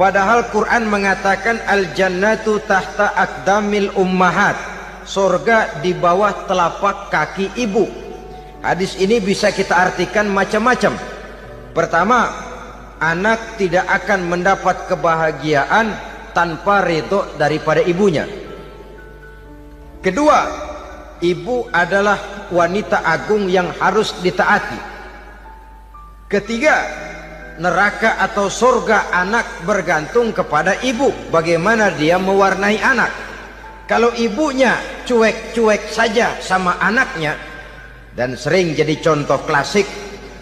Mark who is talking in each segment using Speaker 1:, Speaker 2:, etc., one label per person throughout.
Speaker 1: Padahal Quran mengatakan al-jannatu tahta aqdamil ummahat, surga di bawah telapak kaki ibu. Hadis ini bisa kita artikan macam-macam. Pertama, anak tidak akan mendapat kebahagiaan tanpa ridho daripada ibunya. Kedua, ibu adalah wanita agung yang harus ditaati. Ketiga, neraka atau surga anak bergantung kepada ibu, bagaimana dia mewarnai anak. Kalau ibunya cuek-cuek saja sama anaknya, dan sering jadi contoh klasik,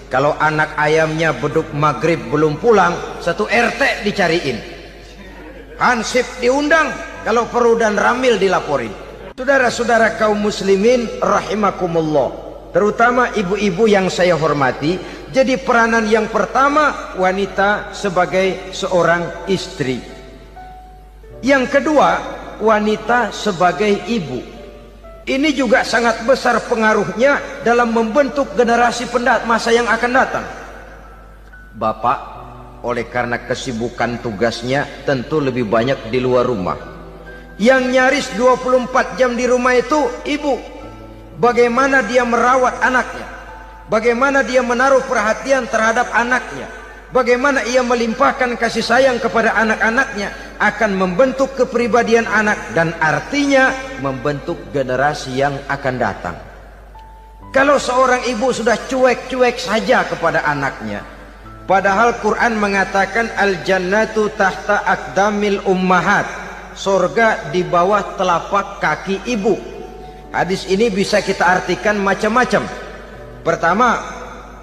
Speaker 1: kalau anak ayamnya beduk maghrib belum pulang, satu RT dicariin, hansip diundang, kalau perlu dan ramil dilaporin. Saudara-saudara kaum muslimin rahimakumullah, terutama ibu-ibu yang saya hormati, jadi peranan yang pertama wanita sebagai seorang istri. Yang kedua, wanita sebagai ibu. Ini juga sangat besar pengaruhnya dalam membentuk generasi masa yang akan datang. Bapak, oleh karena kesibukan tugasnya, tentu lebih banyak di luar rumah. Yang nyaris 24 jam di rumah itu ibu. Bagaimana dia merawat anaknya, bagaimana dia menaruh perhatian terhadap anaknya, bagaimana ia melimpahkan kasih sayang kepada anak-anaknya, akan membentuk kepribadian anak dan artinya membentuk generasi yang akan datang. Kalau seorang ibu sudah cuek-cuek saja kepada anaknya, padahal Quran mengatakan al-jannatu tahta aqdamil ummahat, surga di bawah telapak kaki ibu. Hadis ini bisa kita artikan macam-macam. Pertama,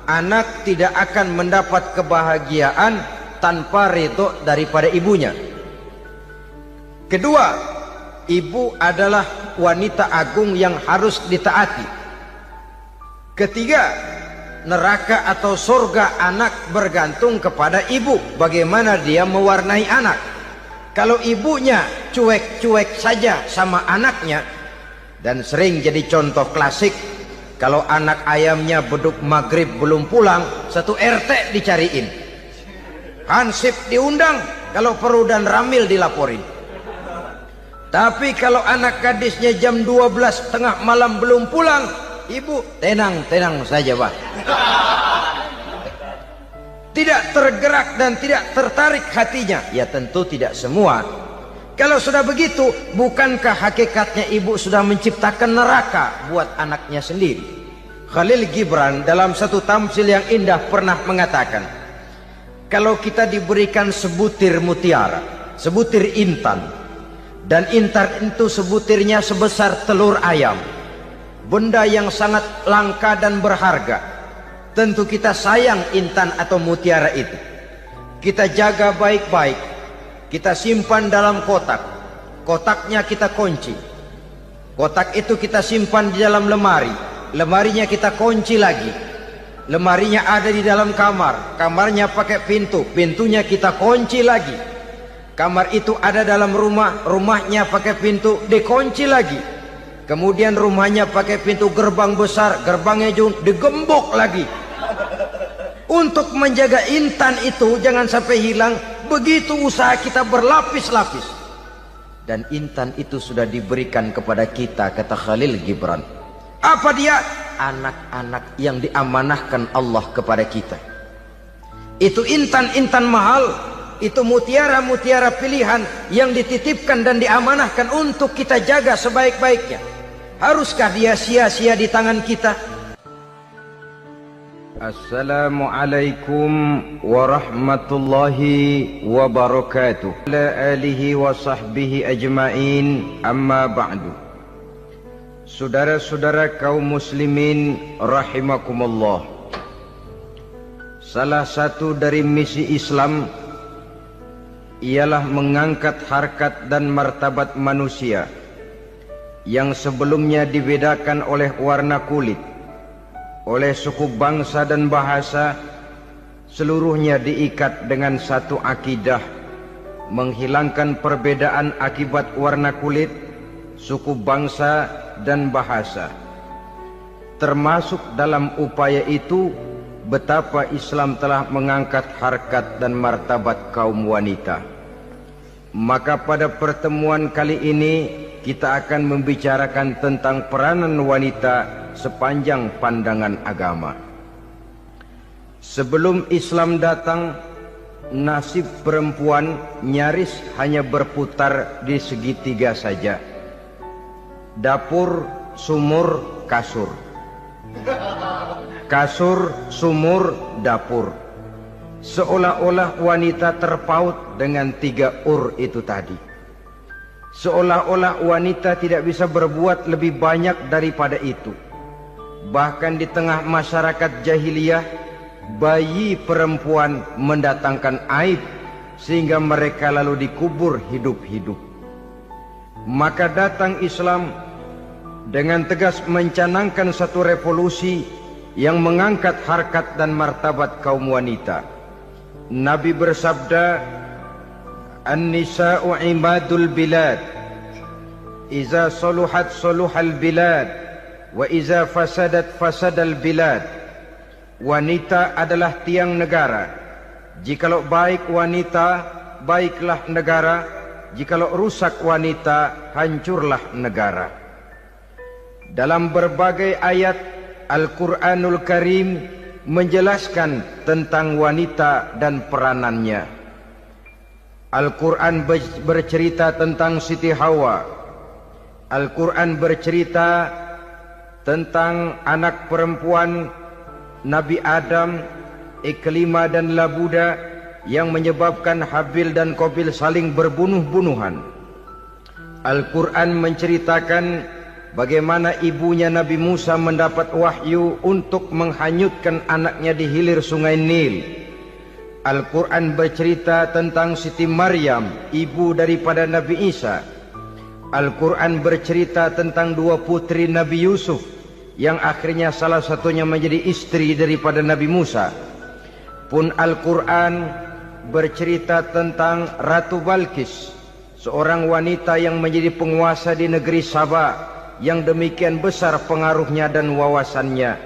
Speaker 1: anak tidak akan mendapat kebahagiaan tanpa ridho daripada ibunya. Kedua, ibu adalah wanita agung yang harus ditaati. Ketiga, neraka atau surga anak bergantung kepada ibu, bagaimana dia mewarnai anak. Kalau ibunya cuek-cuek saja sama anaknya, dan sering jadi contoh klasik, kalau anak ayamnya beduk maghrib belum pulang, satu RT dicariin, hansip diundang, kalau perlu dan ramil dilaporin. Tapi kalau anak gadisnya jam 12 tengah malam belum pulang, ibu tenang-tenang saja, Pak. Tidak tergerak dan tidak tertarik hatinya. Ya tentu tidak semua. Kalau sudah begitu, bukankah hakikatnya ibu sudah menciptakan neraka buat anaknya sendiri? Khalil Gibran dalam satu tamsil yang indah pernah mengatakan, kalau kita diberikan sebutir mutiara, sebutir intan, dan intan itu sebutirnya sebesar telur ayam, benda yang sangat langka dan berharga, tentu kita sayang intan atau mutiara itu. Kita jaga baik-baik, kita simpan dalam kotak, kotaknya kita kunci, kotak itu kita simpan di dalam lemari, lemarinya kita kunci lagi, lemarinya ada di dalam kamar, kamarnya pakai pintu, pintunya kita kunci lagi, kamar itu ada dalam rumah, rumahnya pakai pintu, dikunci lagi, kemudian rumahnya pakai pintu gerbang besar, gerbangnya juga digembok lagi. Untuk menjaga intan itu jangan sampai hilang, begitu usaha kita berlapis-lapis. Dan intan itu sudah diberikan kepada kita, kata Khalil Gibran. Apa dia? Anak-anak yang diamanahkan Allah kepada kita. Itu intan-intan mahal, itu mutiara-mutiara pilihan yang dititipkan dan diamanahkan untuk kita jaga sebaik-baiknya. Haruskah dia sia-sia di tangan kita? Assalamualaikum warahmatullahi wabarakatuh. Ala alihi wa sahbihi ajma'in, amma ba'du. Saudara-saudara kaum muslimin rahimakumullah, salah satu dari misi Islam ialah mengangkat harkat dan martabat manusia yang sebelumnya dibedakan oleh warna kulit, oleh suku bangsa dan bahasa, seluruhnya diikat dengan satu akidah, menghilangkan perbedaan akibat warna kulit, suku bangsa dan bahasa. Termasuk dalam upaya itu betapa Islam telah mengangkat harkat dan martabat kaum wanita. Maka pada pertemuan kali ini kita akan membicarakan tentang peranan wanita sepanjang pandangan agama. Sebelum Islam datang, nasib perempuan nyaris hanya berputar di segitiga saja. Dapur, sumur, kasur. Kasur, sumur, dapur. Seolah-olah wanita terpaut dengan 3 itu tadi. Seolah-olah wanita tidak bisa berbuat lebih banyak daripada itu. Bahkan di tengah masyarakat jahiliyah, bayi perempuan mendatangkan aib sehingga mereka lalu dikubur hidup-hidup. Maka datang Islam dengan tegas mencanangkan satu revolusi yang mengangkat harkat dan martabat kaum wanita. Nabi bersabda, "An-nisa'u imadul bilad. Iza saluhat saluhal bilad, wa iza fasadat fasadal bilad." Wanita adalah tiang negara. Jikalau baik wanita, baiklah negara. Jikalau rusak wanita, hancurlah negara. Dalam berbagai ayat Al-Quranul Karim menjelaskan tentang wanita dan peranannya. Al-Quran bercerita tentang Siti Hawa. Al-Quran bercerita tentang anak perempuan Nabi Adam, Iklimah dan Labuda yang menyebabkan Habil dan Qabil saling berbunuh-bunuhan. Al-Quran menceritakan bagaimana ibunya Nabi Musa mendapat wahyu untuk menghanyutkan anaknya di hilir sungai Nil. Al-Quran bercerita tentang Siti Maryam, ibu daripada Nabi Isa. Al-Quran bercerita tentang 2 putri Nabi Yusuf, yang akhirnya salah satunya menjadi istri daripada Nabi Musa. Pun Al-Quran bercerita tentang Ratu Balkis, seorang wanita yang menjadi penguasa di negeri Sabah, yang demikian besar pengaruhnya dan wawasannya.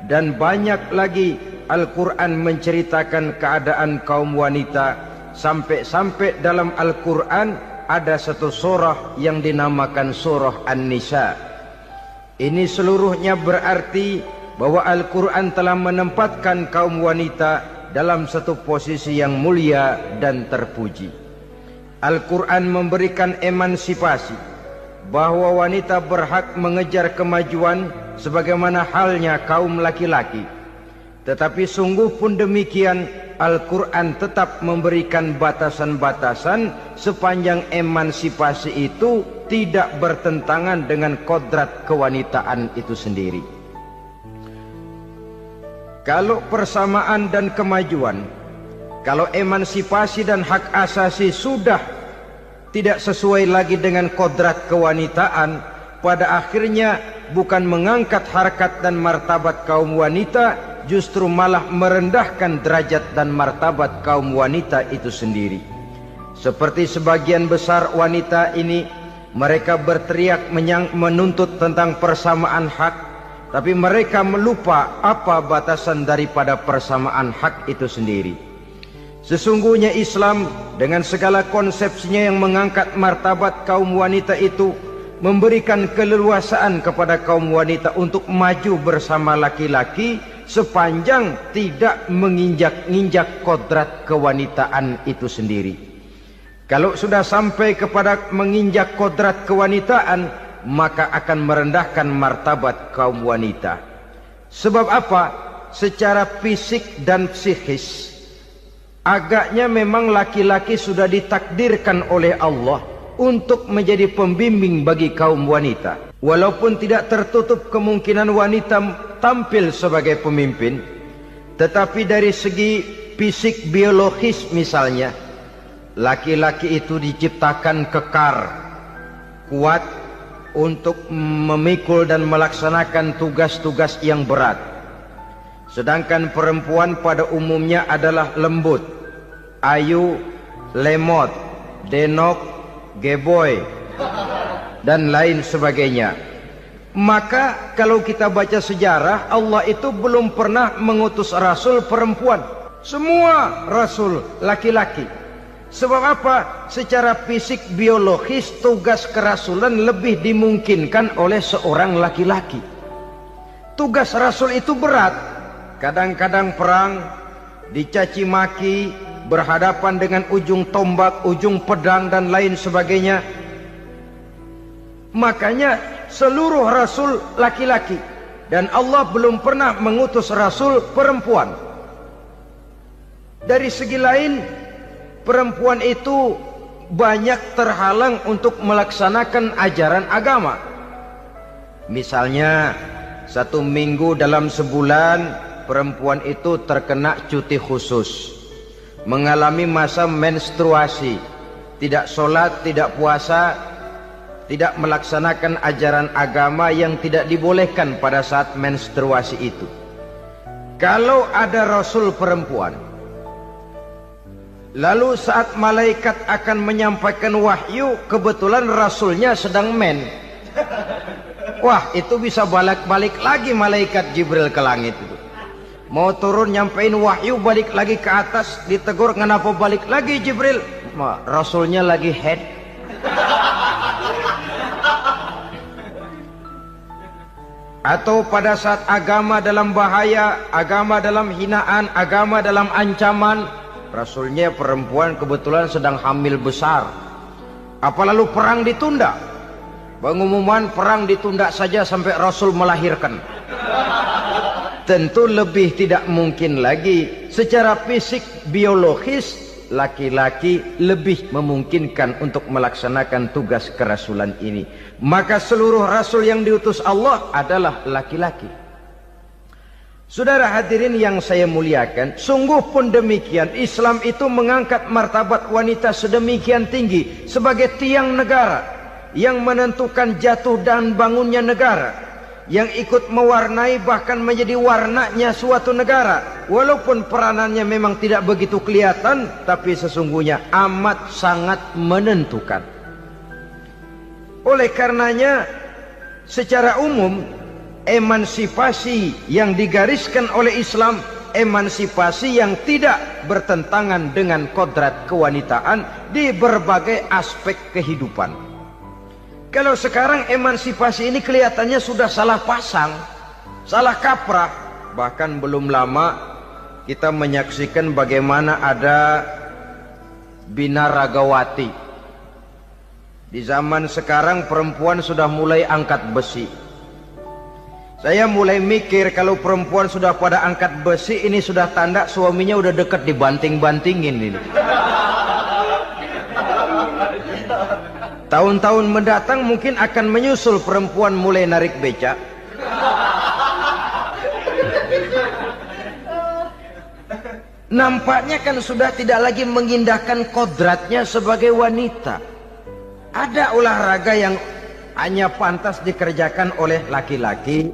Speaker 1: Dan banyak lagi Al-Quran menceritakan keadaan kaum wanita, sampai-sampai dalam Al-Quran ada satu surah yang dinamakan surah An-Nisa. Ini seluruhnya berarti bahwa Al-Quran telah menempatkan kaum wanita dalam satu posisi yang mulia dan terpuji. Al-Quran memberikan emansipasi, bahwa wanita berhak mengejar kemajuan sebagaimana halnya kaum laki-laki. Tetapi sungguh pun demikian, Al-Quran tetap memberikan batasan-batasan sepanjang emansipasi itu tidak bertentangan dengan kodrat kewanitaan itu sendiri. Kalau persamaan dan kemajuan, kalau emansipasi dan hak asasi sudah tidak sesuai lagi dengan kodrat kewanitaan, pada akhirnya bukan mengangkat harkat dan martabat kaum wanita, justru malah merendahkan derajat dan martabat kaum wanita itu sendiri. Seperti sebagian besar wanita ini, mereka berteriak menuntut tentang persamaan hak, tapi mereka melupa apa batasan daripada persamaan hak itu sendiri. Sesungguhnya Islam dengan segala konsepsinya yang mengangkat martabat kaum wanita itu, memberikan keleluasaan kepada kaum wanita untuk maju bersama laki-laki sepanjang tidak menginjak-injak kodrat kewanitaan itu sendiri. Kalau sudah sampai kepada menginjak kodrat kewanitaan, maka akan merendahkan martabat kaum wanita. Sebab apa? Secara fisik dan psikis, agaknya memang laki-laki sudah ditakdirkan oleh Allah untuk menjadi pembimbing bagi kaum wanita. Walaupun tidak tertutup kemungkinan wanita tampil sebagai pemimpin, tetapi dari segi fisik biologis misalnya, laki-laki itu diciptakan kekar, kuat untuk memikul dan melaksanakan tugas-tugas yang berat. Sedangkan perempuan pada umumnya adalah lembut, ayu, lemot, denok, geboy, dan lain sebagainya. Maka kalau kita baca sejarah, Allah itu belum pernah mengutus rasul perempuan. Semua rasul laki-laki. Sebab apa? Secara fisik biologis tugas kerasulan lebih dimungkinkan oleh seorang laki-laki. Tugas rasul itu berat. Kadang-kadang perang, dicaci maki, berhadapan dengan ujung tombak, ujung pedang dan lain sebagainya. Makanya seluruh rasul laki-laki, dan Allah belum pernah mengutus rasul perempuan. Dari segi lain, perempuan itu banyak terhalang untuk melaksanakan ajaran agama. Misalnya 1 minggu dalam sebulan perempuan itu terkena cuti khusus, mengalami masa menstruasi, tidak sholat, tidak puasa, tidak melaksanakan ajaran agama yang tidak dibolehkan pada saat menstruasi itu. Kalau ada rasul perempuan, lalu saat malaikat akan menyampaikan wahyu, kebetulan rasulnya sedang wah, itu bisa balik-balik lagi malaikat Jibril ke langit itu. Mau turun nyampein wahyu, balik lagi ke atas, ditegur, kenapa balik lagi Jibril? Rasulnya lagi head. Atau pada saat agama dalam bahaya, agama dalam hinaan, agama dalam ancaman, rasulnya perempuan kebetulan sedang hamil besar. Apa lalu perang ditunda? Pengumuman perang ditunda saja sampai rasul melahirkan. Tentu lebih tidak mungkin lagi. Secara fisik biologis laki-laki lebih memungkinkan untuk melaksanakan tugas kerasulan ini. Maka seluruh rasul yang diutus Allah adalah laki-laki. Saudara hadirin yang saya muliakan, sungguh pun demikian Islam itu mengangkat martabat wanita sedemikian tinggi sebagai tiang negara yang menentukan jatuh dan bangunnya negara, yang ikut mewarnai bahkan menjadi warnanya suatu negara. Walaupun peranannya memang tidak begitu kelihatan, tapi sesungguhnya amat sangat menentukan. Oleh karenanya secara umum emansipasi yang digariskan oleh Islam, emansipasi yang tidak bertentangan dengan kodrat kewanitaan di berbagai aspek kehidupan. Kalau sekarang emansipasi ini kelihatannya sudah salah pasang, salah kaprah. Bahkan belum lama kita menyaksikan bagaimana ada binaragawati. Di zaman sekarang perempuan sudah mulai angkat besi. Saya mulai mikir kalau perempuan sudah pada angkat besi, ini sudah tanda suaminya udah dekat dibanting-bantingin ini. Tahun-tahun mendatang mungkin akan menyusul perempuan mulai narik becak. Nampaknya kan sudah tidak lagi mengindahkan kodratnya sebagai wanita. Ada olahraga yang hanya pantas dikerjakan oleh laki-laki.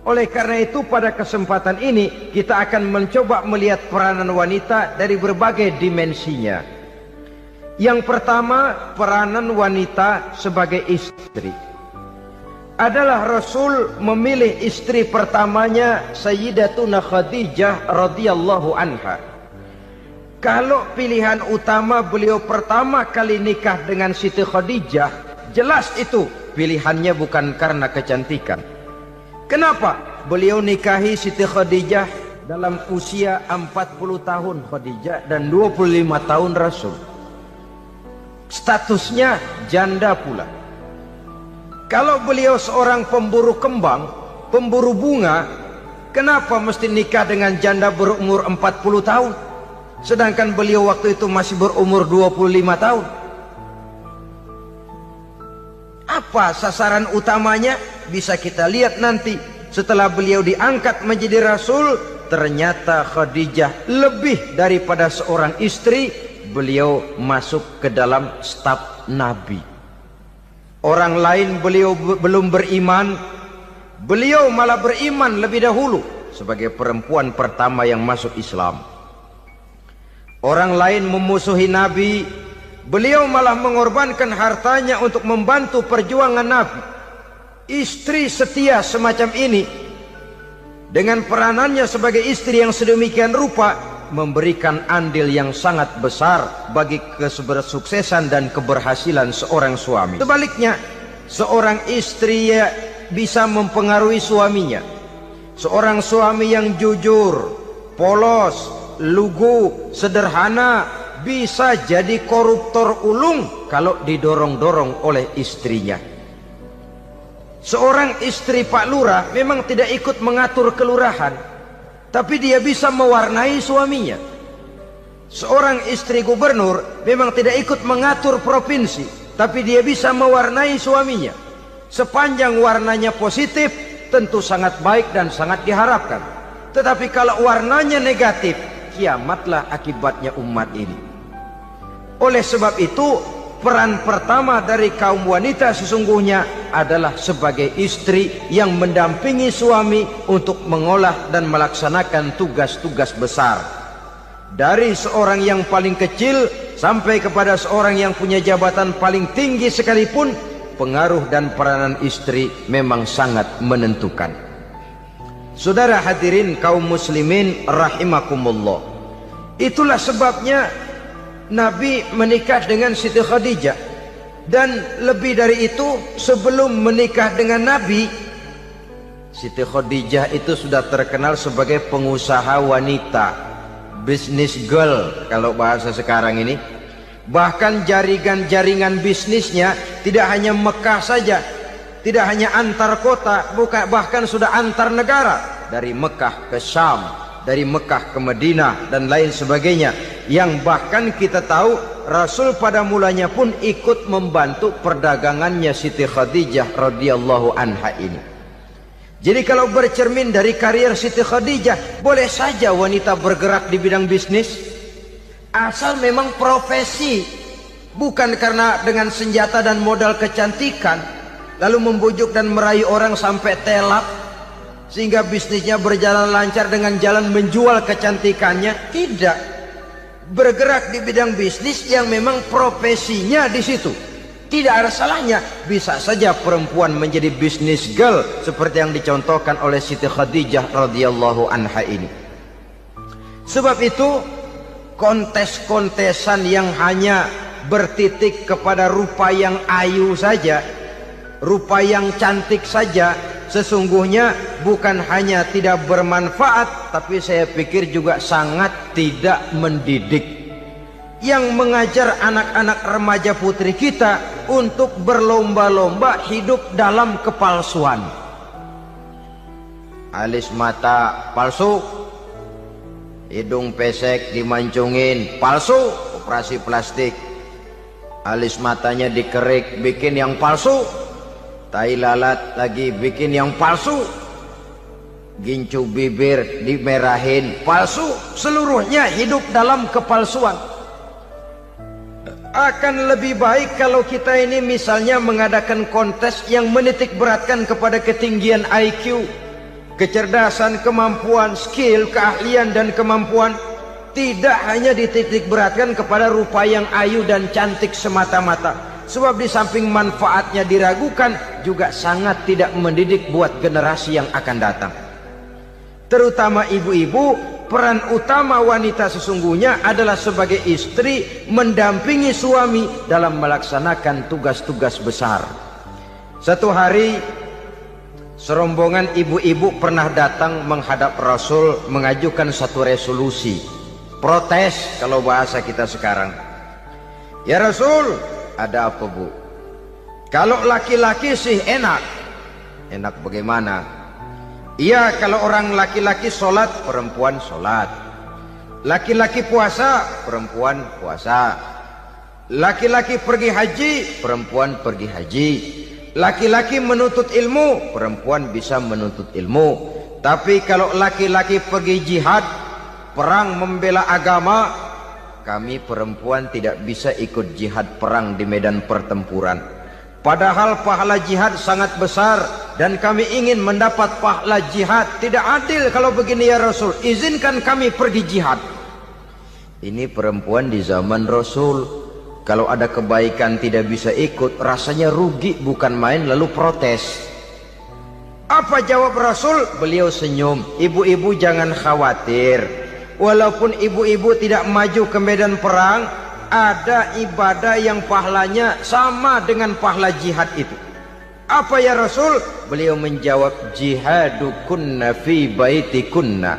Speaker 1: Oleh karena itu pada kesempatan ini kita akan mencoba melihat peranan wanita dari berbagai dimensinya. Yang pertama, peranan wanita sebagai istri. Adalah Rasul memilih istri pertamanya Sayyidatuna Khadijah radhiyallahu anha. Kalau pilihan utama beliau pertama kali nikah dengan Siti Khadijah, jelas itu pilihannya bukan karena kecantikan. Kenapa? Beliau nikahi Siti Khadijah dalam usia 40 tahun Khadijah dan 25 tahun Rasul. Statusnya janda pula. Kalau beliau seorang pemburu kembang, pemburu bunga, kenapa mesti nikah dengan janda berumur 40 tahun? Sedangkan beliau waktu itu masih berumur 25 tahun. Apa sasaran utamanya? Bisa kita lihat nanti. Setelah beliau diangkat menjadi Rasul, ternyata Khadijah lebih daripada seorang istri. Beliau masuk ke dalam staf Nabi. Orang lain beliau belum beriman, beliau malah beriman lebih dahulu sebagai perempuan pertama yang masuk Islam. Orang lain memusuhi Nabi, beliau malah mengorbankan hartanya untuk membantu perjuangan Nabi. Istri setia semacam ini dengan peranannya sebagai istri yang sedemikian rupa, memberikan andil yang sangat besar bagi kesuksesan dan keberhasilan seorang suami. Sebaliknya, seorang istri bisa mempengaruhi suaminya. Seorang suami yang jujur, polos, lugu, sederhana bisa jadi koruptor ulung kalau didorong-dorong oleh istrinya. Seorang istri Pak Lurah memang tidak ikut mengatur kelurahan, tapi dia bisa mewarnai suaminya. Seorang istri gubernur memang tidak ikut mengatur provinsi, tapi dia bisa mewarnai suaminya. Sepanjang warnanya positif, tentu sangat baik dan sangat diharapkan. Tetapi kalau warnanya negatif, kiamatlah akibatnya umat ini. Oleh sebab itu, peran pertama dari kaum wanita sesungguhnya adalah sebagai istri yang mendampingi suami untuk mengolah dan melaksanakan tugas-tugas besar. Dari seorang yang paling kecil sampai kepada seorang yang punya jabatan paling tinggi sekalipun, pengaruh dan peranan istri memang sangat menentukan. Saudara hadirin kaum muslimin rahimakumullah, itulah sebabnya Nabi menikah dengan Siti Khadijah. Dan lebih dari itu, sebelum menikah dengan Nabi, Siti Khadijah itu sudah terkenal sebagai pengusaha wanita, business girl kalau bahasa sekarang ini. Bahkan jaringan-jaringan bisnisnya tidak hanya Mekah saja, tidak hanya antar kota, bahkan sudah antar negara, dari Mekah ke Syam, dari Mekah ke Madinah dan lain sebagainya, yang bahkan kita tahu Rasul pada mulanya pun ikut membantu perdagangannya Siti Khadijah radhiyallahu anha ini. Jadi kalau bercermin dari karier Siti Khadijah, boleh saja wanita bergerak di bidang bisnis, asal memang profesi, bukan karena dengan senjata dan modal kecantikan lalu membujuk dan merayu orang sampai telak sehingga bisnisnya berjalan lancar dengan jalan menjual kecantikannya. Tidak, bergerak di bidang bisnis yang memang profesinya di situ. Tidak ada salahnya. Bisa saja perempuan menjadi bisnis girl seperti yang dicontohkan oleh Siti Khadijah radhiyallahu anha ini. Sebab itu, kontes-kontesan yang hanya bertitik kepada rupa yang ayu saja, rupa yang cantik saja, sesungguhnya bukan hanya tidak bermanfaat, tapi saya pikir juga sangat tidak mendidik. Yang mengajar anak-anak remaja putri kita untuk berlomba-lomba hidup dalam kepalsuan. Alis mata palsu, hidung pesek dimancungin palsu, operasi plastik. Alis matanya dikerik, bikin yang palsu. Tai lalat lagi bikin yang palsu. Gincu bibir dimerahin, palsu. Seluruhnya hidup dalam kepalsuan. Akan lebih baik kalau kita ini misalnya mengadakan kontes yang menitik beratkan kepada ketinggian IQ, kecerdasan, kemampuan, skill, keahlian dan kemampuan. Tidak hanya dititik beratkan kepada rupa yang ayu dan cantik semata-mata. Sebab di samping manfaatnya diragukan, juga sangat tidak mendidik buat generasi yang akan datang. Terutama ibu-ibu, peran utama wanita sesungguhnya adalah sebagai istri mendampingi suami dalam melaksanakan tugas-tugas besar. Satu hari, serombongan ibu-ibu pernah datang menghadap Rasul mengajukan satu resolusi, protes kalau bahasa kita sekarang. Ya Rasul, ada apa bu? Kalau laki-laki sih enak. Enak bagaimana? Iya, kalau orang laki-laki sholat, perempuan sholat. Laki-laki puasa, perempuan puasa. Laki-laki pergi haji, perempuan pergi haji. Laki-laki menuntut ilmu, perempuan bisa menuntut ilmu. Tapi kalau laki-laki pergi jihad, perang membela agama, kami perempuan tidak bisa ikut jihad perang di medan pertempuran. Padahal pahala jihad sangat besar dan kami ingin mendapat pahala jihad. Tidak adil kalau begini ya Rasul, izinkan kami pergi jihad. Ini perempuan di zaman Rasul, kalau ada kebaikan tidak bisa ikut, rasanya rugi bukan main, lalu protes. Apa jawab Rasul? Beliau senyum, ibu-ibu jangan khawatir. walaupun ibu-ibu tidak maju ke medan perang, ada ibadah yang pahalanya sama dengan pahala jihad itu. Apa ya Rasul? Beliau menjawab, jihadukunna fi baitikunna.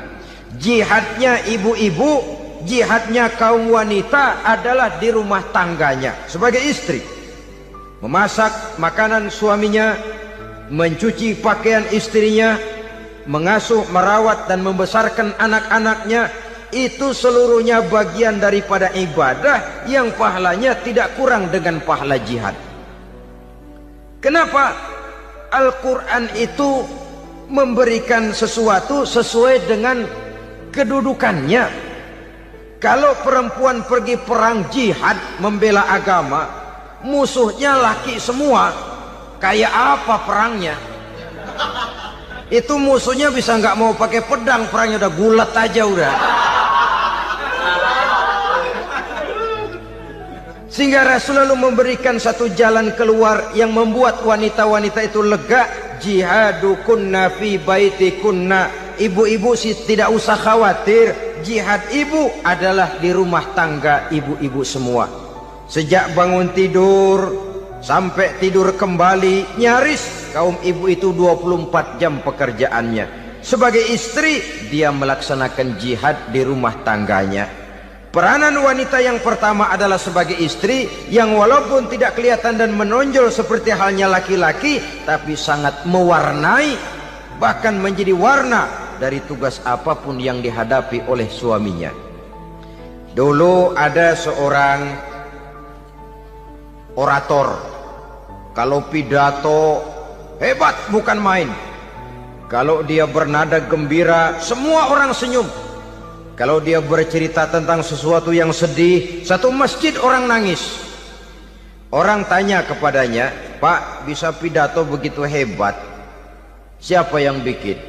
Speaker 1: Jihadnya ibu-ibu, jihadnya kaum wanita adalah di rumah tangganya sebagai istri. Memasak makanan suaminya, mencuci pakaian istrinya, mengasuh, merawat dan membesarkan anak-anaknya, itu seluruhnya bagian daripada ibadah yang pahalanya tidak kurang dengan pahala jihad. Kenapa? Al-Quran itu memberikan sesuatu sesuai dengan kedudukannya. Kalau perempuan pergi perang jihad membela agama, musuhnya laki semua, kayak apa perangnya? Itu musuhnya bisa nggak mau pakai pedang, perangnya udah gulat aja udah. Sehingga Rasul lalu memberikan satu jalan keluar yang membuat wanita-wanita itu lega. Jihadukunna fi baitikunna. Ibu-ibu sih tidak usah khawatir, jihad ibu adalah di rumah tangga ibu-ibu semua. Sejak bangun tidur sampai tidur kembali, nyaris kaum ibu itu 24 jam pekerjaannya. Sebagai istri, dia melaksanakan jihad di rumah tangganya. Peranan wanita yang pertama adalah sebagai istri, yang walaupun tidak kelihatan dan menonjol seperti halnya laki-laki, tapi sangat mewarnai, bahkan menjadi warna dari tugas apapun yang dihadapi oleh suaminya. Dulu ada seorang orator, kalau pidato hebat bukan main. Kalau dia bernada gembira, semua orang senyum. Kalau dia bercerita tentang sesuatu yang sedih, satu masjid orang nangis. Orang tanya kepadanya, Pak, bisa pidato begitu hebat, siapa yang bikin?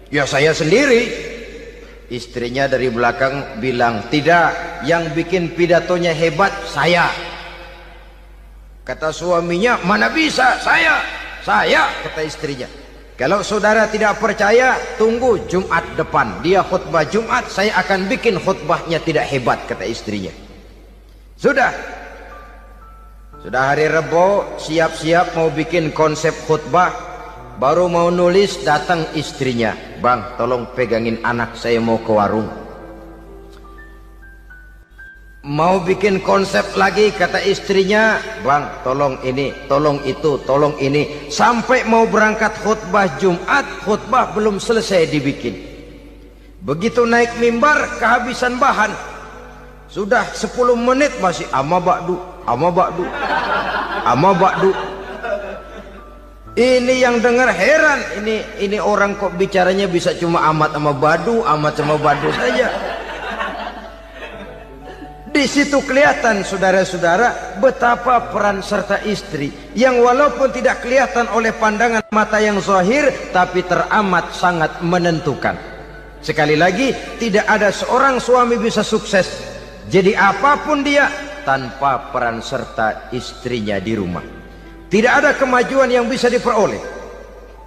Speaker 1: Ya saya sendiri. Istrinya dari belakang bilang, tidak, yang bikin pidatonya hebat saya. Kata suaminya, mana bisa, saya, kata istrinya. Kalau saudara tidak percaya, tunggu Jumat depan, dia khutbah Jumat, saya akan bikin khutbahnya tidak hebat, kata istrinya. Sudah hari Rebo, siap-siap mau bikin konsep khutbah, baru mau nulis, datang istrinya, Bang, tolong pegangin anak, saya mau ke warung. Mau bikin konsep lagi, kata istrinya, Bang, tolong ini, tolong itu, tolong ini. Sampai mau berangkat khutbah Jumat, khutbah belum selesai dibikin. Begitu naik mimbar, kehabisan bahan. Sudah 10 menit masih ama ba'du. Ini yang dengar heran, ini orang kok bicaranya bisa cuma amat sama badu saja. Di situ kelihatan saudara-saudara betapa peran serta istri yang walaupun tidak kelihatan oleh pandangan mata yang zahir, tapi teramat sangat menentukan. Sekali lagi, tidak ada seorang suami bisa sukses jadi apapun dia tanpa peran serta istrinya di rumah. Tidak ada kemajuan yang bisa diperoleh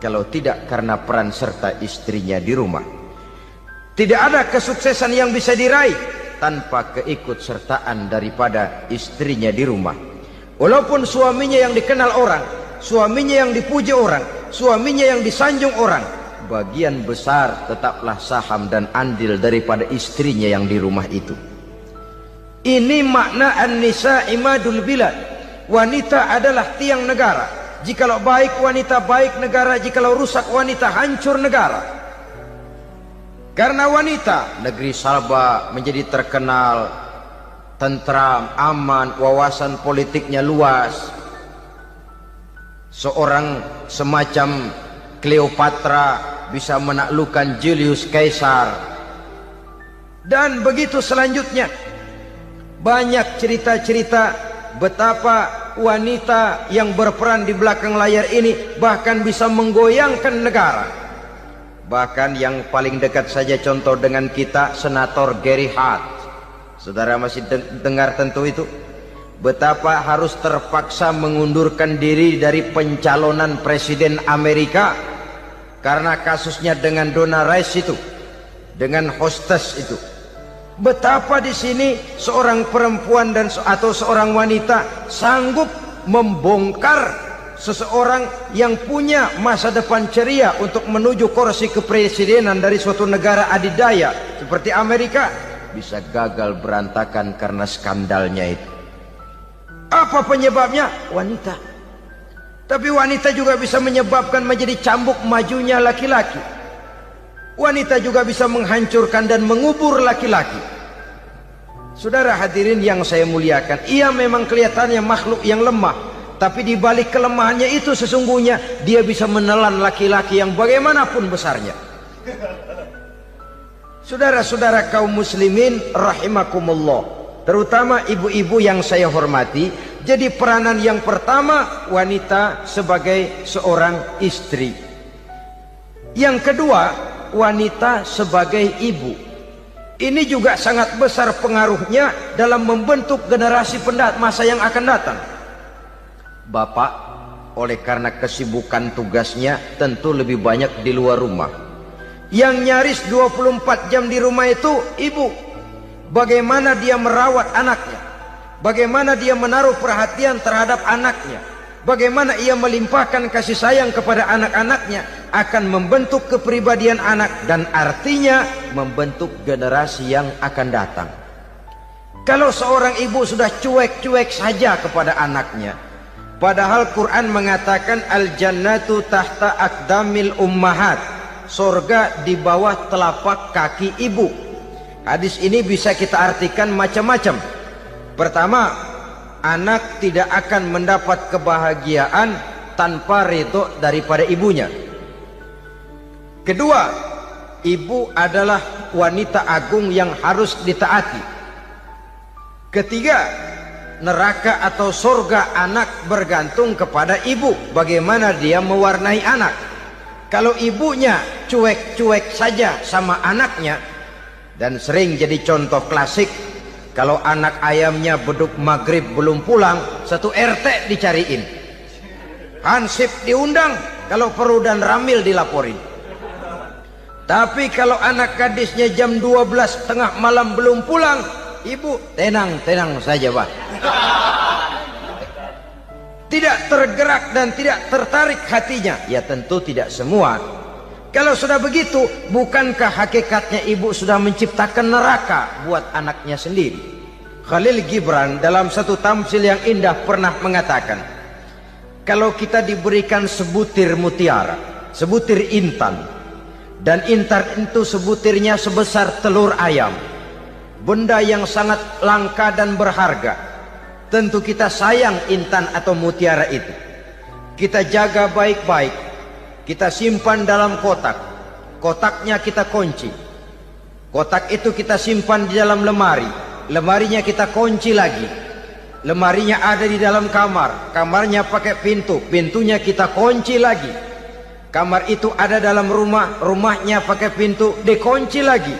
Speaker 1: kalau tidak karena peran serta istrinya di rumah. Tidak ada kesuksesan yang bisa diraih tanpa keikutsertaan daripada istrinya di rumah. Walaupun suaminya yang dikenal orang, suaminya yang dipuji orang, suaminya yang disanjung orang, bagian besar tetaplah saham dan andil daripada istrinya yang di rumah itu. Ini makna an-nisa imadul bilad. Wanita adalah tiang negara. Jikalau baik wanita, baik negara. Jikalau rusak wanita, hancur negara. Karena wanita, negeri Salba menjadi terkenal tentram, aman, wawasan politiknya luas. Seorang semacam Cleopatra bisa menaklukkan Julius Caesar. Dan begitu selanjutnya. Banyak cerita-cerita betapa wanita yang berperan di belakang layar ini bahkan bisa menggoyangkan negara. Bahkan yang paling dekat saja contoh dengan kita, Senator Gary Hart. Saudara masih dengar tentu itu. Betapa harus terpaksa mengundurkan diri dari pencalonan presiden Amerika karena kasusnya dengan Donna Rice itu, dengan hostess itu. Betapa di sini seorang perempuan atau seorang wanita sanggup membongkar seseorang yang punya masa depan ceria untuk menuju kursi kepresidenan dari suatu negara adidaya seperti Amerika, bisa gagal berantakan karena skandalnya itu. Apa penyebabnya? Wanita. Tapi wanita juga bisa menyebabkan menjadi cambuk majunya laki-laki. Wanita juga bisa menghancurkan dan mengubur laki-laki. Saudara hadirin yang saya muliakan, ia memang kelihatannya makhluk yang lemah, tapi di balik kelemahannya itu sesungguhnya dia bisa menelan laki-laki yang bagaimanapun besarnya. Saudara-saudara kaum muslimin rahimakumullah, terutama ibu-ibu yang saya hormati, jadi peranan yang pertama wanita sebagai seorang istri. Yang kedua, wanita sebagai ibu. Ini juga sangat besar pengaruhnya dalam membentuk generasi masa yang akan datang. Bapak, oleh karena kesibukan tugasnya, tentu lebih banyak di luar rumah. Yang nyaris 24 jam di rumah itu ibu. Bagaimana dia merawat anaknya, bagaimana dia menaruh perhatian terhadap anaknya, bagaimana ia melimpahkan kasih sayang kepada anak-anaknya, akan membentuk kepribadian anak dan artinya membentuk generasi yang akan datang. Kalau seorang ibu sudah cuek-cuek saja kepada anaknya, padahal Quran mengatakan al-jannatu tahta aqdamil ummahat, surga di bawah telapak kaki ibu. Hadis ini bisa kita artikan macam-macam. Pertama, anak tidak akan mendapat kebahagiaan tanpa ridho daripada ibunya. Kedua, ibu adalah wanita agung yang harus ditaati. Ketiga, neraka atau surga anak bergantung kepada ibu, bagaimana dia mewarnai anak. Kalau ibunya cuek-cuek saja sama anaknya, dan sering jadi contoh klasik, kalau anak ayamnya beduk maghrib belum pulang, satu RT dicariin, hansip diundang, kalau perlu dan ramil dilaporin. Tapi kalau anak gadisnya jam 12 tengah malam belum pulang, ibu tenang-tenang saja, Pak. Tidak tergerak dan tidak tertarik hatinya. Ya tentu tidak semua. Kalau sudah begitu, bukankah hakikatnya ibu sudah menciptakan neraka buat anaknya sendiri? Khalil Gibran dalam satu tamsil yang indah pernah mengatakan, kalau kita diberikan sebutir mutiara, sebutir intan, dan intan itu sebutirnya sebesar telur ayam, benda yang sangat langka dan berharga, tentu kita sayang intan atau mutiara itu. Kita jaga baik-baik, kita simpan dalam kotak, kotaknya kita kunci, kotak itu kita simpan di dalam lemari, lemarinya kita kunci lagi, lemarinya ada di dalam kamar, kamarnya pakai pintu, pintunya kita kunci lagi, kamar itu ada dalam rumah, rumahnya pakai pintu, dikunci lagi,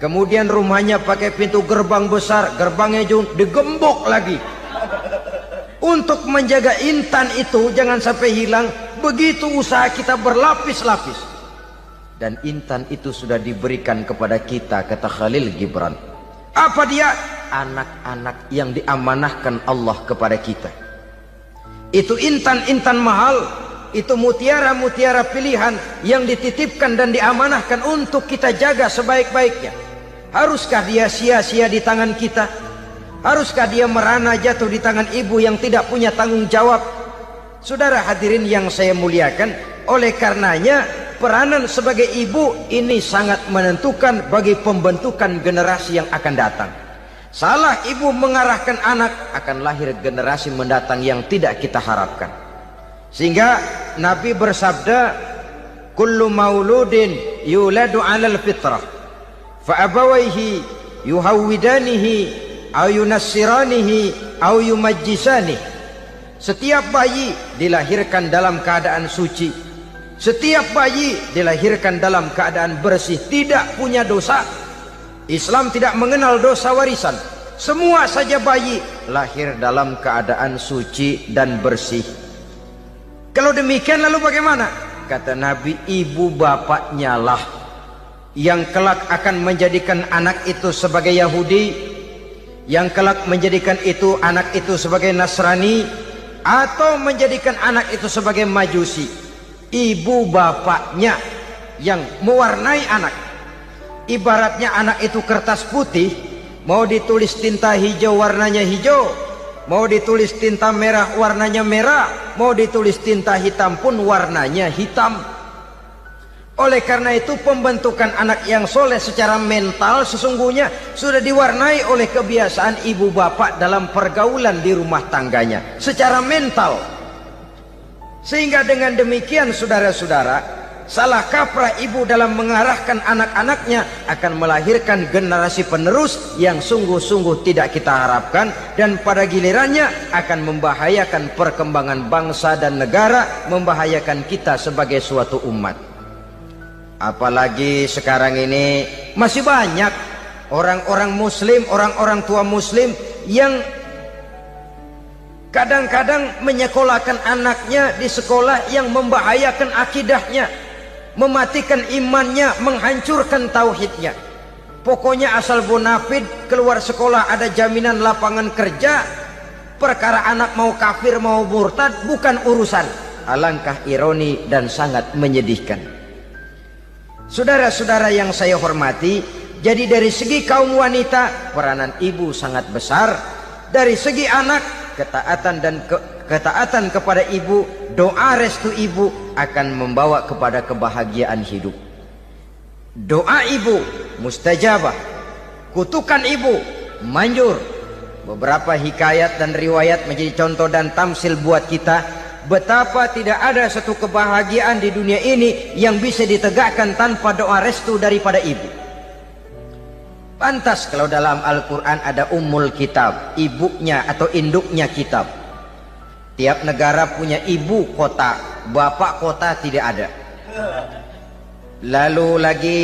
Speaker 1: kemudian rumahnya pakai pintu gerbang besar, gerbangnya juga digembok lagi. Untuk menjaga intan itu jangan sampai hilang, begitu usaha kita berlapis-lapis. Dan intan itu sudah diberikan kepada kita, kata Khalil Gibran. Apa dia? Anak-anak yang diamanahkan Allah kepada kita. Itu intan-intan mahal, itu mutiara-mutiara pilihan yang dititipkan dan diamanahkan untuk kita jaga sebaik-baiknya. Haruskah dia sia-sia di tangan kita? Haruskah dia merana jatuh di tangan ibu yang tidak punya tanggung jawab? Saudara hadirin yang saya muliakan, oleh karenanya peranan sebagai ibu ini sangat menentukan bagi pembentukan generasi yang akan datang. Salah ibu mengarahkan anak, akan lahir generasi mendatang yang tidak kita harapkan. Sehingga Nabi bersabda, kullu mauludin yuladu 'alal fitrah fa abawaihi yuhawwidanihi aw yunassiranihi aw yumajjisanihi. Setiap bayi dilahirkan dalam keadaan suci, setiap bayi dilahirkan dalam keadaan bersih, tidak punya dosa. Islam tidak mengenal dosa warisan. Semua saja bayi lahir dalam keadaan suci dan bersih. Kalau demikian lalu bagaimana? Kata Nabi, ibu bapaknya lah yang kelak akan menjadikan anak itu sebagai Yahudi, yang kelak menjadikan itu anak itu sebagai Nasrani, atau menjadikan anak itu sebagai Majusi. Ibu bapaknya yang mewarnai anak. Ibaratnya anak itu kertas putih, mau ditulis tinta hijau warnanya hijau, mau ditulis tinta merah warnanya merah, mau ditulis tinta hitam pun warnanya hitam. Oleh karena itu pembentukan anak yang soleh secara mental sesungguhnya sudah diwarnai oleh kebiasaan ibu bapak dalam pergaulan di rumah tangganya secara mental. Sehingga dengan demikian saudara-saudara, salah kaprah ibu dalam mengarahkan anak-anaknya akan melahirkan generasi penerus yang sungguh-sungguh tidak kita harapkan, dan pada gilirannya akan membahayakan perkembangan bangsa dan negara, membahayakan kita sebagai suatu umat. Apalagi sekarang ini masih banyak orang-orang muslim, orang-orang tua muslim yang kadang-kadang menyekolahkan anaknya di sekolah yang membahayakan akidahnya, mematikan imannya, menghancurkan tauhidnya. Pokoknya asal bonafid keluar sekolah ada jaminan lapangan kerja, perkara anak mau kafir mau murtad bukan urusan. Alangkah ironi dan sangat menyedihkan. Saudara-saudara yang saya hormati, jadi dari segi kaum wanita peranan ibu sangat besar. Dari segi anak, ketaatan kepada ibu, doa restu ibu akan membawa kepada kebahagiaan hidup. Doa ibu mustajabah, kutukan ibu manjur. Beberapa hikayat dan riwayat menjadi contoh dan tamsil buat kita betapa tidak ada satu kebahagiaan di dunia ini yang bisa ditegakkan tanpa doa restu daripada ibu. Pantas kalau dalam Al-Quran ada Ummul Kitab, ibunya atau induknya kitab. Tiap negara punya ibu kota, bapak kota tidak ada. Lalu lagi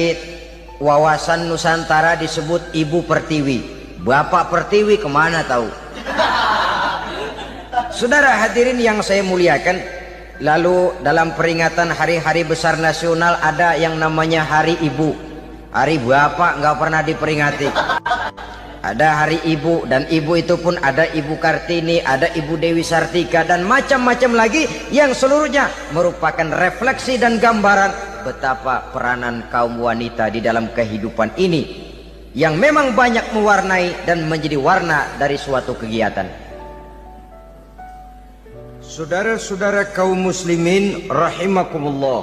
Speaker 1: wawasan Nusantara disebut Ibu Pertiwi, Bapak Pertiwi kemana tahu. Saudara hadirin yang saya muliakan, lalu dalam peringatan hari-hari besar nasional ada yang namanya Hari Ibu. Hari Bapak nggak pernah diperingati. Ada Hari Ibu, dan ibu itu pun ada Ibu Kartini, ada Ibu Dewi Sartika, dan macam-macam lagi yang seluruhnya merupakan refleksi dan gambaran betapa peranan kaum wanita di dalam kehidupan ini yang memang banyak mewarnai dan menjadi warna dari suatu kegiatan. Saudara-saudara kaum muslimin rahimakumullah,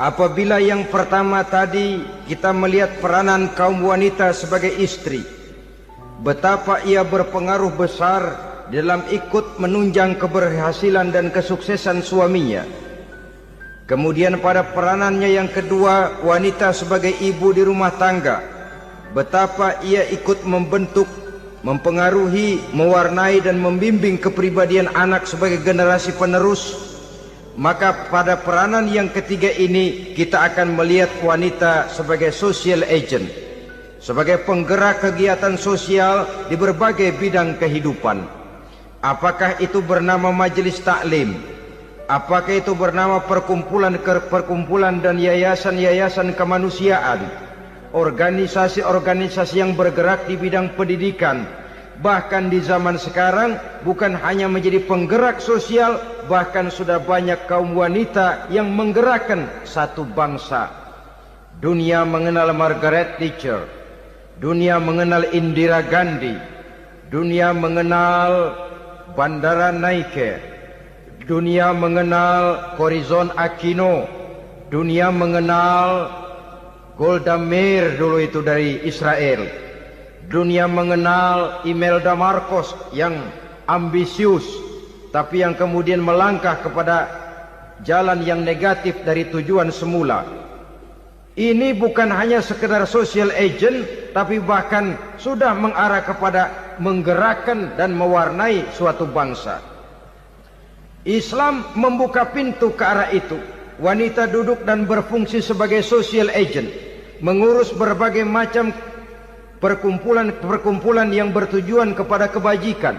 Speaker 1: apabila yang pertama tadi kita melihat peranan kaum wanita sebagai istri, betapa ia berpengaruh besar dalam ikut menunjang keberhasilan dan kesuksesan suaminya. Kemudian pada peranannya yang kedua, wanita sebagai ibu di rumah tangga, betapa ia ikut membentuk, mempengaruhi, mewarnai dan membimbing kepribadian anak sebagai generasi penerus. Maka pada peranan yang ketiga ini kita akan melihat wanita sebagai social agent, sebagai penggerak kegiatan sosial di berbagai bidang kehidupan. Apakah itu bernama majelis taklim, apakah itu bernama perkumpulan dan yayasan-yayasan kemanusiaan, organisasi-organisasi yang bergerak di bidang pendidikan, bahkan di zaman sekarang bukan hanya menjadi penggerak sosial, bahkan sudah banyak kaum wanita yang menggerakkan satu bangsa. Dunia mengenal Margaret Thatcher, dunia mengenal Indira Gandhi, dunia mengenal Bandara Naike, dunia mengenal Corazon Aquino, dunia mengenal Golda Meir dulu itu dari Israel. Dunia mengenal Imelda Marcos yang ambisius, tapi yang kemudian melangkah kepada jalan yang negatif dari tujuan semula. Ini bukan hanya sekedar social agent, tapi bahkan sudah mengarah kepada menggerakkan dan mewarnai suatu bangsa. Islam membuka pintu ke arah itu. Wanita duduk dan berfungsi sebagai social agent, mengurus berbagai macam perkumpulan yang bertujuan kepada kebajikan,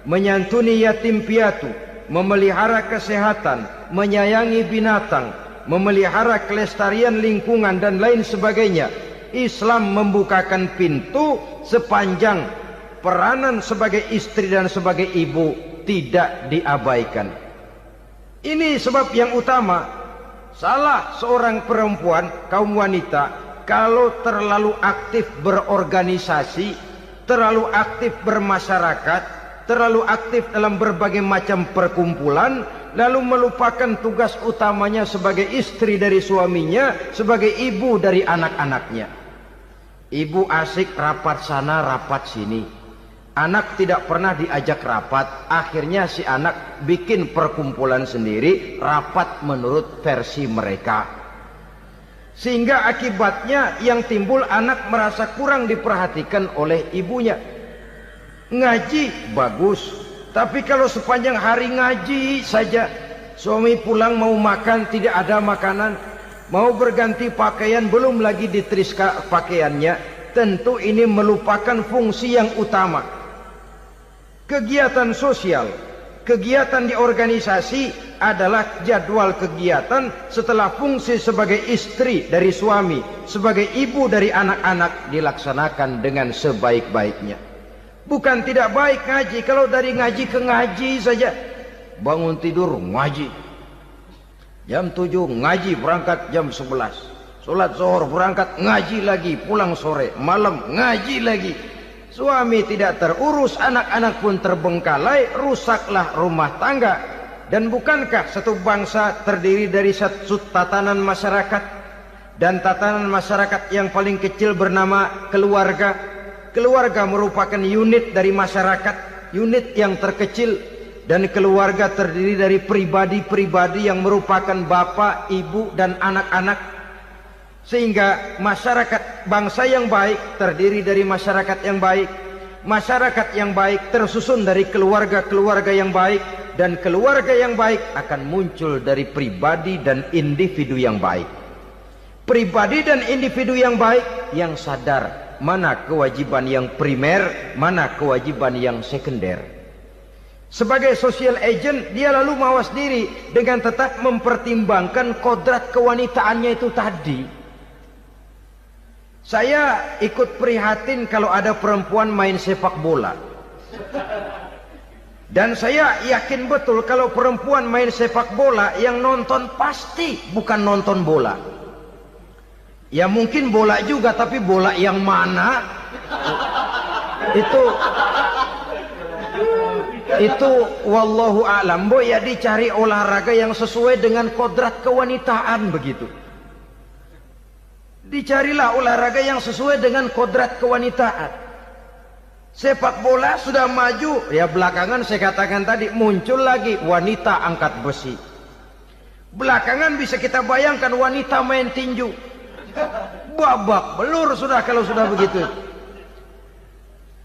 Speaker 1: menyantuni yatim piatu, memelihara kesehatan, menyayangi binatang, memelihara kelestarian lingkungan dan lain sebagainya. Islam membukakan pintu sepanjang peranan sebagai istri dan sebagai ibu tidak diabaikan. Ini sebab yang utama. Salah seorang perempuan, kaum wanita, kalau terlalu aktif berorganisasi, terlalu aktif bermasyarakat, terlalu aktif dalam berbagai macam perkumpulan, lalu melupakan tugas utamanya sebagai istri dari suaminya, sebagai ibu dari anak-anaknya. Ibu asik rapat sana, rapat sini. Anak tidak pernah diajak rapat. Akhirnya si anak bikin perkumpulan sendiri, rapat menurut versi mereka. Sehingga akibatnya yang timbul anak merasa kurang diperhatikan oleh ibunya. Ngaji bagus, tapi kalau sepanjang hari ngaji saja, suami pulang mau makan tidak ada makanan, mau berganti pakaian belum lagi diteriskan pakaiannya, tentu ini melupakan fungsi yang utama. Kegiatan sosial, kegiatan di organisasi adalah jadwal kegiatan setelah fungsi sebagai istri dari suami, sebagai ibu dari anak-anak dilaksanakan dengan sebaik-baiknya. Bukan tidak baik ngaji, kalau dari ngaji ke ngaji saja. Bangun tidur ngaji, jam 7 ngaji, berangkat jam 11. Sholat zuhur berangkat ngaji lagi, pulang sore, malam ngaji lagi. Suami tidak terurus, anak-anak pun terbengkalai, rusaklah rumah tangga. Dan bukankah satu bangsa terdiri dari satu tatanan masyarakat, dan tatanan masyarakat yang paling kecil bernama keluarga. Keluarga merupakan unit dari masyarakat, unit yang terkecil, dan keluarga terdiri dari pribadi-pribadi yang merupakan bapak, ibu, dan anak-anak. Sehingga masyarakat bangsa yang baik terdiri dari masyarakat yang baik. Masyarakat yang baik tersusun dari keluarga-keluarga yang baik, dan keluarga yang baik akan muncul dari pribadi dan individu yang baik. Pribadi dan individu yang baik yang sadar mana kewajiban yang primer, mana kewajiban yang sekunder. Sebagai social agent, dia lalu mawas diri dengan tetap mempertimbangkan kodrat kewanitaannya itu tadi. Saya ikut prihatin kalau ada perempuan main sepak bola. Dan saya yakin betul kalau perempuan main sepak bola, yang nonton pasti bukan nonton bola. Ya mungkin bola juga, tapi bola yang mana? Itu wallahu a'lam. Boy, ya dicari olahraga yang sesuai dengan kodrat kewanitaan begitu. Dicarilah olahraga yang sesuai dengan kodrat kewanitaan. Sepak bola sudah maju, ya belakangan saya katakan tadi muncul lagi wanita angkat besi. Belakangan bisa kita bayangkan wanita main tinju. Babak belur sudah kalau sudah begitu.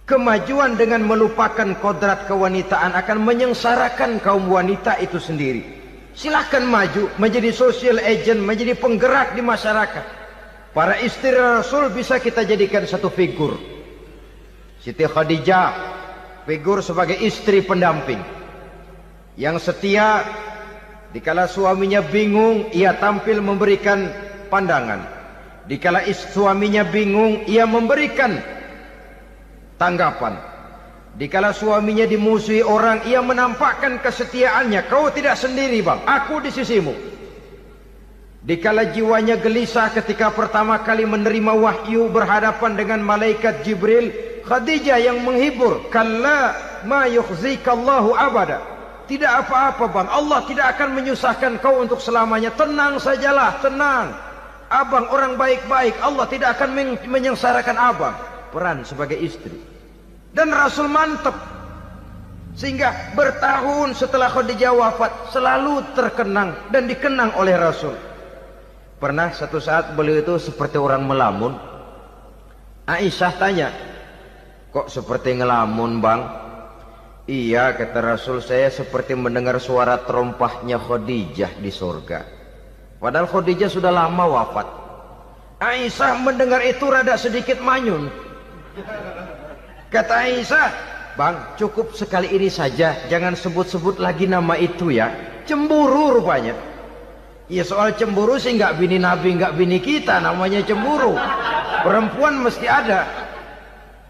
Speaker 1: Kemajuan dengan melupakan kodrat kewanitaan akan menyengsarakan kaum wanita itu sendiri. Silahkan maju menjadi social agent, menjadi penggerak di masyarakat. Para istri Rasul bisa kita jadikan satu figur. Siti Khadijah, figur sebagai istri pendamping yang setia. Dikala suaminya bingung, ia tampil memberikan pandangan. Dikala suaminya bingung, ia memberikan tanggapan. Dikala suaminya dimusuhi orang, ia menampakkan kesetiaannya. Kau tidak sendiri bang, aku di sisimu. Dikala jiwanya gelisah ketika pertama kali menerima wahyu berhadapan dengan malaikat Jibril, Khadijah yang menghibur. Kalla ma yukhzikallahu abada. Tidak apa-apa bang, Allah tidak akan menyusahkan kau untuk selamanya. Tenang sajalah, tenang. Abang orang baik-baik, Allah tidak akan menyengsarakan abang. Peran sebagai istri. Dan Rasul mantap. Sehingga bertahun setelah Khadijah wafat, selalu terkenang dan dikenang oleh Rasul. Pernah satu saat beliau itu seperti orang melamun. Aisyah tanya, kok seperti ngelamun bang? Iya, kata Rasul, saya seperti mendengar suara terompahnya Khadijah di surga. Padahal Khadijah sudah lama wafat. Aisyah mendengar itu rada sedikit manyun. Kata Aisyah, bang cukup sekali ini saja, jangan sebut-sebut lagi nama itu ya. Cemburu rupanya. Ya soal cemburu sih nggak bini Nabi, nggak bini kita, namanya cemburu. Perempuan mesti ada.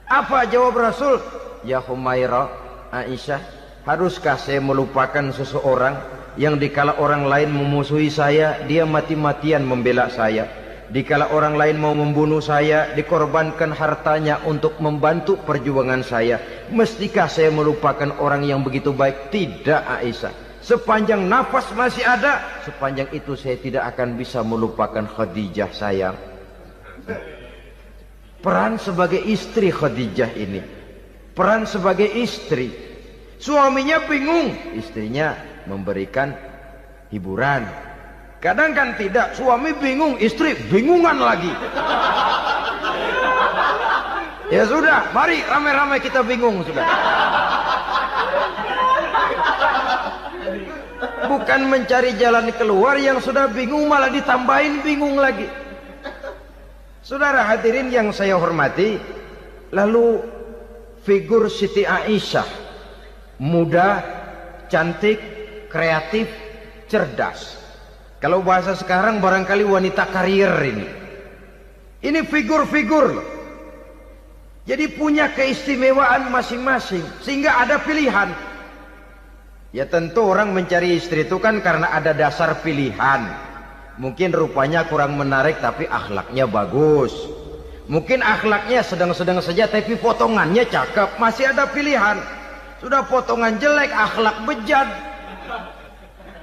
Speaker 1: Apa jawab Rasul? Ya Humairah, Aisyah, haruskah saya melupakan seseorang yang dikala orang lain memusuhi saya, dia mati-matian membela saya. Dikala orang lain mau membunuh saya, dikorbankan hartanya untuk membantu perjuangan saya. Mestikah saya melupakan orang yang begitu baik? Tidak, Aisyah. Sepanjang nafas masih ada, sepanjang itu saya tidak akan bisa melupakan Khadijah sayang. Peran sebagai istri Khadijah ini, peran sebagai istri. Suaminya bingung, istrinya memberikan hiburan. Kadang kan tidak, suami bingung, istri bingungan lagi. Ya sudah, mari ramai-ramai kita bingung sudah. Bukan mencari jalan keluar, yang sudah bingung malah ditambahin bingung lagi. Saudara hadirin yang saya hormati, lalu figur Siti Aisyah, muda, cantik, kreatif, cerdas. Kalau bahasa sekarang barangkali wanita karier ini. Ini figur-figur loh. Jadi punya keistimewaan masing-masing, sehingga ada pilihan. Ya tentu orang mencari istri itu kan karena ada dasar pilihan. Mungkin rupanya kurang menarik tapi akhlaknya bagus. Mungkin akhlaknya sedang-sedang saja tapi potongannya cakep. Masih ada pilihan. Sudah potongan jelek, akhlak bejat.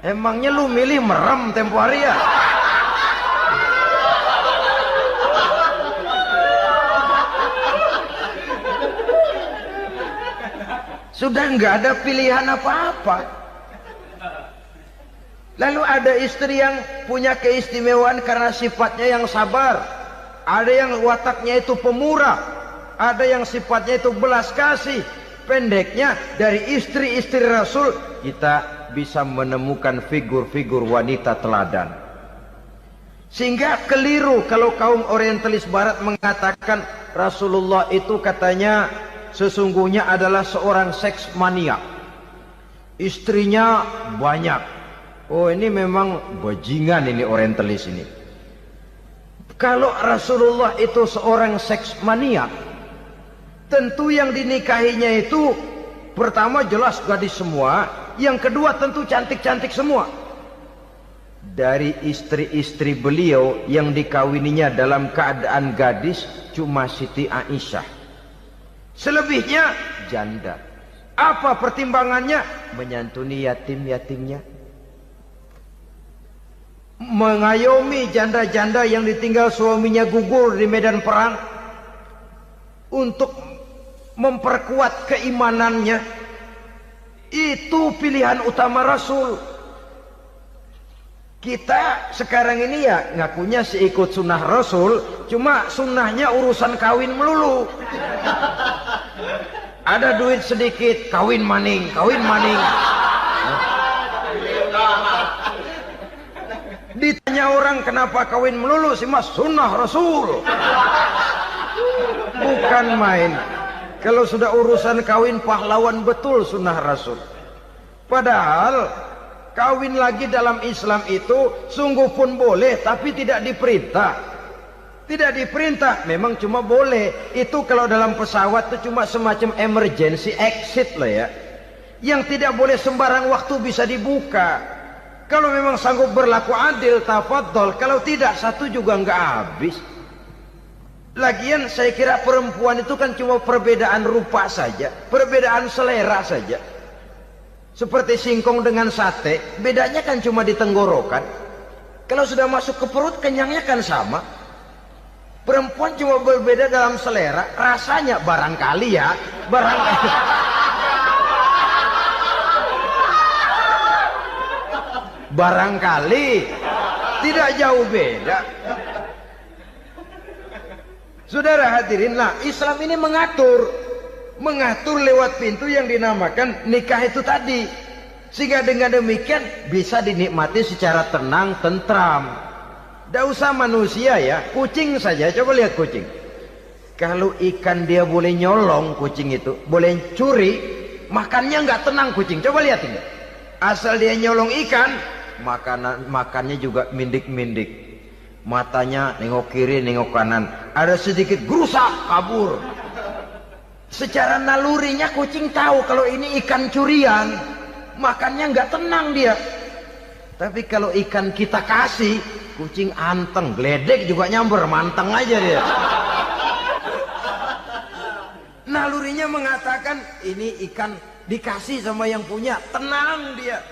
Speaker 1: Emangnya lu milih merem tempo hari ya? Sudah nggak ada pilihan apa-apa. Lalu ada istri yang punya keistimewaan karena sifatnya yang sabar. Ada yang wataknya itu pemurah. Ada yang sifatnya itu belas kasih. Pendeknya, dari istri-istri Rasul kita bisa menemukan figur-figur wanita teladan. Sehingga keliru kalau kaum orientalis barat mengatakan Rasulullah itu katanya sesungguhnya adalah seorang seks mania. Istrinya banyak. Oh ini memang bajingan ini orientalis ini. Kalau Rasulullah itu seorang seks mania, tentu yang dinikahinya itu pertama jelas gadis semua, yang kedua tentu cantik-cantik semua. Dari istri-istri beliau yang dikawininya dalam keadaan gadis cuma Siti Aisyah. Selebihnya janda. Apa pertimbangannya? Menyantuni yatim-yatimnya, mengayomi janda-janda yang ditinggal suaminya gugur di medan perang, untuk memperkuat keimanannya. Itu pilihan utama Rasul. Kita sekarang ini ya ngakunya sih ikut sunnah Rasul, cuma sunnahnya urusan kawin melulu. Ada duit sedikit, kawin maning, kawin maning. Ditanya orang kenapa kawin melulu, sih mas sunnah Rasul. Bukan main. Kalau sudah urusan kawin pahlawan betul sunnah Rasul. Padahal kawin lagi dalam Islam itu sungguh pun boleh, tapi tidak diperintah. Tidak diperintah, memang cuma boleh. Itu kalau dalam pesawat itu cuma semacam emergency exit lah ya. Yang tidak boleh sembarang waktu bisa dibuka. Kalau memang sanggup berlaku adil, tafadhol. Kalau tidak, satu juga nggak habis. Lagian saya kira perempuan itu kan cuma perbedaan rupa saja, perbedaan selera saja. Seperti singkong dengan sate, bedanya kan cuma di tenggorokan. Kalau sudah masuk ke perut, kenyangnya kan sama. Perempuan cuma berbeda dalam selera, rasanya barangkali ya, barangkali. Barangkali tidak jauh beda. Saudara hadirinlah, Islam ini mengatur lewat pintu yang dinamakan nikah itu tadi, sehingga dengan demikian bisa dinikmati secara tenang, tentram. Tidak usah manusia ya, kucing saja. Coba lihat kucing. Kalau ikan dia boleh nyolong, kucing itu boleh curi, makannya nggak tenang kucing. Coba lihat ini. Asal dia nyolong ikan, makannya juga mindik-mindik, matanya nengok kiri nengok kanan, ada sedikit gerusak kabur. Secara nalurinya kucing tahu kalau ini ikan curian, makannya nggak tenang dia. Tapi kalau ikan kita kasih, kucing anteng, geledek juga nyamber, manteng aja dia. Nalurinya mengatakan ini ikan dikasih sama yang punya, tenang dia.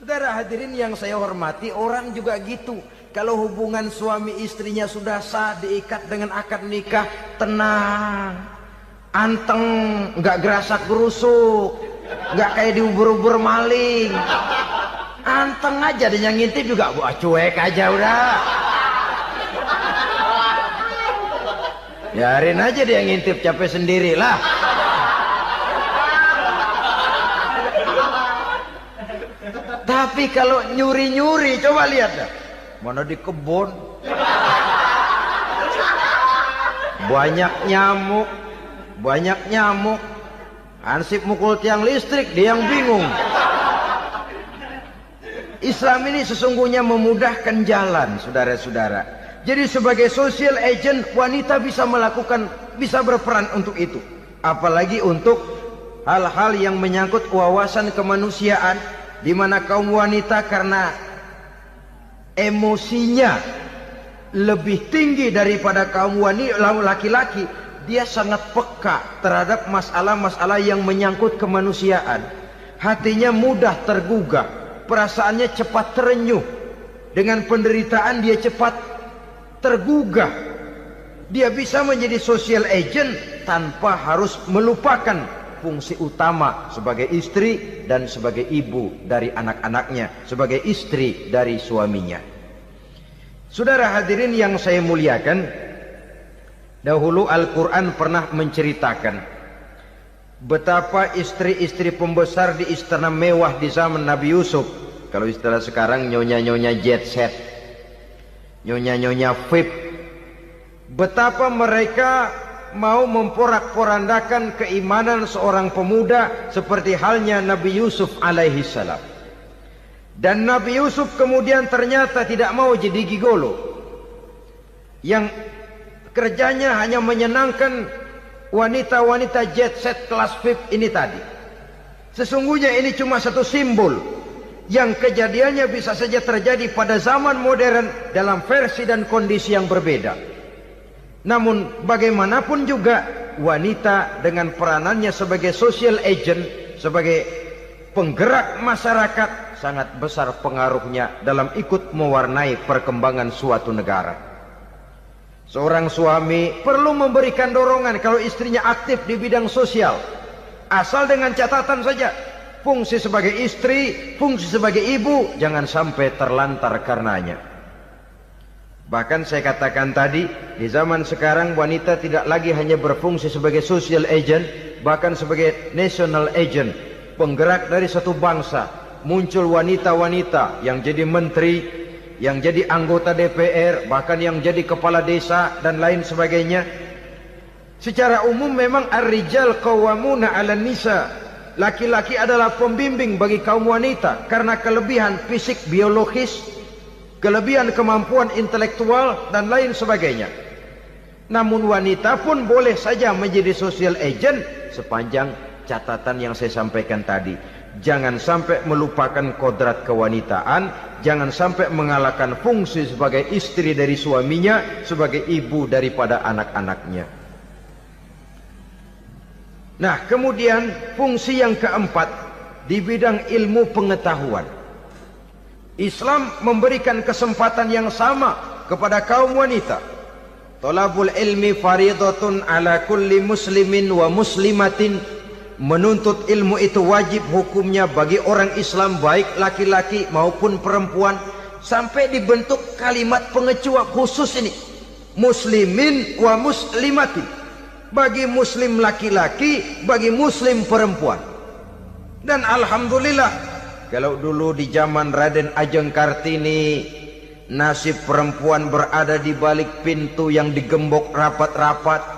Speaker 1: Saudara hadirin yang saya hormati, orang juga gitu. Kalau hubungan suami istrinya sudah sah, diikat dengan akad nikah, tenang, anteng, nggak gerasak gerusuk, nggak kayak diubur-ubur maling. Anteng aja, dia yang ngintip juga buah cuek aja udah. Biarin aja dia ngintip, capek sendirilah. Tapi kalau nyuri-nyuri, coba lihat dah. Mana di kebun banyak nyamuk, Hansip mukul tiang listrik, dia yang bingung. Islam ini sesungguhnya memudahkan jalan, saudara-saudara. Jadi sebagai social agent, wanita bisa berperan untuk itu. Apalagi untuk hal-hal yang menyangkut wawasan kemanusiaan, di mana kaum wanita karena emosinya lebih tinggi daripada kaum laki-laki, dia sangat peka terhadap masalah-masalah yang menyangkut kemanusiaan. Hatinya mudah tergugah, perasaannya cepat terenyuh. Dengan penderitaan dia cepat tergugah. Dia bisa menjadi social agent tanpa harus melupakan fungsi utama sebagai istri dan sebagai ibu dari anak-anaknya, sebagai istri dari suaminya. Saudara hadirin yang saya muliakan, dahulu Al-Quran pernah menceritakan betapa istri-istri pembesar di istana mewah di zaman Nabi Yusuf, kalau istilah sekarang nyonya-nyonya jet set, nyonya-nyonya VIP, betapa mereka mau memporak-porandakan keimanan seorang pemuda seperti halnya Nabi Yusuf alaihi salam. Dan Nabi Yusuf kemudian ternyata tidak mau jadi gigolo yang kerjanya hanya menyenangkan wanita-wanita jet set kelas VIP ini tadi. Sesungguhnya ini cuma satu simbol yang kejadiannya bisa saja terjadi pada zaman modern dalam versi dan kondisi yang berbeda. Namun bagaimanapun juga wanita dengan peranannya sebagai social agent, sebagai penggerak masyarakat, sangat besar pengaruhnya dalam ikut mewarnai perkembangan suatu negara. Seorang suami perlu memberikan dorongan kalau istrinya aktif di bidang sosial, asal dengan catatan saja, fungsi sebagai istri, fungsi sebagai ibu jangan sampai terlantar karenanya. Bahkan saya katakan tadi, di zaman sekarang wanita tidak lagi hanya berfungsi sebagai social agent, bahkan sebagai national agent, penggerak dari satu bangsa. Muncul wanita-wanita yang jadi menteri, yang jadi anggota DPR, bahkan yang jadi kepala desa dan lain sebagainya. Secara umum memang ar-rijal qawwamuna 'alan nisa. Laki-laki adalah pembimbing bagi kaum wanita karena kelebihan fisik biologis, kelebihan kemampuan intelektual dan lain sebagainya. Namun wanita pun boleh saja menjadi social agent sepanjang catatan yang saya sampaikan tadi. Jangan sampai melupakan kodrat kewanitaan, jangan sampai mengalahkan fungsi sebagai istri dari suaminya, sebagai ibu daripada anak-anaknya. Nah, kemudian fungsi yang keempat di bidang ilmu pengetahuan. Islam memberikan kesempatan yang sama kepada kaum wanita. Thalabul ilmi faridatun ala kulli muslimin wa muslimatin. Menuntut ilmu itu wajib hukumnya bagi orang Islam, baik laki-laki maupun perempuan. Sampai dibentuk kalimat pengecua khusus ini, muslimin wa muslimatin, bagi muslim laki-laki, bagi muslim perempuan. Dan alhamdulillah, kalau dulu di zaman Raden Ajeng Kartini, nasib perempuan berada di balik pintu yang digembok rapat-rapat,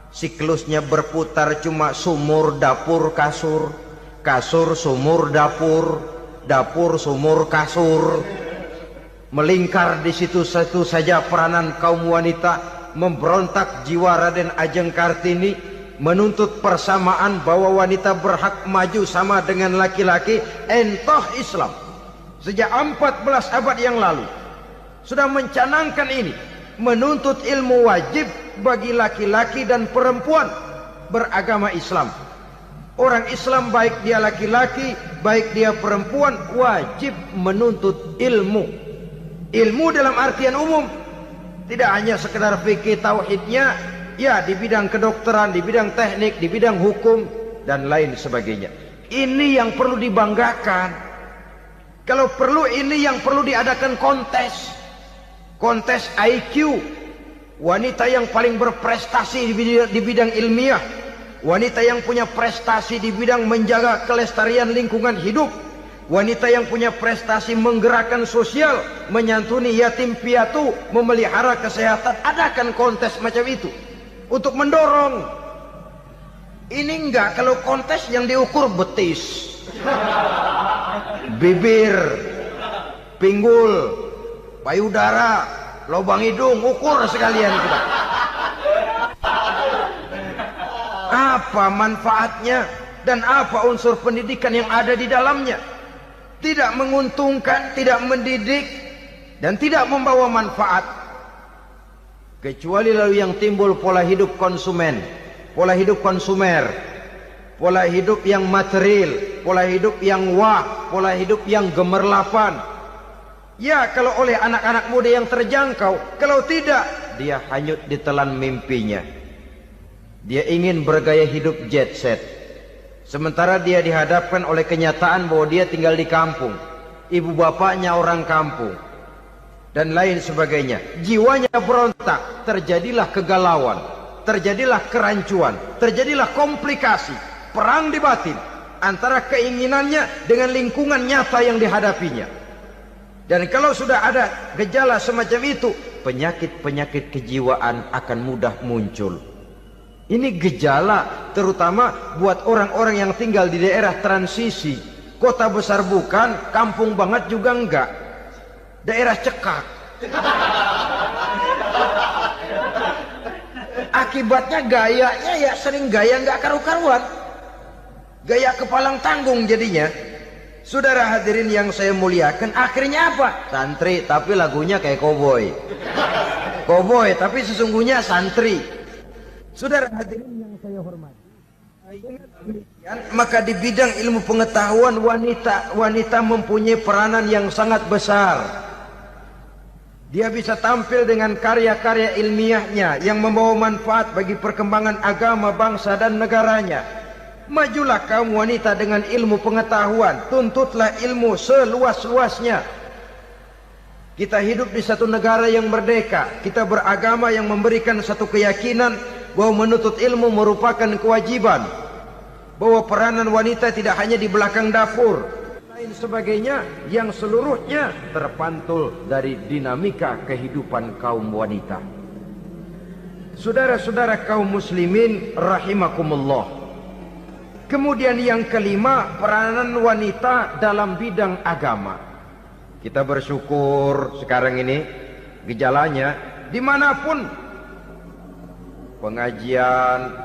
Speaker 1: siklusnya berputar cuma sumur, dapur, kasur, kasur, sumur, dapur, dapur, sumur, kasur. Melingkar di situ-situ saja peranan kaum wanita. Memberontak jiwa Raden Ajeng Kartini, menuntut persamaan bahwa wanita berhak maju sama dengan laki-laki. Entah Islam sejak 14 abad yang lalu sudah mencanangkan ini, menuntut ilmu wajib bagi laki-laki dan perempuan beragama Islam. Orang Islam baik dia laki-laki, baik dia perempuan, wajib menuntut ilmu. Ilmu dalam artian umum, tidak hanya sekedar fikih tauhidnya, ya di bidang kedokteran, di bidang teknik, di bidang hukum dan lain sebagainya. Ini yang perlu dibanggakan. Kalau perlu, ini yang perlu diadakan kontes. Kontes IQ, wanita yang paling berprestasi di bidang ilmiah, wanita yang punya prestasi di bidang menjaga kelestarian lingkungan hidup, wanita yang punya prestasi menggerakkan sosial, menyantuni yatim piatu, memelihara kesehatan. Adakan kontes macam itu untuk mendorong. Ini enggak, kalau kontes yang diukur betis, bibir, pinggul, payudara, lubang hidung, ukur sekalian kita. Apa manfaatnya dan apa unsur pendidikan yang ada di dalamnya? Tidak menguntungkan, tidak mendidik, dan tidak membawa manfaat. Kecuali lalu yang timbul pola hidup konsumen, pola hidup konsumer, pola hidup yang material, pola hidup yang wah, pola hidup yang gemerlapan. Ya, kalau oleh anak-anak muda yang terjangkau. Kalau tidak, dia hanyut ditelan mimpinya. Dia ingin bergaya hidup jet set, sementara dia dihadapkan oleh kenyataan bahwa dia tinggal di kampung, ibu bapaknya orang kampung, dan lain sebagainya. Jiwanya berontak, terjadilah kegalauan, terjadilah kerancuan, terjadilah komplikasi, perang di batin antara keinginannya dengan lingkungan nyata yang dihadapinya. Dan kalau sudah ada gejala semacam itu, penyakit-penyakit kejiwaan akan mudah muncul. Ini gejala terutama buat orang-orang yang tinggal di daerah transisi. Kota besar bukan, kampung banget juga enggak. Daerah cekak. Akibatnya gayanya ya sering gaya enggak karu-karuan. Gaya kepalang tanggung jadinya. Saudara hadirin yang saya muliakan, akhirnya apa? Santri tapi lagunya kayak koboi. Koboi tapi sesungguhnya santri. Saudara hadirin yang saya hormati, maka di bidang ilmu pengetahuan wanita mempunyai peranan yang sangat besar. Dia bisa tampil dengan karya-karya ilmiahnya yang membawa manfaat bagi perkembangan agama, bangsa dan negaranya. Majulah kaum wanita dengan ilmu pengetahuan, tuntutlah ilmu seluas-luasnya. Kita hidup di satu negara yang merdeka, kita beragama yang memberikan satu keyakinan bahwa menuntut ilmu merupakan kewajiban, bahwa peranan wanita tidak hanya di belakang dapur, lain sebagainya, yang seluruhnya terpantul dari dinamika kehidupan kaum wanita. Saudara-saudara kaum muslimin rahimakumullah. Kemudian yang kelima, peranan wanita dalam bidang agama. Kita bersyukur sekarang ini gejalanya dimanapun pengajian,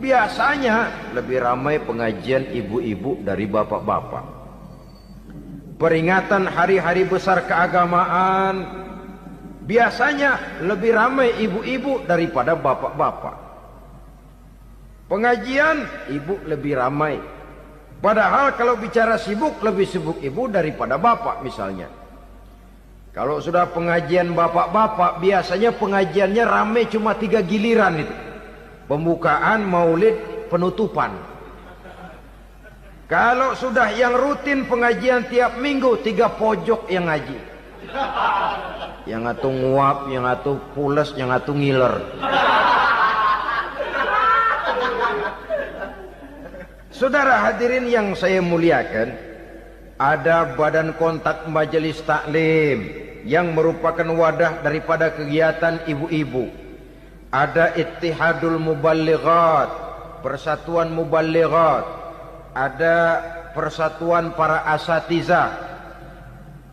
Speaker 1: biasanya lebih ramai pengajian ibu-ibu dari bapak-bapak. Peringatan hari-hari besar keagamaan, biasanya lebih ramai ibu-ibu daripada bapak-bapak. Pengajian ibu lebih ramai. Padahal kalau bicara sibuk, lebih sibuk ibu daripada bapak misalnya. Kalau sudah pengajian bapak-bapak, biasanya pengajiannya ramai cuma 3 giliran itu. Pembukaan, maulid, penutupan. Kalau sudah yang rutin pengajian tiap minggu, 3 pojok yang ngaji. Yang atuh nguap, yang atuh pules, yang atuh ngiler. Saudara hadirin yang saya muliakan, ada badan kontak majelis taklim yang merupakan wadah daripada kegiatan ibu-ibu. Ada Ittihadul Muballighat, Persatuan Muballighat. Ada persatuan para asatiza,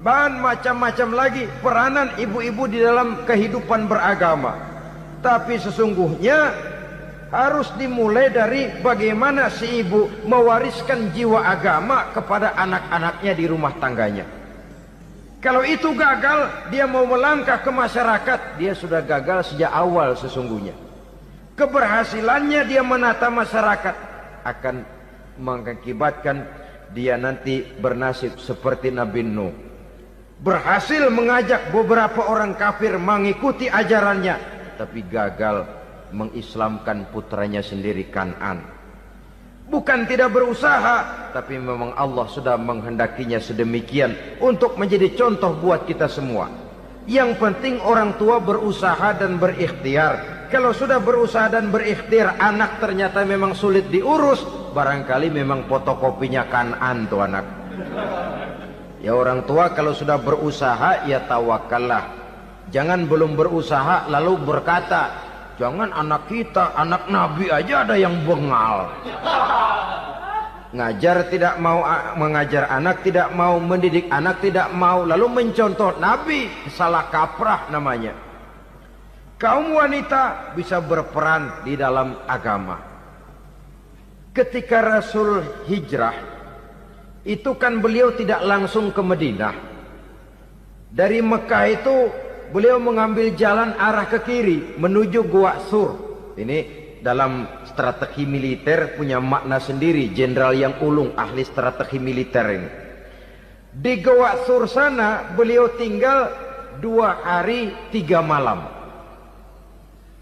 Speaker 1: dan macam-macam lagi peranan ibu-ibu di dalam kehidupan beragama. Tapi sesungguhnya harus dimulai dari bagaimana si ibu mewariskan jiwa agama kepada anak-anaknya di rumah tangganya. Kalau itu gagal, dia mau melangkah ke masyarakat, dia sudah gagal sejak awal sesungguhnya. Keberhasilannya dia menata masyarakat akan mengakibatkan dia nanti bernasib seperti Nabi Nuh. Berhasil mengajak beberapa orang kafir mengikuti ajarannya, tapi gagal mengislamkan putranya sendiri Kan'an. Bukan tidak berusaha, tapi memang Allah sudah menghendakinya sedemikian untuk menjadi contoh buat kita semua. Yang penting orang tua berusaha dan berikhtiar. Kalau sudah berusaha dan berikhtiar, anak ternyata memang sulit diurus, barangkali memang fotokopinya Kan'an tuh anak. Ya orang tua kalau sudah berusaha, ya tawakallah. Jangan belum berusaha lalu berkata, jangan anak kita, anak Nabi aja ada yang bengal. Ngajar tidak mau, mengajar anak tidak mau, mendidik anak tidak mau, lalu mencontoh Nabi, salah kaprah namanya. Kaum wanita bisa berperan di dalam agama. Ketika Rasul hijrah, itu kan beliau tidak langsung ke Madinah. Dari Mekah itu beliau mengambil jalan arah ke kiri menuju Gua Sur. Ini dalam strategi militer punya makna sendiri. Jenderal yang ulung, ahli strategi militer ini. Di Gua Sur sana beliau tinggal 2 hari 3 malam.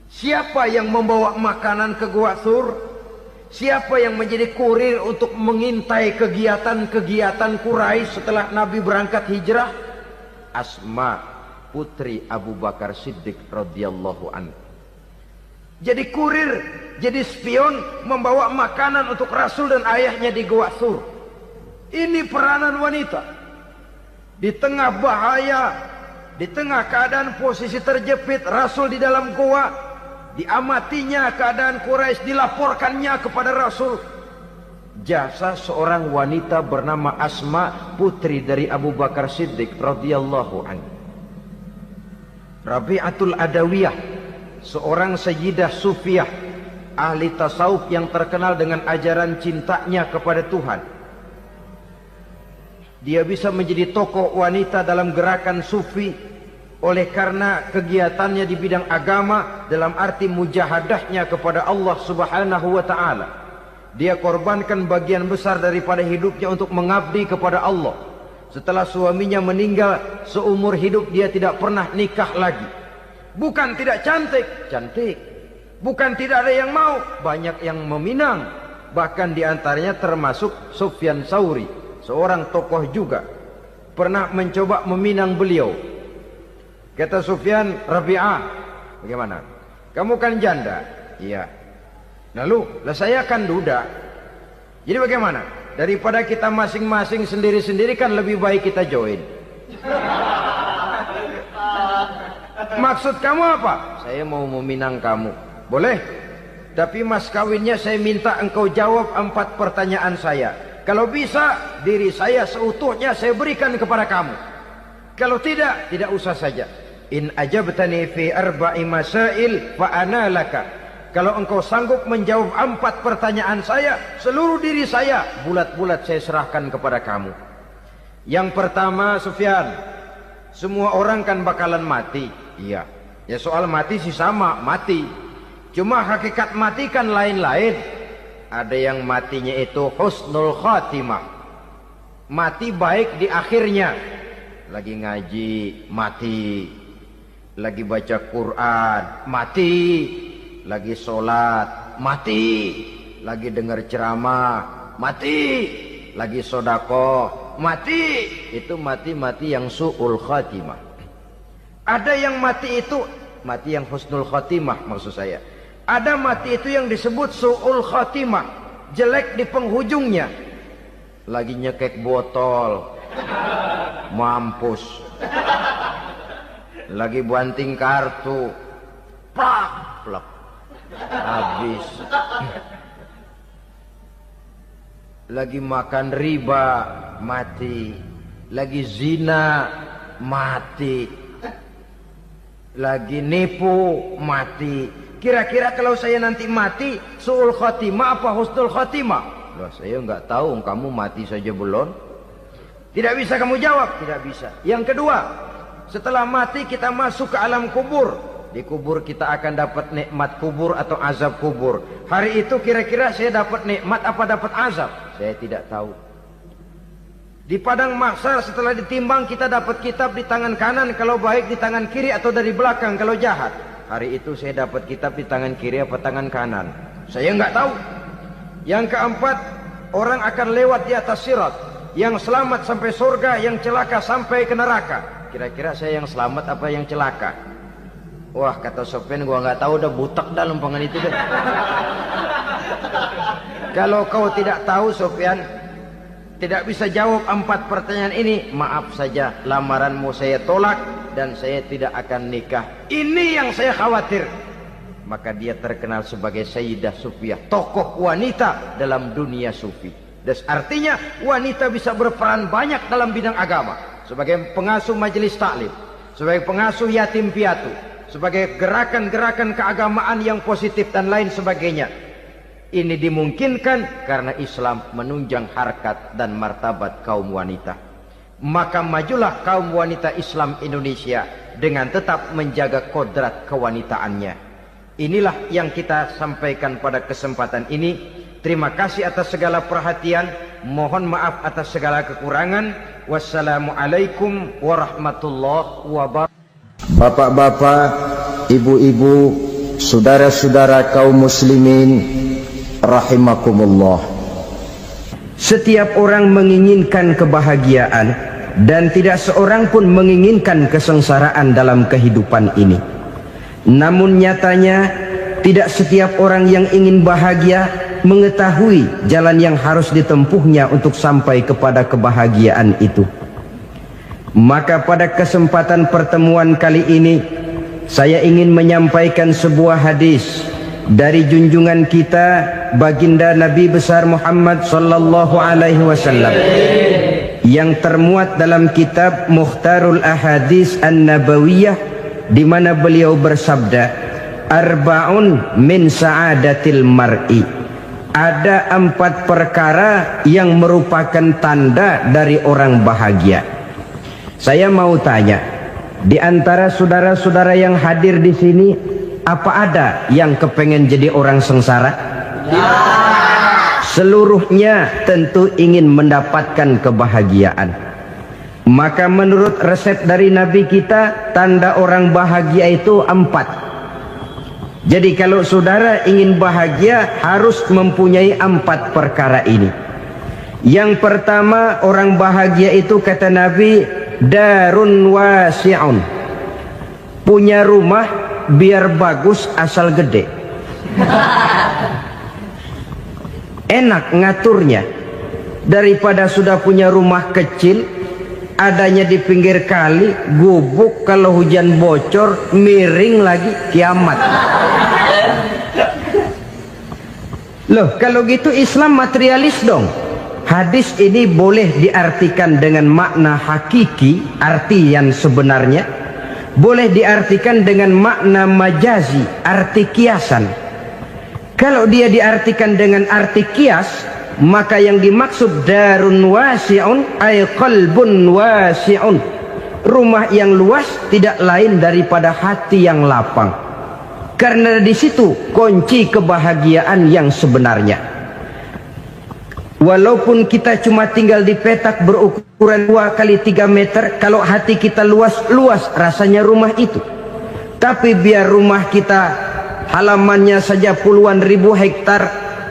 Speaker 1: Siapa yang membawa makanan ke Gua Sur? Siapa yang menjadi kurir untuk mengintai kegiatan-kegiatan Quraisy setelah Nabi berangkat hijrah? Asma, putri Abu Bakar Siddiq radhiyallahu anhu. Jadi kurir, jadi spion, membawa makanan untuk Rasul dan ayahnya di Gua Sur. Ini peranan wanita. Di tengah bahaya, di tengah keadaan posisi terjepit, Rasul di dalam gua, diamatinya keadaan Quraisy, dilaporkannya kepada Rasul. Jasa seorang wanita bernama Asma, putri dari Abu Bakar Siddiq radhiyallahu anhu. Rabi'atul Adawiyah, seorang sayyidah sufiyah, ahli tasawuf yang terkenal dengan ajaran cintanya kepada Tuhan. Dia bisa menjadi tokoh wanita dalam gerakan sufi oleh karena kegiatannya di bidang agama, dalam arti mujahadahnya kepada Allah Subhanahu wa taala. Dia korbankan bagian besar daripada hidupnya untuk mengabdi kepada Allah. Setelah suaminya meninggal, seumur hidup dia tidak pernah nikah lagi. Bukan tidak cantik, cantik. Bukan tidak ada yang mau, banyak yang meminang. Bahkan diantaranya termasuk Sufyan Tsauri, seorang tokoh juga, pernah mencoba meminang beliau. Kata Sufyan, Rabi'ah, bagaimana? Kamu kan janda? Iya. Lalu, lah saya kan duda. Jadi bagaimana? Daripada kita masing-masing sendiri-sendiri kan lebih baik kita join. Maksud kamu apa? Saya mau meminang kamu. Boleh? Tapi mas kawinnya saya minta engkau jawab 4 pertanyaan saya. Kalau bisa, diri saya seutuhnya saya berikan kepada kamu. Kalau tidak, tidak usah saja. In ajabtani fi 4 masail fa ana laka. Kalau engkau sanggup menjawab 4 pertanyaan saya, seluruh diri saya bulat-bulat saya serahkan kepada kamu. Yang pertama, Sufyan, semua orang kan bakalan mati. Iya. Ya soal mati sih sama, mati. Cuma hakikat mati kan lain-lain. Ada yang matinya itu husnul khatimah. Mati baik di akhirnya. Lagi ngaji, mati. Lagi baca Quran, mati. Lagi sholat, mati. Lagi dengar ceramah, mati. Lagi sodakoh, mati. Itu mati-mati yang su'ul khatimah. Ada yang mati itu mati yang husnul khatimah, maksud saya. Ada mati itu yang disebut su'ul khatimah, jelek di penghujungnya. Lagi nyekek botol, mampus. Lagi banting kartu, plak plak, habis. lagi makan riba mati, lagi zina mati, lagi nipu mati. Kira-kira kalau saya nanti mati su'ul khotimah apa husnul khotimah? Loh, saya nggak tahu, kamu mati saja belum. Tidak bisa kamu jawab, tidak bisa. Yang kedua, setelah mati kita masuk ke alam kubur. Di kubur kita akan dapat nikmat kubur atau azab kubur. Hari itu kira-kira saya dapat nikmat apa dapat azab? Saya tidak tahu. Di padang mahsyar setelah ditimbang kita dapat kitab di tangan kanan kalau baik, di tangan kiri atau dari belakang kalau jahat. Hari itu saya dapat kitab di tangan kiri apa tangan kanan? Saya nggak tahu. Yang keempat, orang akan lewat di atas sirat. Yang selamat sampai surga, yang celaka sampai ke neraka. Kira-kira saya yang selamat apa yang celaka? Wah, kata Sofyan, gua nggak tahu, udah butak dah lempangan itu deh. Kalau kau tidak tahu Sofyan, tidak bisa jawab 4 pertanyaan ini, maaf saja, lamaranmu saya tolak dan saya tidak akan nikah. Ini yang saya khawatir. Maka dia terkenal sebagai Sayyidah Sufiyah, tokoh wanita dalam dunia sufi. Dan artinya wanita bisa berperan banyak dalam bidang agama, sebagai pengasuh majelis taklim, sebagai pengasuh yatim piatu, sebagai gerakan-gerakan keagamaan yang positif dan lain sebagainya. Ini dimungkinkan karena Islam menunjang harkat dan martabat kaum wanita. Maka majulah kaum wanita Islam Indonesia dengan tetap menjaga kodrat kewanitaannya. Inilah yang kita sampaikan pada kesempatan ini. Terima kasih atas segala perhatian. Mohon maaf atas segala kekurangan. Wassalamualaikum warahmatullahi wabarakatuh. Bapak-bapak, ibu-ibu, saudara-saudara kaum muslimin rahimakumullah. Setiap orang menginginkan kebahagiaan dan tidak seorang pun menginginkan kesengsaraan dalam kehidupan ini. Namun nyatanya tidak setiap orang yang ingin bahagia mengetahui jalan yang harus ditempuhnya untuk sampai kepada kebahagiaan itu. Maka pada kesempatan pertemuan kali ini saya ingin menyampaikan sebuah hadis dari junjungan kita baginda Nabi besar Muhammad sallallahu alaihi wasallam yang termuat dalam kitab Mukhtarul Ahadits An-Nabawiyah, di mana beliau bersabda, arba'un min sa'adatil mar'i. Ada 4 perkara yang merupakan tanda dari orang bahagia. Saya mau tanya, di antara saudara-saudara yang hadir di sini, apa ada yang kepengen jadi orang sengsara? Ya. Seluruhnya tentu ingin mendapatkan kebahagiaan. Maka menurut resep dari Nabi kita, tanda orang bahagia itu 4. Jadi kalau saudara ingin bahagia harus mempunyai 4 perkara ini. Yang pertama, orang bahagia itu kata Nabi, darun wasi'un. Punya rumah biar bagus asal gede. Enak ngaturnya. Daripada sudah punya rumah kecil, adanya di pinggir kali, gubuk, kalau hujan bocor, miring lagi, kiamat. Loh, kalau gitu Islam materialis dong. Hadis ini boleh diartikan dengan makna hakiki, arti yang sebenarnya. Boleh diartikan dengan makna majazi, arti kiasan. Kalau dia diartikan dengan arti kias, maka yang dimaksud darun wasi'un ay qalbun wasi'un. Rumah yang luas tidak lain daripada hati yang lapang. Karena di situ kunci kebahagiaan yang sebenarnya. Walaupun kita cuma tinggal di petak berukuran 2 kali 3 meter, kalau hati kita luas-luas rasanya rumah itu. Tapi biar rumah kita halamannya saja puluhan ribu hektar,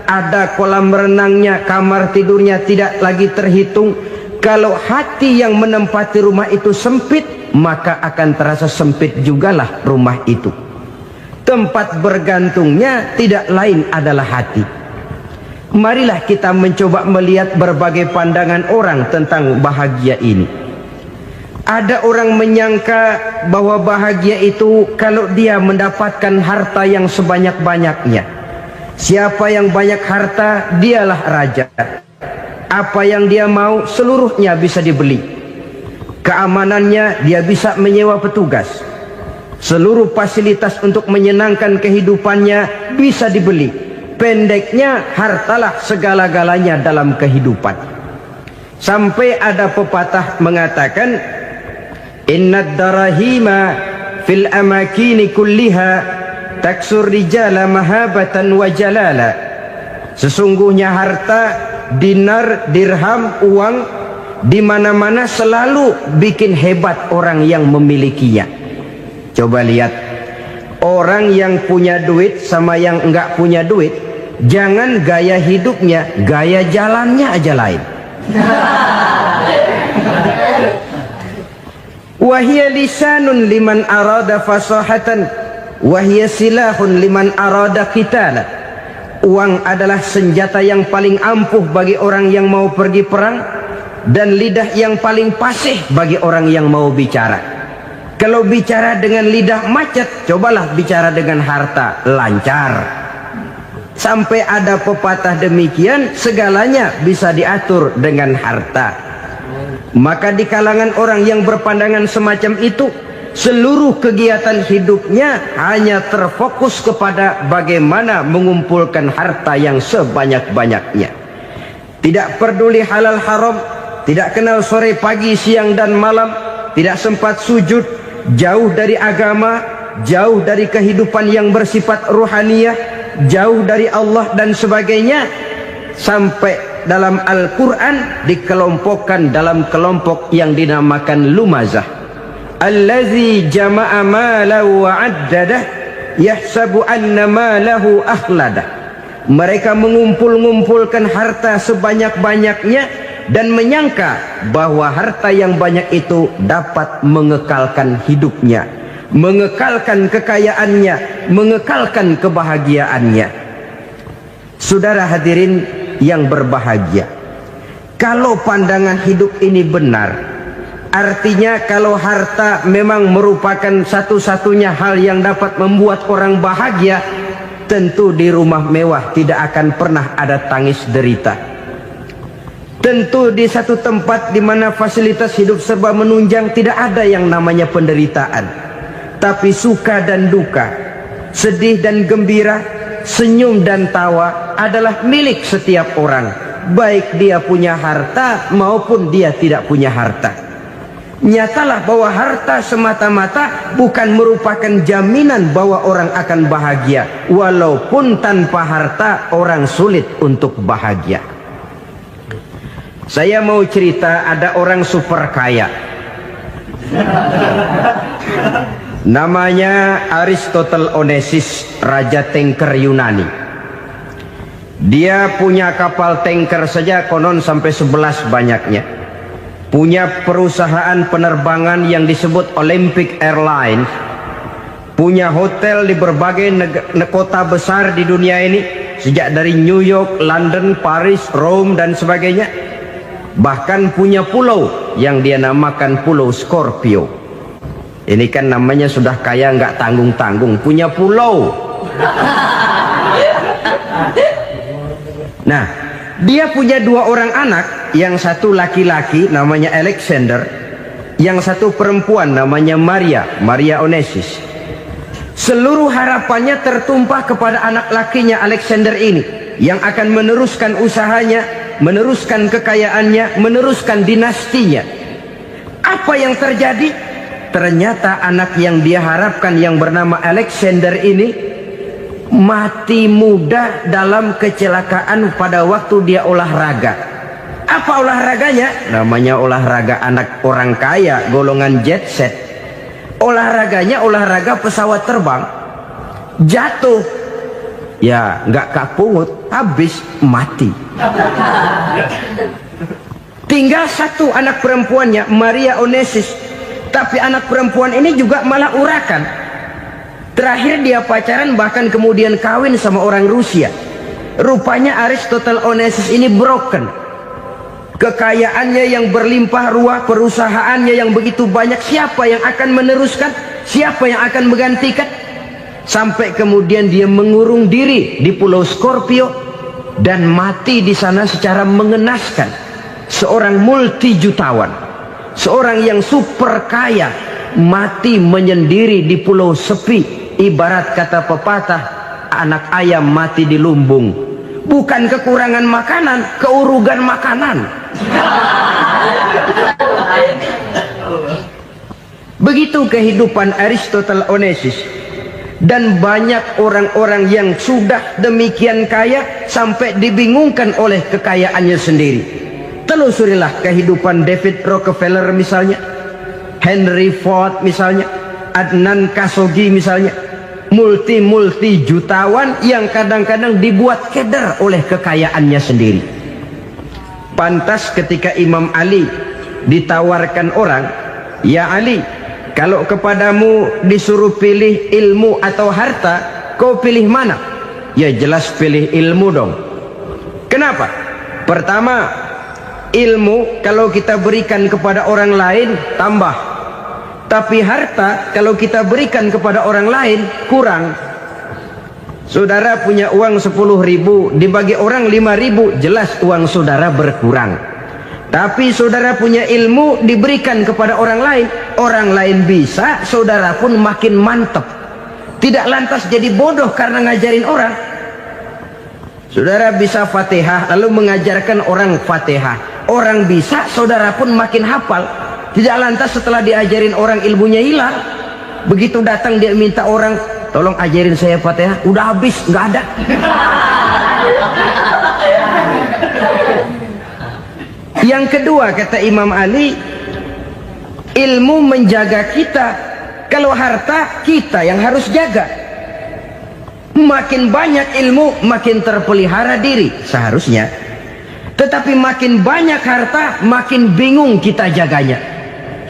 Speaker 1: ada kolam renangnya, kamar tidurnya tidak lagi terhitung. Kalau hati yang menempati rumah itu sempit, maka akan terasa sempit jugalah rumah itu. Tempat bergantungnya tidak lain adalah hati. Marilah kita mencoba melihat berbagai pandangan orang tentang bahagia ini. Ada orang menyangka bahwa bahagia itu kalau dia mendapatkan harta yang sebanyak-banyaknya. Siapa yang banyak harta, dialah raja. Apa yang dia mau, seluruhnya bisa dibeli. Keamanannya, dia bisa menyewa petugas. Seluruh fasilitas untuk menyenangkan kehidupannya bisa dibeli. Pendeknya, hartalah segala-galanya dalam kehidupan. Sampai ada pepatah mengatakan, innad darahima fil amakini kulliha taksur rijala mahabatan wa jalala. Sesungguhnya harta, dinar, dirham, uang di mana-mana selalu bikin hebat orang yang memilikinya. Coba lihat, orang yang punya duit sama yang enggak punya duit, jangan gaya hidupnya, gaya jalannya aja lain. Wahia lisanun liman arada fasahatan, wahia silahun liman arada qitala. Uang adalah senjata yang paling ampuh bagi orang yang mau pergi perang, dan lidah yang paling fasih bagi orang yang mau bicara. Kalau bicara dengan lidah macet, cobalah bicara dengan harta, lancar. Sampai ada pepatah demikian, segalanya bisa diatur dengan harta. Maka di kalangan orang yang berpandangan semacam itu, seluruh kegiatan hidupnya hanya terfokus kepada bagaimana mengumpulkan harta yang sebanyak-banyaknya. Tidak peduli halal haram, tidak kenal sore pagi siang dan malam, tidak sempat sujud, jauh dari agama, jauh dari kehidupan yang bersifat ruhaniyah, jauh dari Allah dan sebagainya. Sampai dalam Al-Quran dikelompokkan dalam kelompok yang dinamakan lumazah. Allazi jama'a malahu wa'addadah yahsabu anna malahu akhladah. Mereka mengumpul-ngumpulkan harta sebanyak-banyaknya dan menyangka bahwa harta yang banyak itu dapat mengekalkan hidupnya, mengekalkan kekayaannya, mengekalkan kebahagiaannya. Saudara hadirin yang berbahagia, kalau pandangan hidup ini benar, artinya kalau harta memang merupakan satu-satunya hal yang dapat membuat orang bahagia, tentu di rumah mewah tidak akan pernah ada tangis derita. Tentu di satu tempat di mana fasilitas hidup serba menunjang tidak ada yang namanya penderitaan. Tapi suka dan duka, sedih dan gembira, senyum dan tawa adalah milik setiap orang, baik dia punya harta maupun dia tidak punya harta. Nyatalah bahwa harta semata-mata bukan merupakan jaminan bahwa orang akan bahagia, walaupun tanpa harta orang sulit untuk bahagia. Saya mau cerita, ada orang super kaya, namanya Aristotle Onesimus, raja tanker Yunani. Dia punya kapal tanker saja konon sampai 11 banyaknya. Punya perusahaan penerbangan yang disebut Olympic Airlines. Punya hotel di berbagai kota besar di dunia ini, sejak dari New York, London, Paris, Rome dan sebagainya. Bahkan punya pulau yang dia namakan Pulau Scorpio. Ini kan namanya sudah kaya nggak tanggung-tanggung, punya pulau. Nah, dia punya 2 orang anak, yang satu laki-laki namanya Alexander, yang satu perempuan namanya Maria Onesimus. Seluruh harapannya tertumpah kepada anak lakinya Alexander ini, yang akan meneruskan usahanya, meneruskan kekayaannya, meneruskan dinastinya. Apa yang terjadi? Ternyata anak yang dia harapkan yang bernama Alexander ini mati muda dalam kecelakaan pada waktu dia olahraga. Apa olahraganya? Namanya olahraga anak orang kaya, golongan jet set. Olahraganya olahraga pesawat terbang. Jatuh, ya nggak kapungut, habis mati. Tinggal satu anak perempuannya, Maria Onesimus. Tapi anak perempuan ini juga malah urakan. Terakhir dia pacaran, bahkan kemudian kawin sama orang Rusia. Rupanya Aristotle Onesimus ini broken. Kekayaannya yang berlimpah ruah, perusahaannya yang begitu banyak, siapa yang akan meneruskan? Siapa yang akan menggantikan? sampai kemudian dia mengurung diri di Pulau Scorpio dan mati di sana secara mengenaskan. Seorang multi jutawan, seorang yang super kaya, mati menyendiri di pulau sepi. Ibarat kata pepatah, anak ayam mati di lumbung. Bukan kekurangan makanan, keurugan makanan. Begitu kehidupan Aristotle Onassis. Dan banyak orang-orang yang sudah demikian kaya sampai dibingungkan oleh kekayaannya sendiri. Telusurilah kehidupan David Rockefeller misalnya, Henry Ford misalnya, Adnan Khashoggi misalnya. Multi jutawan yang kadang-kadang dibuat keder oleh kekayaannya sendiri. Pantas ketika Imam Ali ditawarkan orang, "Ya Ali, kalau kepadamu disuruh pilih ilmu atau harta, kau pilih mana?" Ya jelas pilih ilmu dong. Kenapa? Pertama, ilmu kalau kita berikan kepada orang lain tambah. Tapi harta kalau kita berikan kepada orang lain kurang. Saudara punya uang 10.000, dibagi orang 5.000, jelas uang saudara berkurang. Tapi saudara punya ilmu diberikan kepada orang lain bisa, saudara pun makin mantep. Tidak lantas jadi bodoh karena ngajarin orang. Saudara bisa Fatihah lalu mengajarkan orang Fatihah, orang bisa, saudara pun makin hafal. Tidak lantas setelah diajarin orang ilmunya hilang. Begitu datang dia minta orang, "Tolong ajarin saya Fatihah," udah habis, nggak ada. Yang kedua kata Imam Ali, ilmu menjaga kita. Kalau harta kita yang harus jaga. Makin banyak ilmu makin terpelihara diri seharusnya. Tetapi makin banyak harta makin bingung kita jaganya.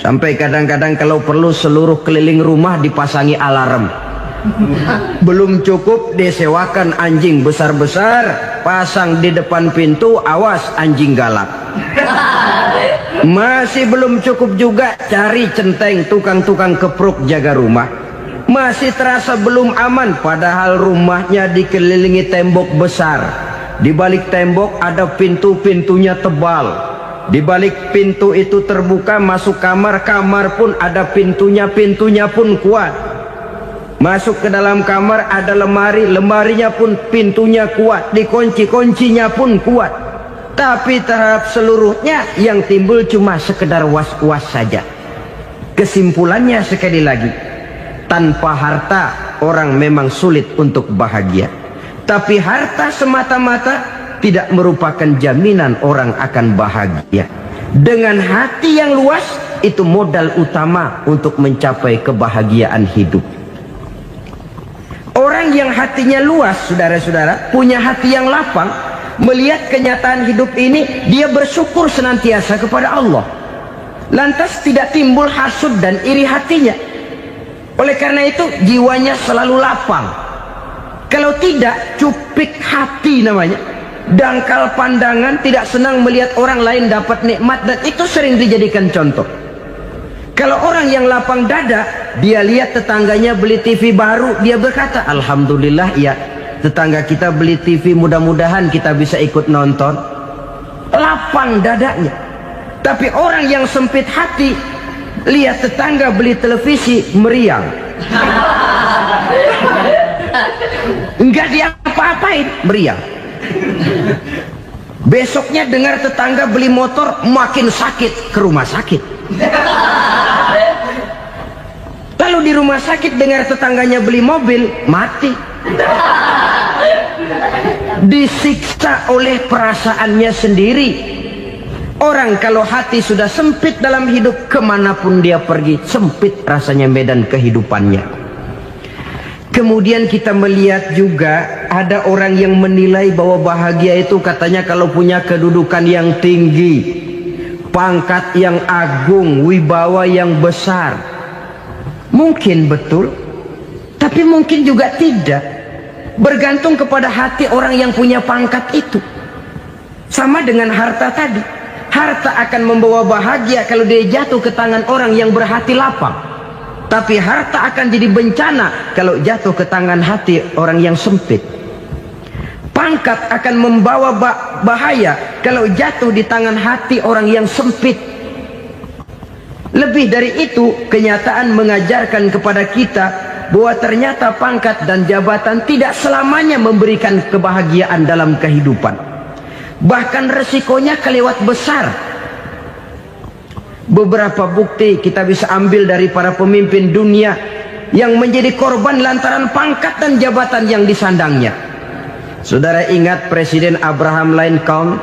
Speaker 1: Sampai kadang-kadang kalau perlu seluruh keliling rumah dipasangi alarm. Belum cukup disewakan anjing besar-besar, pasang di depan pintu, awas anjing galak. Masih belum cukup juga cari centeng tukang-tukang kepruk jaga rumah. Masih terasa belum aman, padahal rumahnya dikelilingi tembok besar. Di balik tembok ada pintu-pintunya tebal. Di balik pintu itu terbuka masuk kamar, kamar pun ada pintunya, pintunya pun kuat. Masuk ke dalam kamar ada lemari, lemarinya pun pintunya kuat, dikunci, kuncinya pun kuat. Tapi terhadap seluruhnya yang timbul cuma sekedar was-was saja. Kesimpulannya sekali lagi, tanpa harta orang memang sulit untuk bahagia. Tapi harta semata-mata tidak merupakan jaminan orang akan bahagia. Dengan hati yang luas, itu modal utama untuk mencapai kebahagiaan hidup. Orang yang hatinya luas, saudara-saudara, punya hati yang lapang, melihat kenyataan hidup ini, dia bersyukur senantiasa kepada Allah. Lantas tidak timbul hasud dan iri hatinya. Oleh karena itu, jiwanya selalu lapang. Kalau tidak, cupik hati namanya. Dangkal pandangan, tidak senang melihat orang lain dapat nikmat, dan itu sering dijadikan contoh. Kalau orang yang lapang dada, dia lihat tetangganya beli TV baru, dia berkata, "Alhamdulillah ya, tetangga kita beli TV, mudah-mudahan kita bisa ikut nonton." Lapang dadanya. Tapi orang yang sempit hati, lihat tetangga beli televisi, meriang. Enggak diapa-apain, meriang. Besoknya dengar tetangga beli motor, makin sakit, ke rumah sakit. Lalu di rumah sakit dengar tetangganya beli mobil, mati. Disiksa oleh perasaannya sendiri. Orang kalau hati sudah sempit dalam hidup, kemanapun dia pergi, sempit rasanya medan kehidupannya. Kemudian kita melihat juga ada orang yang menilai bahwa bahagia itu katanya kalau punya kedudukan yang tinggi, pangkat yang agung, wibawa yang besar. Mungkin betul, tapi mungkin juga tidak. Bergantung kepada hati orang yang punya pangkat itu. Sama dengan harta tadi. Harta akan membawa bahagia kalau dia jatuh ke tangan orang yang berhati lapang. tapi harta akan jadi bencana kalau jatuh ke tangan hati orang yang sempit. Pangkat akan membawa bahaya kalau jatuh di tangan hati orang yang sempit. Lebih dari itu, kenyataan mengajarkan kepada kita bahwa ternyata pangkat dan jabatan tidak selamanya memberikan kebahagiaan dalam kehidupan. Bahkan resikonya kelewat besar. Beberapa bukti kita bisa ambil dari para pemimpin dunia yang menjadi korban lantaran pangkat dan jabatan yang disandangnya. Saudara ingat Presiden Abraham Lincoln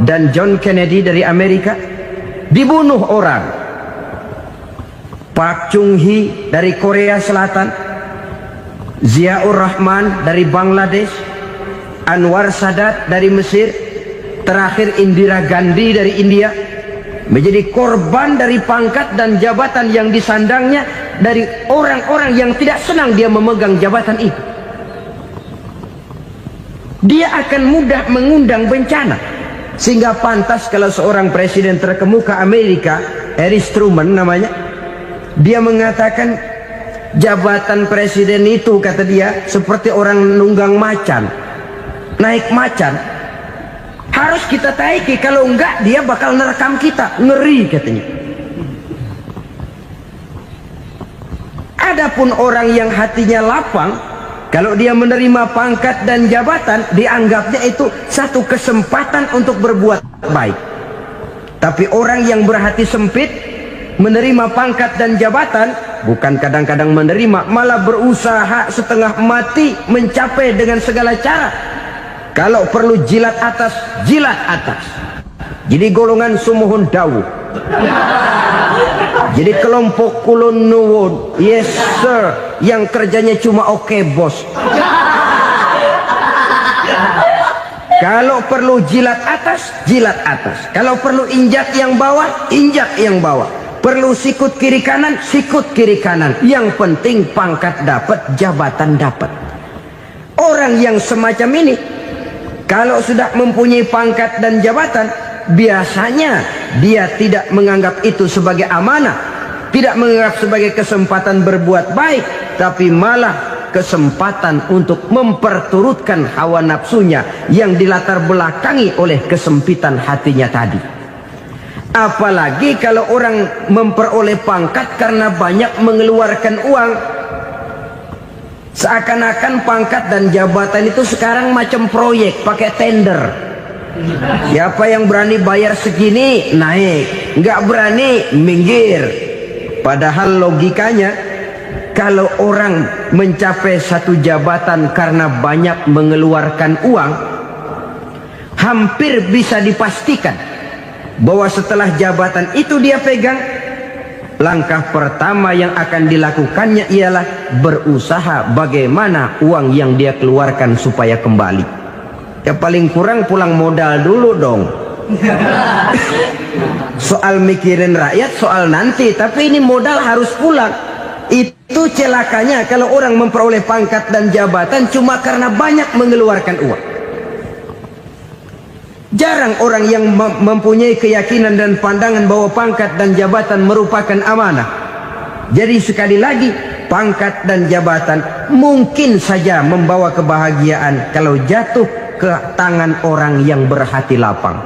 Speaker 1: dan John Kennedy dari Amerika? Dibunuh orang. Park Chung-hee dari Korea Selatan, Ziaur Rahman dari Bangladesh, Anwar Sadat dari Mesir, terakhir Indira Gandhi dari India, menjadi korban dari pangkat dan jabatan yang disandangnya dari orang-orang yang tidak senang dia memegang jabatan itu. Dia akan mudah mengundang bencana, sehingga pantas kalau seorang presiden terkemuka Amerika, Harry Truman namanya, dia mengatakan jabatan presiden itu, kata dia, seperti orang nunggang macan, naik macan. Harus kita taiki, kalau enggak dia bakal nerekam kita, ngeri katanya. Adapun orang yang hatinya lapang, kalau dia menerima pangkat dan jabatan, dianggapnya itu satu kesempatan untuk berbuat baik. Tapi orang yang berhati sempit, menerima pangkat dan jabatan, bukan kadang-kadang menerima, malah berusaha setengah mati mencapai dengan segala cara. Kalau perlu jilat atas, jilat atas. Jadi golongan sumuhun dawuh. Jadi kelompok kulon nuwun, yes sir, yang kerjanya cuma oke bos. Kalau perlu jilat atas, jilat atas. Kalau perlu injak yang bawah, injak yang bawah. Perlu sikut kiri kanan, sikut kiri kanan. Yang penting pangkat dapat, jabatan dapat. Orang yang semacam ini, kalau sudah mempunyai pangkat dan jabatan, biasanya dia tidak menganggap itu sebagai amanah, tidak menganggap sebagai kesempatan berbuat baik, tapi malah kesempatan untuk memperturutkan hawa nafsunya yang dilatar belakangi oleh kesempitan hatinya tadi. Apalagi kalau orang memperoleh pangkat karena banyak mengeluarkan uang, seakan-akan pangkat dan jabatan itu sekarang macam proyek, pakai tender. Siapa yang berani bayar segini naik, nggak berani minggir. Padahal logikanya, kalau orang mencapai satu jabatan karena banyak mengeluarkan uang, hampir bisa dipastikan bahwa setelah jabatan itu dia pegang, langkah pertama yang akan dilakukannya ialah berusaha bagaimana uang yang dia keluarkan supaya kembali. Ya paling kurang pulang modal dulu dong. Soal mikirin rakyat soal nanti, tapi ini modal harus pulang. Itu celakanya kalau orang memperoleh pangkat dan jabatan cuma karena banyak mengeluarkan uang. Jarang orang yang mempunyai keyakinan dan pandangan bahwa pangkat dan jabatan merupakan amanah. Jadi sekali lagi, pangkat dan jabatan mungkin saja membawa kebahagiaan kalau jatuh ke tangan orang yang berhati lapang.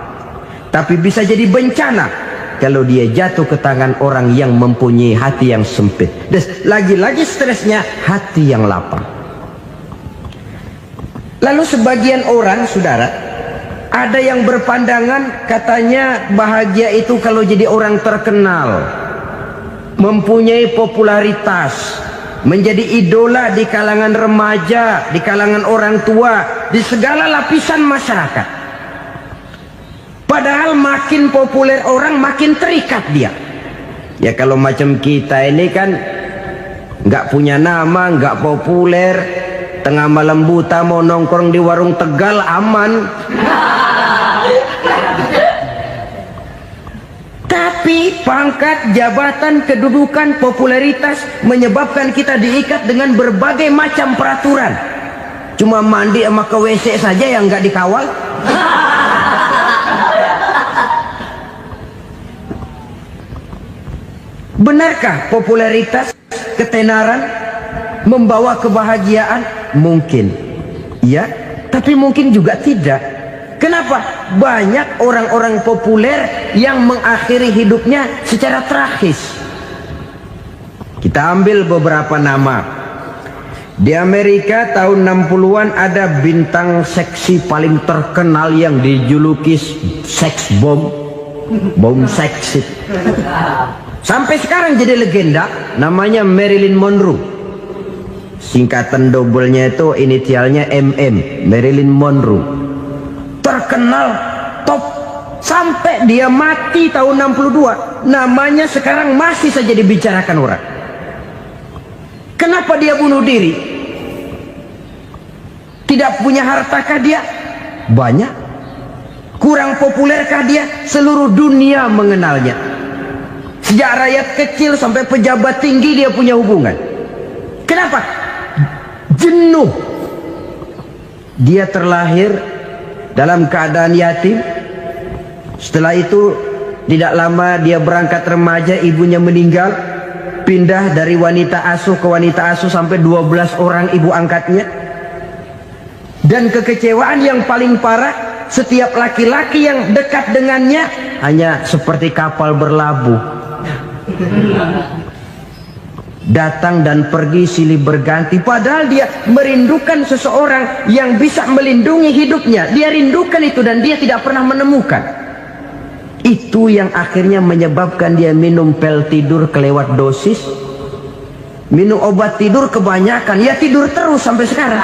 Speaker 1: Tapi bisa jadi bencana kalau dia jatuh ke tangan orang yang mempunyai hati yang sempit. Dan lagi-lagi stresnya hati yang lapang. Lalu sebagian orang, saudara, ada yang berpandangan katanya bahagia itu kalau jadi orang terkenal, mempunyai popularitas, menjadi idola di kalangan remaja, di kalangan orang tua, di segala lapisan masyarakat. Padahal makin populer orang, makin terikat dia. Ya kalau macam kita ini kan nggak punya nama, nggak populer, tengah malam buta mau nongkrong di warung Tegal aman. Tapi pangkat, jabatan, kedudukan, popularitas menyebabkan kita diikat dengan berbagai macam peraturan. Cuma mandi sama ke WC saja yang nggak dikawal. Benarkah popularitas ketenaran, membawa kebahagiaan? Mungkin, ya, tapi mungkin juga tidak. Kenapa? Banyak orang-orang populer yang mengakhiri hidupnya secara tragis. Kita ambil beberapa nama. Di Amerika tahun 60-an ada bintang seksi paling terkenal yang dijuluki sex bomb, bom seksi. Sampai sekarang jadi legenda, namanya Marilyn Monroe. Singkatan doublenya itu inisialnya MM, Marilyn Monroe. Terkenal, top, sampai dia mati tahun 62. Namanya sekarang masih saja dibicarakan orang. Kenapa dia bunuh diri? Tidak punya hartakah dia? Banyak. Kurang populerkah dia? Seluruh dunia mengenalnya. Sejak rakyat kecil sampai pejabat tinggi dia punya hubungan. Kenapa? Jenuh. Dia terlahir dalam keadaan yatim. Setelah itu tidak lama dia berangkat remaja, ibunya meninggal. Pindah dari wanita asuh ke wanita asuh sampai 12 orang ibu angkatnya. Dan kekecewaan yang paling parah, setiap laki-laki yang dekat dengannya hanya seperti kapal berlabuh. Datang dan pergi silih berganti. Padahal dia merindukan seseorang yang bisa melindungi hidupnya. Dia rindukan itu dan dia tidak pernah menemukan. Itu yang akhirnya menyebabkan dia minum pil tidur kelewat dosis, minum obat tidur kebanyakan, ya tidur terus sampai sekarang.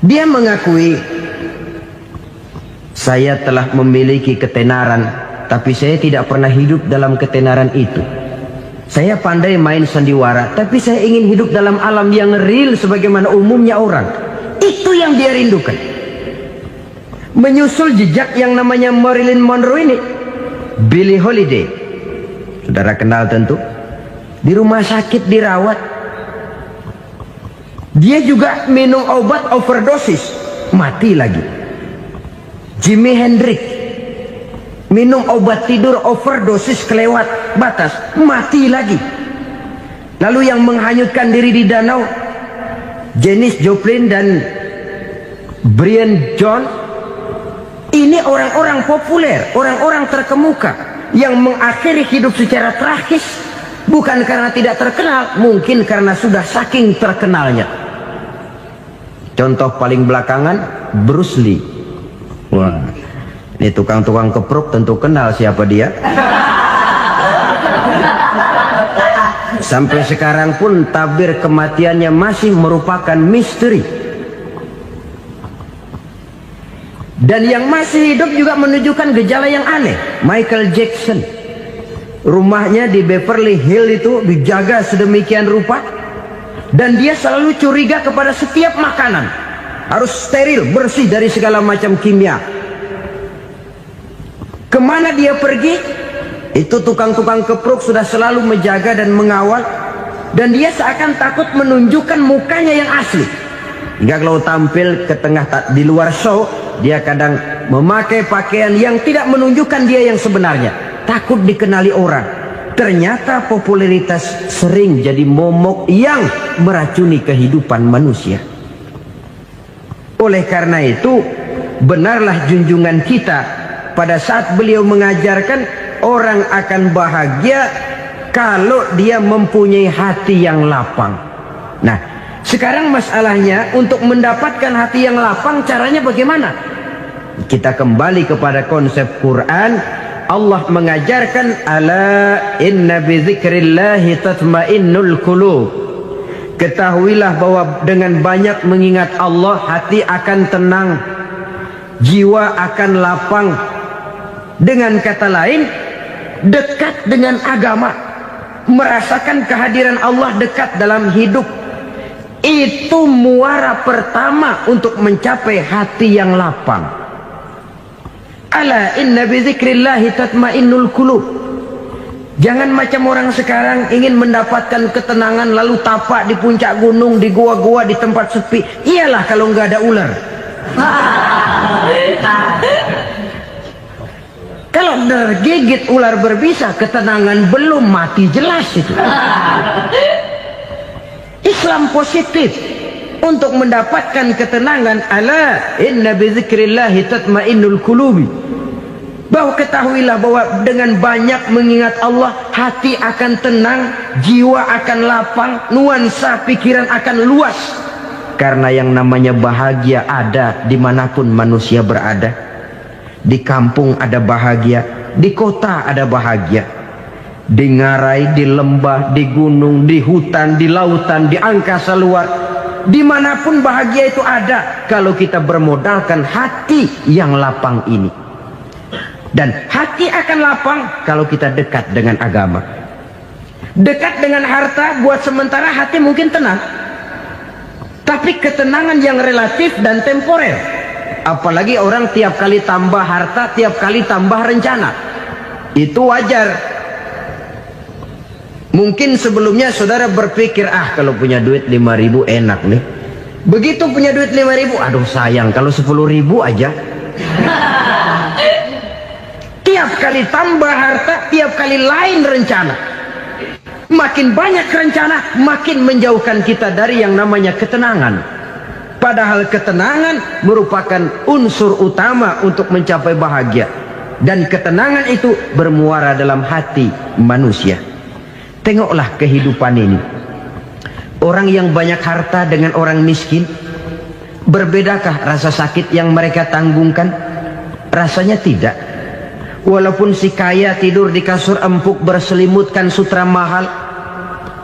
Speaker 1: Dia mengakui, saya telah memiliki ketenaran, tapi saya tidak pernah hidup dalam ketenaran itu. Saya pandai main sandiwara, tapi saya ingin hidup dalam alam yang real sebagaimana umumnya orang. Itu yang dia rindukan. Menyusul jejak yang namanya Marilyn Monroe ini, Billie Holiday, saudara kenal tentu. Di rumah sakit dirawat. Dia juga minum obat overdosis, mati lagi. Jimi Hendrix minum obat tidur overdosis kelewat batas, mati lagi. Lalu yang menghanyutkan diri di danau, Janis Joplin dan Brian Jones. Ini orang-orang populer, orang-orang terkemuka yang mengakhiri hidup secara tragis, bukan karena tidak terkenal, mungkin karena sudah saking terkenalnya. Contoh paling belakangan, Bruce Lee. Wah, ini tukang-tukang kepruk tentu kenal siapa dia. Sampai sekarang pun tabir kematiannya masih merupakan misteri. Dan yang masih hidup juga menunjukkan gejala yang aneh. Michael Jackson, rumahnya di Beverly Hills itu dijaga sedemikian rupa, dan dia selalu curiga kepada setiap makanan harus steril, bersih dari segala macam kimia. Kemana dia pergi, itu tukang-tukang kepruk sudah selalu menjaga dan mengawal, dan dia seakan takut menunjukkan mukanya yang asli. Hingga kalau tampil ke tengah di luar show, dia kadang memakai pakaian yang tidak menunjukkan dia yang sebenarnya, takut dikenali orang. Ternyata popularitas sering jadi momok yang meracuni kehidupan manusia. Oleh karena itu, benarlah junjungan kita pada saat beliau mengajarkan orang akan bahagia kalau dia mempunyai hati yang lapang. Nah, sekarang masalahnya untuk mendapatkan hati yang lapang, caranya bagaimana? Kita kembali kepada konsep Quran. Allah mengajarkan, ala inna bi dzikrillahi tatmainnul qulub. Ketahuilah bahwa dengan banyak mengingat Allah, hati akan tenang, jiwa akan lapang. Dengan kata lain, dekat dengan agama, merasakan kehadiran Allah dekat dalam hidup. Itu muara pertama untuk mencapai hati yang lapang. Ala inna bi dzikrillahi tatmainnul qulub. Jangan macam orang sekarang ingin mendapatkan ketenangan lalu tapak di puncak gunung, di gua-gua, di tempat sepi. Iyalah kalau nggak ada ular. Kalau
Speaker 2: tergigit ular berbisa, ketenangan belum, mati jelas itu. Islam positif untuk mendapatkan ketenangan. Ala inna bizikrillahi tatmainnul qulubi. Bahwa ketahuilah bahwa dengan banyak mengingat Allah, hati akan tenang, jiwa akan lapang, nuansa pikiran akan luas. Karena yang namanya bahagia ada dimanapun manusia berada. Di kampung ada bahagia, di kota ada bahagia, di ngarai, di lembah, di gunung, di hutan, di lautan, di angkasa luar, dimanapun bahagia itu ada kalau kita bermodalkan hati yang lapang ini. Dan hati akan lapang kalau kita dekat dengan agama. Dekat dengan harta buat sementara hati mungkin tenang, tapi ketenangan yang relatif dan temporer. Apalagi orang tiap kali tambah harta, tiap kali tambah rencana. Itu wajar. Mungkin sebelumnya saudara berpikir, kalau punya duit 5.000 enak nih. Begitu punya duit 5.000, aduh sayang kalau 10.000 aja. Tiap kali tambah harta, tiap kali lain rencana. Makin banyak rencana, makin menjauhkan kita dari yang namanya ketenangan. Padahal ketenangan merupakan unsur utama untuk mencapai bahagia. Dan ketenangan itu bermuara dalam hati manusia. Tengoklah kehidupan ini. Orang yang banyak harta dengan orang miskin, berbedakah rasa sakit yang mereka tanggungkan? Rasanya tidak. Walaupun si kaya tidur di kasur empuk berselimutkan sutra mahal,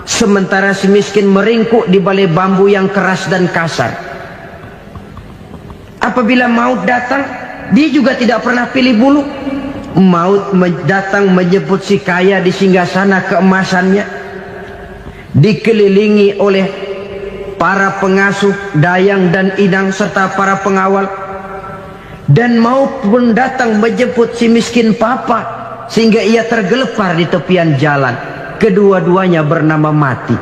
Speaker 2: sementara si miskin meringkuk di balai bambu yang keras dan kasar. Apabila maut datang, dia juga tidak pernah pilih bulu. Maut datang menjemput si kaya di singgasana keemasannya, dikelilingi oleh para pengasuh, dayang dan inang serta para pengawal. Dan maut pun datang menjemput si miskin papa, sehingga ia tergelepar di tepian jalan. Kedua-duanya bernama mati.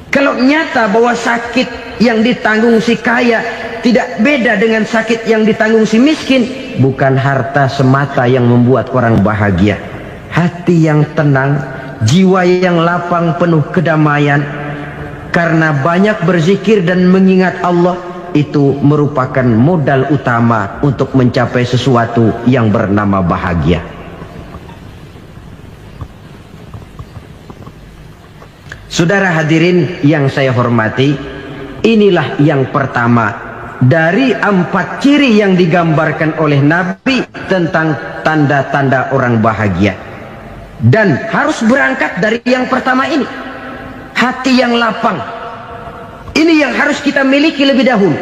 Speaker 2: Kalau nyata bahwa sakit yang ditanggung si kaya tidak beda dengan sakit yang ditanggung si miskin, bukan harta semata yang membuat orang bahagia. Hati yang tenang, jiwa yang lapang penuh kedamaian, karena banyak berzikir dan mengingat Allah, itu merupakan modal utama untuk mencapai sesuatu yang bernama bahagia. Saudara hadirin yang saya hormati, inilah yang pertama dari 4 ciri yang digambarkan oleh Nabi tentang tanda-tanda orang bahagia. Dan harus berangkat dari yang pertama ini, hati yang lapang. Ini yang harus kita miliki lebih dahulu.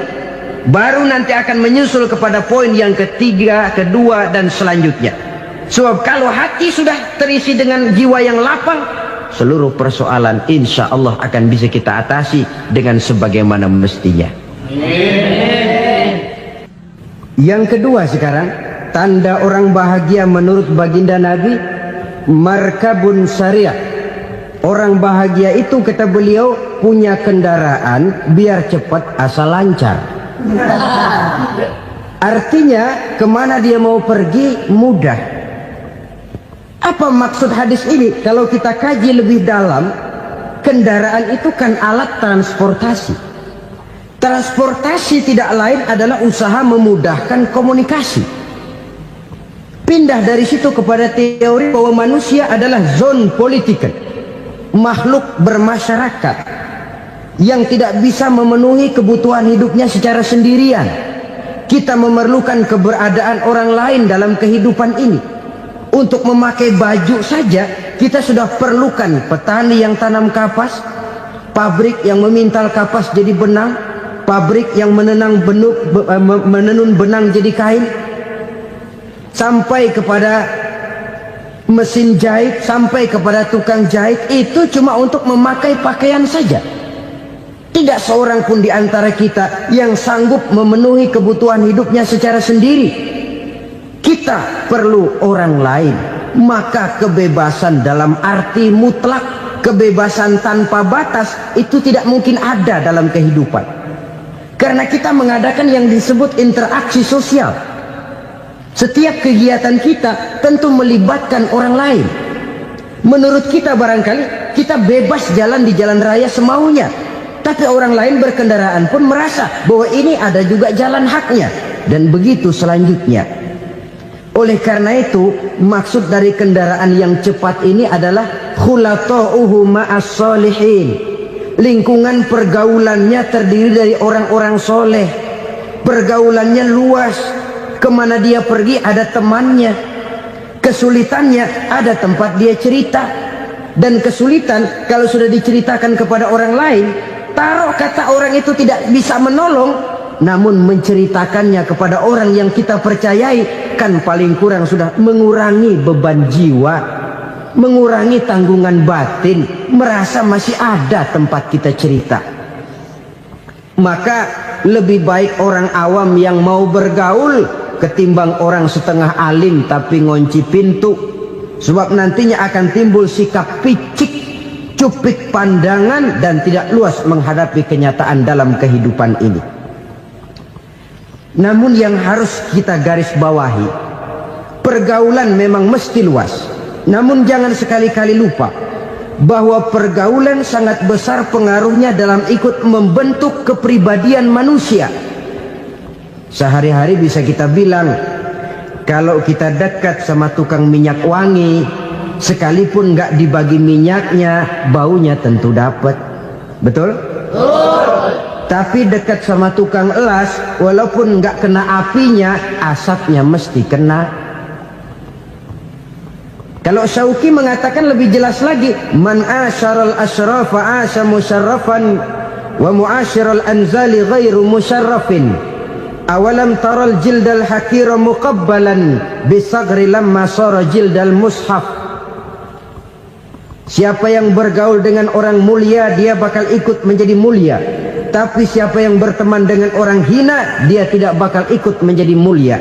Speaker 2: Baru nanti akan menyusul kepada poin yang ketiga, kedua, dan selanjutnya. Sebab kalau hati sudah terisi dengan jiwa yang lapang, seluruh persoalan insya Allah akan bisa kita atasi dengan sebagaimana mestinya. Yang kedua sekarang, tanda orang bahagia menurut baginda Nabi, markabun syariah. Orang bahagia itu, kata beliau, punya kendaraan biar cepat asal lancar. Artinya kemana dia mau pergi mudah. Apa maksud hadis ini? Kalau kita kaji lebih dalam, kendaraan itu kan alat transportasi. Transportasi tidak lain adalah usaha memudahkan komunikasi. Pindah dari situ kepada teori bahwa manusia adalah zon political, makhluk bermasyarakat yang tidak bisa memenuhi kebutuhan hidupnya secara sendirian. Kita memerlukan keberadaan orang lain dalam kehidupan ini. Untuk memakai baju saja kita sudah perlukan petani yang tanam kapas, pabrik yang memintal kapas jadi benang, pabrik yang menenun benang jadi kain, sampai kepada mesin jahit, sampai kepada tukang jahit. Itu cuma untuk memakai pakaian saja. Tidak seorang pun di antara kita yang sanggup memenuhi kebutuhan hidupnya secara sendiri. Kita perlu orang lain. Maka kebebasan dalam arti mutlak, kebebasan tanpa batas, itu tidak mungkin ada dalam kehidupan. Karena kita mengadakan yang disebut interaksi sosial. Setiap kegiatan kita tentu melibatkan orang lain. Menurut kita barangkali kita bebas jalan di jalan raya semaunya, tapi orang lain berkendaraan pun merasa bahwa ini ada juga jalan haknya, dan begitu selanjutnya. Oleh karena itu, maksud dari kendaraan yang cepat ini adalah khulata'uhu ma'as solihin. Lingkungan pergaulannya terdiri dari orang-orang soleh. Pergaulannya luas. Kemana dia pergi ada temannya. Kesulitannya ada tempat dia cerita. Dan kesulitan kalau sudah diceritakan kepada orang lain, taruh kata orang itu tidak bisa menolong, namun menceritakannya kepada orang yang kita percayai, kan paling kurang sudah mengurangi beban jiwa, mengurangi tanggungan batin, merasa masih ada tempat kita cerita. Maka lebih baik orang awam yang mau bergaul ketimbang orang setengah alim tapi ngunci pintu. Sebab nantinya akan timbul sikap picik, cupik pandangan, dan tidak luas menghadapi kenyataan dalam kehidupan ini. Namun yang harus kita garis bawahi, pergaulan memang mesti luas. Namun jangan sekali-kali lupa bahwa pergaulan sangat besar pengaruhnya dalam ikut membentuk kepribadian manusia. Sehari-hari bisa kita bilang, kalau kita dekat sama tukang minyak wangi, sekalipun nggak dibagi minyaknya, baunya tentu dapat. Betul? Tapi dekat sama tukang elas, walaupun nggak kena apinya, asapnya mesti kena. Kalau Syauqi mengatakan lebih jelas lagi, man asyaral asyrafa asya musyarrafan wa muasyiral anzali ghairu musyarrafin. Awalam taral jildal hakira muqabbalan bisagri lamma sara jildal mushaf. Siapa yang bergaul dengan orang mulia, dia bakal ikut menjadi mulia. Tapi siapa yang berteman dengan orang hina, dia tidak bakal ikut menjadi mulia.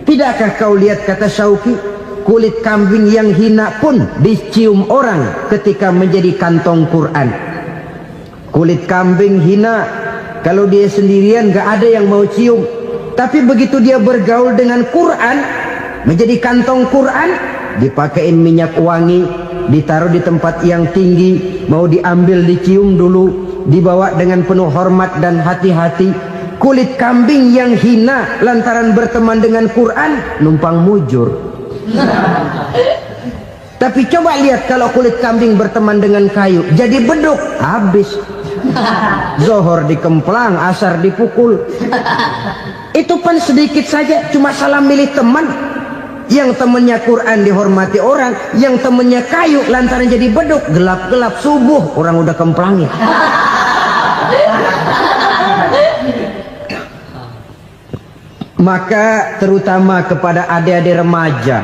Speaker 2: Tidakkah kau lihat, kata Syauqi, kulit kambing yang hina pun dicium orang ketika menjadi kantong Quran. Kulit kambing hina, kalau dia sendirian gak ada yang mau cium. Tapi begitu dia bergaul dengan Quran, menjadi kantong Quran, dipakein minyak wangi, ditaruh di tempat yang tinggi, mau diambil dicium dulu, dibawa dengan penuh hormat dan hati-hati. Kulit kambing yang hina lantaran berteman dengan Quran, numpang mujur. Tapi coba lihat kalau kulit kambing berteman dengan kayu, jadi beduk, habis. Zohor dikemplang, asar dipukul. Itu pun sedikit saja, cuma salah milih teman. Yang temannya Quran dihormati orang, yang temannya kayu lantaran jadi beduk, gelap-gelap subuh orang udah kemplangnya. Maka terutama kepada adik-adik remaja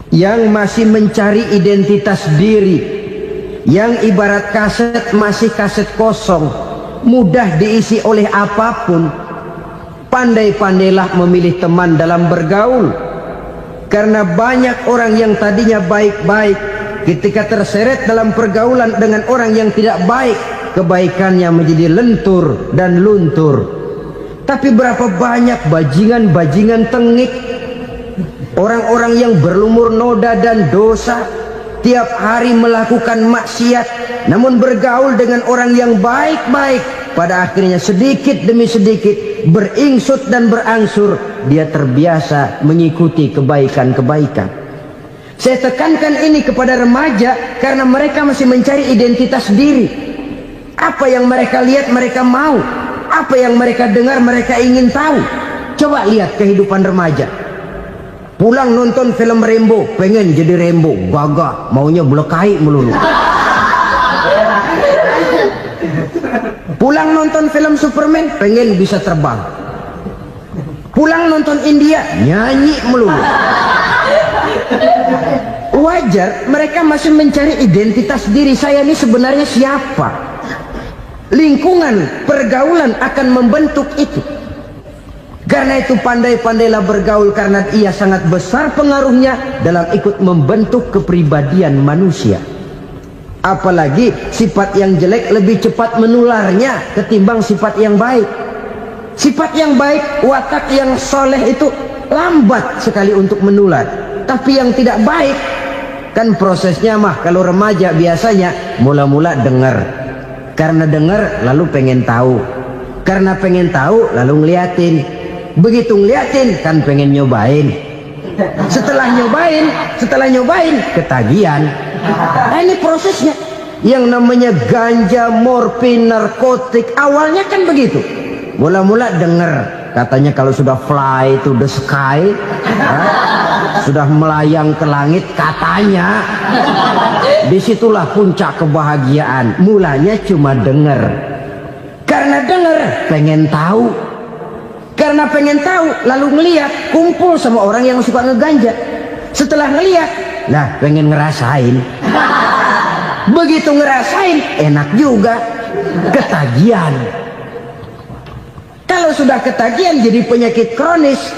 Speaker 2: yang masih mencari identitas diri, yang ibarat kaset masih kaset kosong, mudah diisi oleh apapun, pandai-pandailah memilih teman dalam bergaul. Karena banyak orang yang tadinya baik-baik, ketika terseret dalam pergaulan dengan orang yang tidak baik, kebaikannya menjadi lentur dan luntur. Tapi berapa banyak bajingan-bajingan tengik, orang-orang yang berlumur noda dan dosa, tiap hari melakukan maksiat, namun bergaul dengan orang yang baik-baik, pada akhirnya sedikit demi sedikit beringsut dan berangsur dia terbiasa mengikuti kebaikan-kebaikan. Saya tekankan ini kepada remaja karena mereka masih mencari identitas diri. Apa yang mereka lihat mereka mau, apa yang mereka dengar mereka ingin tahu. Coba lihat kehidupan remaja. Pulang nonton film Rambo, pengen jadi Rambo, gagah, maunya belekai melulu. Pulang nonton film Superman, pengen bisa terbang. Pulang nonton India, nyanyi melulu. Wajar, mereka masih mencari identitas diri. Saya ini sebenarnya siapa? Lingkungan, pergaulan akan membentuk itu. Karena itu pandai-pandailah bergaul, karena ia sangat besar pengaruhnya dalam ikut membentuk kepribadian manusia. Apalagi sifat yang jelek lebih cepat menularnya ketimbang sifat yang baik. Sifat yang baik, watak yang soleh itu lambat sekali untuk menular. Tapi yang tidak baik kan prosesnya mah, kalau remaja biasanya mula-mula dengar, karena dengar lalu pengen tahu, karena pengen tahu lalu ngeliatin, begitu ngeliatin kan pengen nyobain, setelah nyobain ketagihan. Nah, ini prosesnya. Yang namanya ganja, morfin, narkotik awalnya kan begitu. Mula-mula dengar, katanya kalau sudah fly to the sky, sudah melayang ke langit katanya, disitulah puncak kebahagiaan. Mulanya cuma dengar, karena dengar pengen tahu, karena pengen tahu lalu ngeliat, kumpul sama orang yang suka ngeganja. Setelah ngeliat, lah pengen ngerasain. Begitu ngerasain enak juga, ketagihan. Kalau sudah ketagihan jadi penyakit kronis,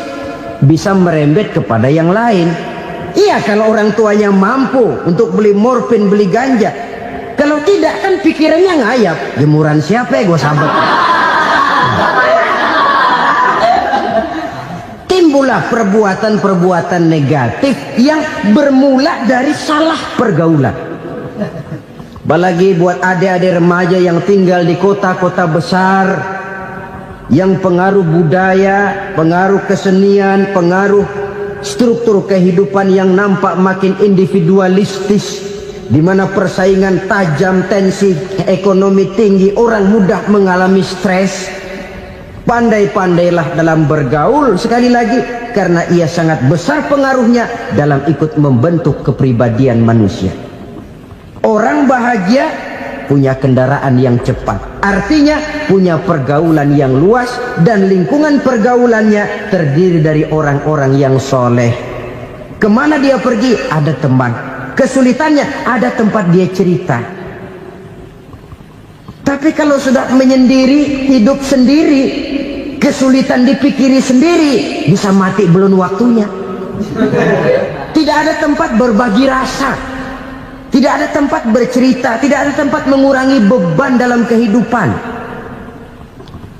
Speaker 2: bisa merembet kepada yang lain. Iya, kalau orang tuanya mampu untuk beli morfin, beli ganja. Kalau tidak kan pikirannya ngayap, jemuran siapa ya gue sabet. Timbullah perbuatan-perbuatan negatif yang bermula dari salah pergaulan. Apalagi buat adik-adik remaja yang tinggal di kota-kota besar, yang pengaruh budaya, pengaruh kesenian, pengaruh struktur kehidupan yang nampak makin individualistis, di mana persaingan tajam, tensi ekonomi tinggi, orang mudah mengalami stres. Pandai-pandailah dalam bergaul, sekali lagi, karena ia sangat besar pengaruhnya dalam ikut membentuk kepribadian manusia. Orang bahagia punya kendaraan yang cepat, artinya punya pergaulan yang luas, dan lingkungan pergaulannya terdiri dari orang-orang yang soleh. Kemana dia pergi ada teman, kesulitannya ada tempat dia cerita. Tapi kalau sudah menyendiri, hidup sendiri, kesulitan dipikiri sendiri, bisa mati belum waktunya. Tidak ada tempat berbagi rasa, tidak ada tempat bercerita, tidak ada tempat mengurangi beban dalam kehidupan.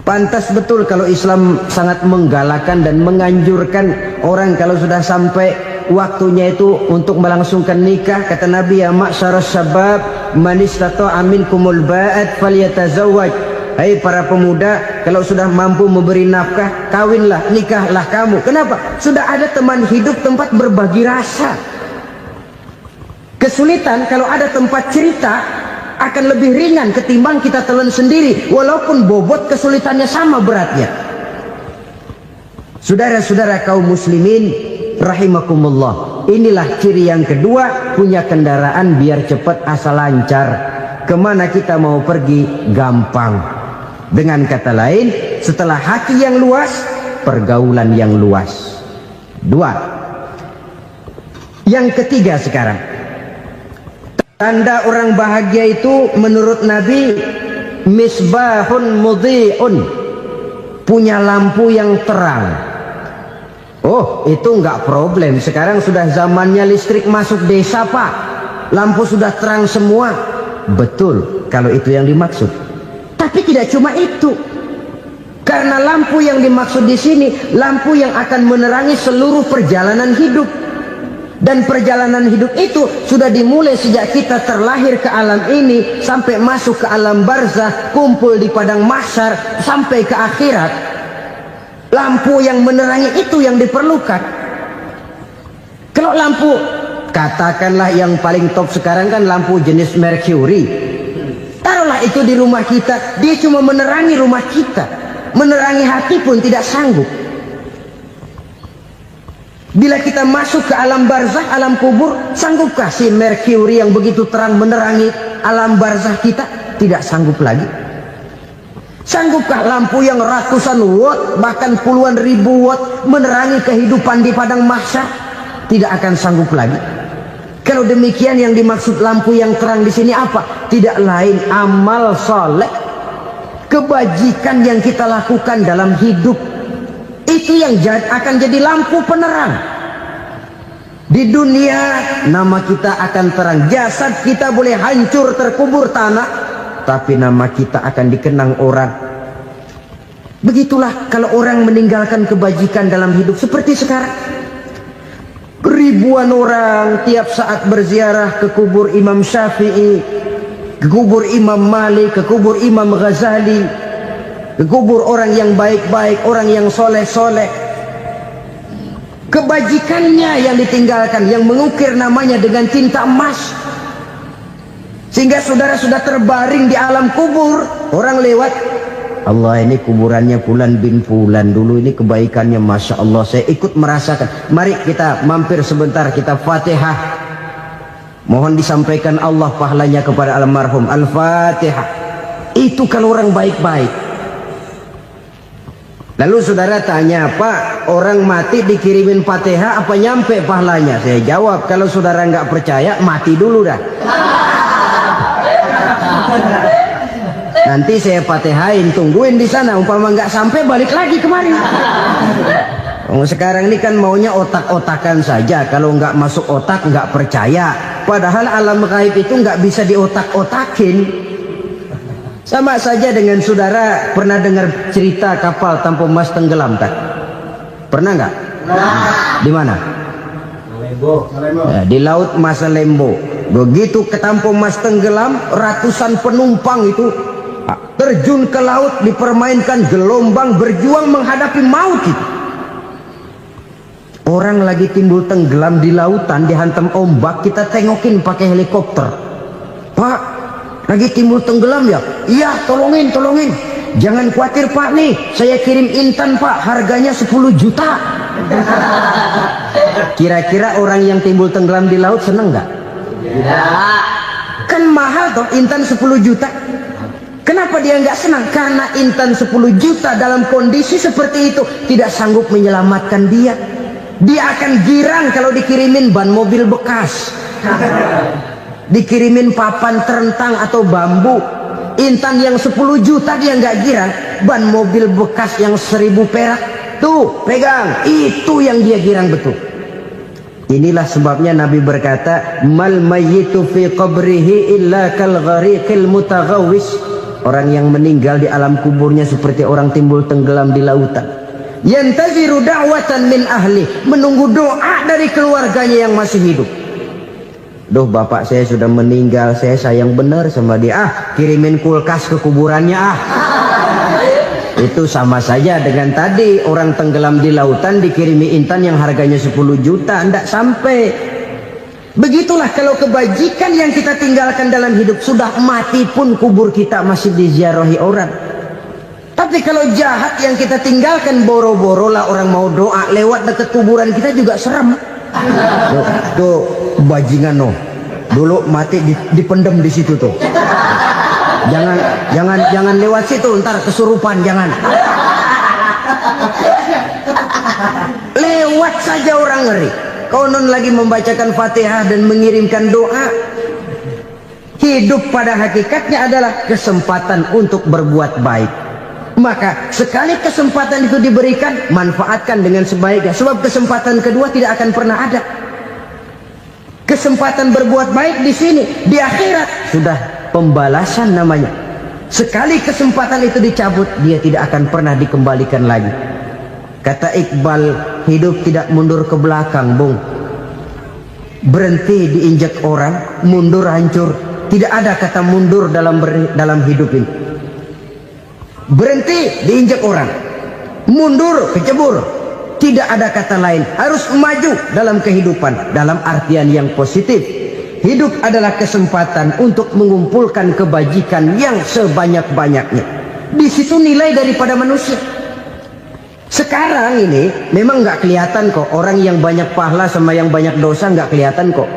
Speaker 2: Pantas betul kalau Islam sangat menggalakkan dan menganjurkan orang kalau sudah sampai waktunya itu untuk melangsungkan nikah. Kata Nabi, ya ma'syaras syabab man istata'a minkumul ba'at falyatazawwaj. Hai para pemuda, kalau sudah mampu memberi nafkah, kawinlah, nikahlah kamu. Kenapa? Sudah ada teman hidup, tempat berbagi rasa. Kesulitan kalau ada tempat cerita akan lebih ringan ketimbang kita telan sendiri, walaupun bobot kesulitannya sama beratnya. Saudara-saudara kaum muslimin rahimakumullah, inilah ciri yang kedua, punya kendaraan biar cepat asal lancar. Kemana kita mau pergi gampang. Dengan kata lain, setelah hati yang luas, pergaulan yang luas. Dua. Yang ketiga sekarang, tanda orang bahagia itu menurut Nabi, misbahun mudhi'un, punya lampu yang terang. Oh, itu enggak problem. Sekarang sudah zamannya listrik masuk desa, Pak. Lampu sudah terang semua. Betul, kalau itu yang dimaksud. Tapi tidak cuma itu. Karena lampu yang dimaksud di sini, lampu yang akan menerangi seluruh perjalanan hidup. Dan perjalanan hidup itu sudah dimulai sejak kita terlahir ke alam ini, sampai masuk ke alam barzah, kumpul di padang mahsyar, sampai ke akhirat. Lampu yang menerangi itu yang diperlukan. Kalau lampu, katakanlah yang paling top sekarang kan lampu jenis Mercury. Taruhlah itu di rumah kita, dia cuma menerangi rumah kita, menerangi hati pun tidak sanggup. Bila kita masuk ke alam barzah, alam kubur, sanggupkah si Mercury yang begitu terang menerangi alam barzah kita? Tidak sanggup lagi. Sanggupkah lampu yang ratusan watt, bahkan puluhan ribu watt menerangi kehidupan di padang mahsyar? Tidak akan sanggup lagi. Kalau demikian, yang dimaksud lampu yang terang di sini apa? Tidak lain amal soleh, kebajikan yang kita lakukan dalam hidup. Itu yang akan jadi lampu penerang. Di dunia nama kita akan terang. Jasad kita boleh hancur terkubur tanah, tapi nama kita akan dikenang orang. Begitulah kalau orang meninggalkan kebajikan dalam hidup seperti sekarang. Ribuan orang tiap saat berziarah ke kubur Imam Syafi'i, ke kubur Imam Malik, ke kubur Imam Ghazali, ke kubur orang yang baik-baik, orang yang soleh-soleh. Kebajikannya yang ditinggalkan, yang mengukir namanya dengan tinta emas, sehingga saudara sudah terbaring di alam kubur. Orang lewat, Allah, ini kuburannya Fulan bin Fulan, dulu ini kebaikannya Masya Allah, saya ikut merasakan. Mari kita mampir sebentar, kita Fatihah, mohon disampaikan Allah pahalanya kepada almarhum. Al-Fatihah. Itu kalau orang baik-baik. Lalu saudara tanya, Pak, orang mati dikirimin Fatihah apa nyampe pahalanya? Saya jawab, kalau saudara nggak percaya, mati dulu dah. Nanti saya Fatihain, tungguin di sana. Umpama nggak sampai, balik lagi kemari. Sekarang ini kan maunya otak-otakan saja. Kalau nggak masuk otak, nggak percaya. Padahal alam gaib itu nggak bisa diotak-otakin. Sama saja dengan saudara pernah dengar cerita kapal Tampo Mas tenggelam, tak? Pernah nggak? Di mana? Di laut Masalembo. Begitu ke Tampo Mas tenggelam, ratusan penumpang itu terjun ke laut, dipermainkan gelombang, berjuang menghadapi maut itu. Orang lagi timbul tenggelam di lautan, dihantam ombak, kita tengokin pakai helikopter. Pak, lagi timbul tenggelam ya? Iya, tolongin. Jangan khawatir Pak, nih saya kirim intan Pak, harganya 10 juta. Kira-kira orang yang timbul tenggelam di laut seneng nggak? Tidak. Kan mahal toh intan 10 juta. Kenapa dia nggak senang? Karena intan 10 juta dalam kondisi seperti itu tidak sanggup menyelamatkan dia. Dia akan girang kalau dikirimin ban mobil bekas, dikirimin papan terentang atau bambu. Intan yang 10 juta dia nggak girang. Ban mobil bekas yang 1000 perak, tuh pegang, itu yang dia girang betul. Inilah sebabnya Nabi berkata, mal mayyitu fi qabrihi illa kal ghariqil mutaghawwis. Orang yang meninggal di alam kuburnya seperti orang timbul tenggelam di lautan. Yantaziru da'watan min ahli, menunggu doa dari keluarganya yang masih hidup. Duh, bapak saya sudah meninggal, saya sayang benar sama dia. Kirimin kulkas ke kuburannya Itu sama saja dengan tadi orang tenggelam di lautan dikirimi intan yang harganya 10 juta, ndak sampai. Begitulah kalau kebajikan yang kita tinggalkan dalam hidup, sudah mati pun kubur kita masih diziarahi orang. Tapi kalau jahat yang kita tinggalkan, boro-boro lah orang mau doa lewat dekat kuburan kita juga serem. Tuh bajingan no, dulu mati dipendem di situ tuh. Jangan lewat situ, ntar kesurupan, jangan. Lewat saja orang ngeri. Konon lagi membacakan Fatihah dan mengirimkan doa. Hidup pada hakikatnya adalah kesempatan untuk berbuat baik. Maka sekali kesempatan itu diberikan, manfaatkan dengan sebaiknya. Sebab kesempatan kedua tidak akan pernah ada. Kesempatan berbuat baik di sini, di akhirat sudah pembalasan namanya. Sekali kesempatan itu dicabut, dia tidak akan pernah dikembalikan lagi. Kata Iqbal, hidup tidak mundur ke belakang, Bung. Berhenti diinjak orang, mundur hancur. Tidak ada kata mundur dalam hidup ini. Berhenti diinjak orang, mundur kecebur. Tidak ada kata lain. Harus maju dalam kehidupan, dalam artian yang positif. Hidup adalah kesempatan untuk mengumpulkan kebajikan yang sebanyak-banyaknya. Di situ nilai daripada manusia. Sekarang ini memang nggak kelihatan kok, orang yang banyak pahala sama yang banyak dosa nggak kelihatan kok.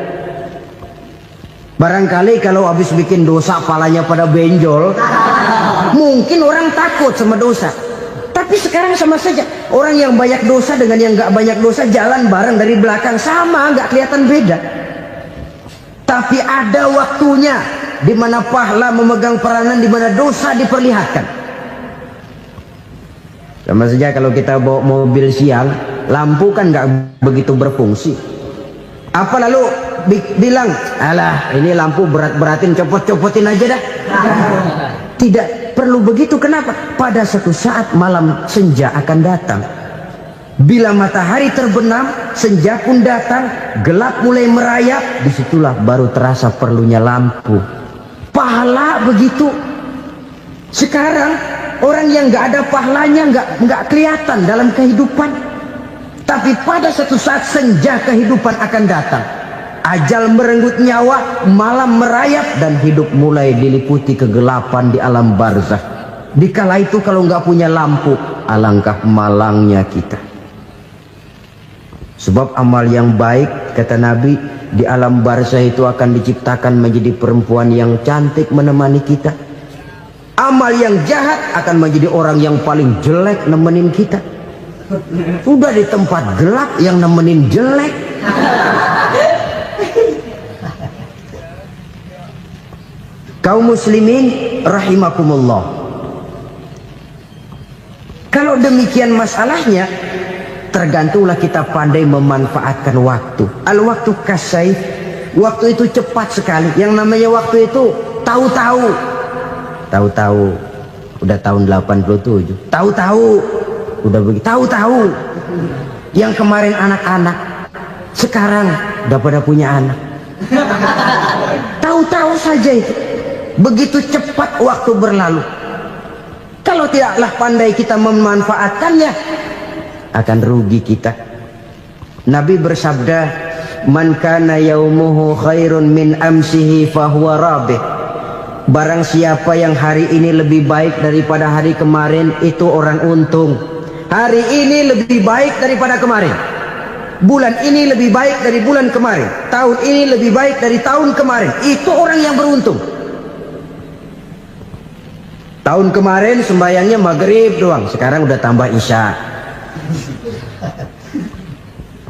Speaker 2: Barangkali kalau habis bikin dosa palanya pada benjol, mungkin orang takut sama dosa. Tapi sekarang sama saja, orang yang banyak dosa dengan yang nggak banyak dosa jalan bareng dari belakang, sama, nggak kelihatan beda. Tapi ada waktunya di mana pahala memegang peranan, di mana dosa diperlihatkan. Sama saja kalau kita bawa mobil siang, lampu kan nggak begitu berfungsi. Apa lalu bilang, alah ini lampu berat-beratin, copot-copotin aja dah. Tidak, perlu begitu. Kenapa? Pada suatu saat malam senja akan datang. Bila matahari terbenam, senja pun datang, gelap mulai merayap, disitulah baru terasa perlunya lampu. Pahala begitu. Sekarang orang yang nggak ada pahalanya nggak kelihatan dalam kehidupan. Tapi pada suatu saat senja kehidupan akan datang. Ajal merenggut nyawa, malam merayap, dan hidup mulai diliputi kegelapan di alam barzakh. Dikala itu kalau nggak punya lampu, alangkah malangnya kita. Sebab amal yang baik, kata Nabi, di alam barzakh itu akan diciptakan menjadi perempuan yang cantik menemani kita. Amal yang jahat akan menjadi orang yang paling jelek nemenin kita. Udah di tempat gelap yang nemenin jelek. Kaum muslimin rahimakumullah. Kalau demikian masalahnya, tergantunglah kita pandai memanfaatkan waktu. Al-waktu kasayf. Waktu itu cepat sekali. Yang namanya waktu itu tahu-tahu. Tahu-tahu. Udah tahun 87. Tahu-tahu. Udah begitu. Tahu-tahu. Yang kemarin anak-anak, sekarang udah pada punya anak. Tahu-tahu saja itu. Begitu cepat waktu berlalu. Kalau tidaklah pandai kita memanfaatkannya, akan rugi kita. Nabi bersabda, "Man kana yaumuhu khairun min amsihi fahuwa rabih." Barang siapa yang hari ini lebih baik daripada hari kemarin, itu orang untung. Hari ini lebih baik daripada kemarin. Bulan ini lebih baik dari bulan kemarin. Tahun ini lebih baik dari tahun kemarin. Itu orang yang beruntung. Tahun kemarin sembayangnya maghrib doang, sekarang udah tambah isya.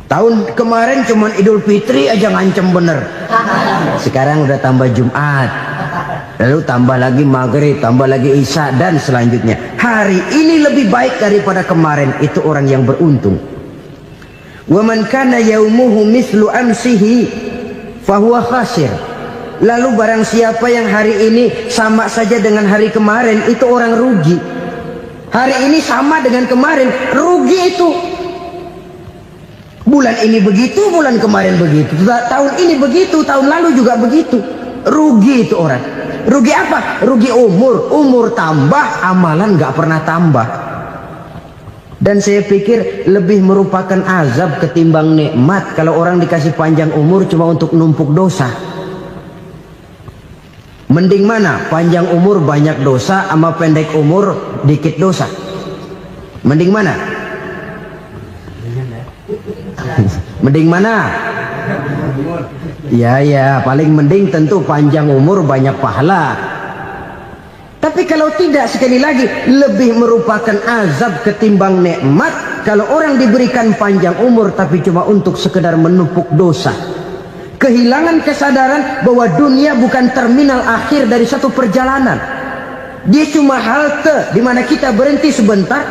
Speaker 2: Tahun kemarin cuman Idul Fitri aja ngancem bener, sekarang udah tambah Jumat, lalu tambah lagi maghrib, tambah lagi isya, dan selanjutnya. Hari ini lebih baik daripada kemarin, itu orang yang beruntung. Wa man kana yaumuhu mislu amsihi fahuwa khasir. Lalu barang siapa yang hari ini sama saja dengan hari kemarin, itu orang rugi. Hari ini sama dengan kemarin, rugi itu. Bulan ini begitu, bulan kemarin begitu, tahun ini begitu, tahun lalu juga begitu. Rugi itu orang. Rugi apa? Rugi umur. Umur tambah, amalan gak pernah tambah. Dan saya pikir lebih merupakan azab ketimbang nikmat kalau orang dikasih panjang umur cuma untuk numpuk dosa. Mending mana? Panjang umur banyak dosa sama pendek umur dikit dosa? Mending mana? Mending mana? Ya, paling mending tentu panjang umur banyak pahala. Tapi kalau tidak, sekali lagi, lebih merupakan azab ketimbang nikmat kalau orang diberikan panjang umur tapi cuma untuk sekedar menumpuk dosa. Kehilangan kesadaran bahwa dunia bukan terminal akhir dari satu perjalanan. Dia cuma halte di mana kita berhenti sebentar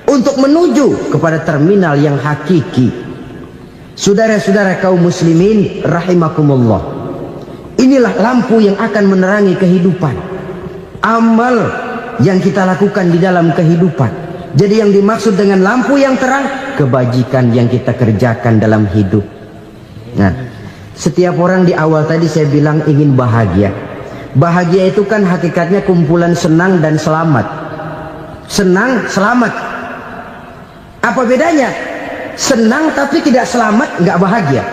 Speaker 2: untuk menuju kepada terminal yang hakiki. Saudara-saudara kaum muslimin rahimakumullah. Inilah lampu yang akan menerangi kehidupan. Amal yang kita lakukan di dalam kehidupan. Jadi yang dimaksud dengan lampu yang terang, kebajikan yang kita kerjakan dalam hidup. Nah, setiap orang di awal tadi saya bilang ingin bahagia. Bahagia itu kan hakikatnya kumpulan senang dan selamat. Senang, selamat. Apa bedanya? Senang tapi tidak selamat, nggak bahagia.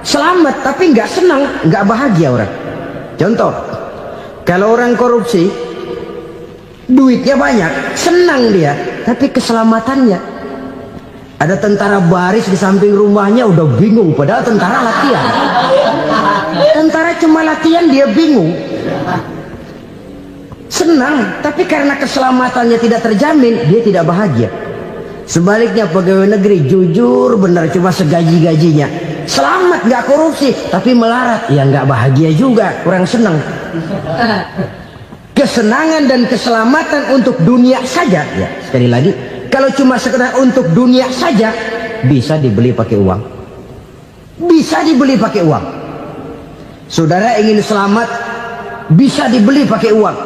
Speaker 2: Selamat tapi nggak senang, nggak bahagia orang. Contoh, kalau orang korupsi, duitnya banyak, senang dia, tapi keselamatannya. Ada tentara baris di samping rumahnya udah bingung, padahal tentara latihan. Tentara cuma latihan, dia bingung. Senang, tapi karena keselamatannya tidak terjamin, dia tidak bahagia. Sebaliknya pegawai negeri jujur benar, cuma segaji-gajinya, selamat nggak korupsi, tapi melarat, ya nggak bahagia juga, kurang senang. Kesenangan dan keselamatan untuk dunia saja, ya sekali lagi, kalau cuma sekedar untuk dunia saja, bisa dibeli pakai uang. Bisa dibeli pakai uang. Saudara ingin selamat, bisa dibeli pakai uang.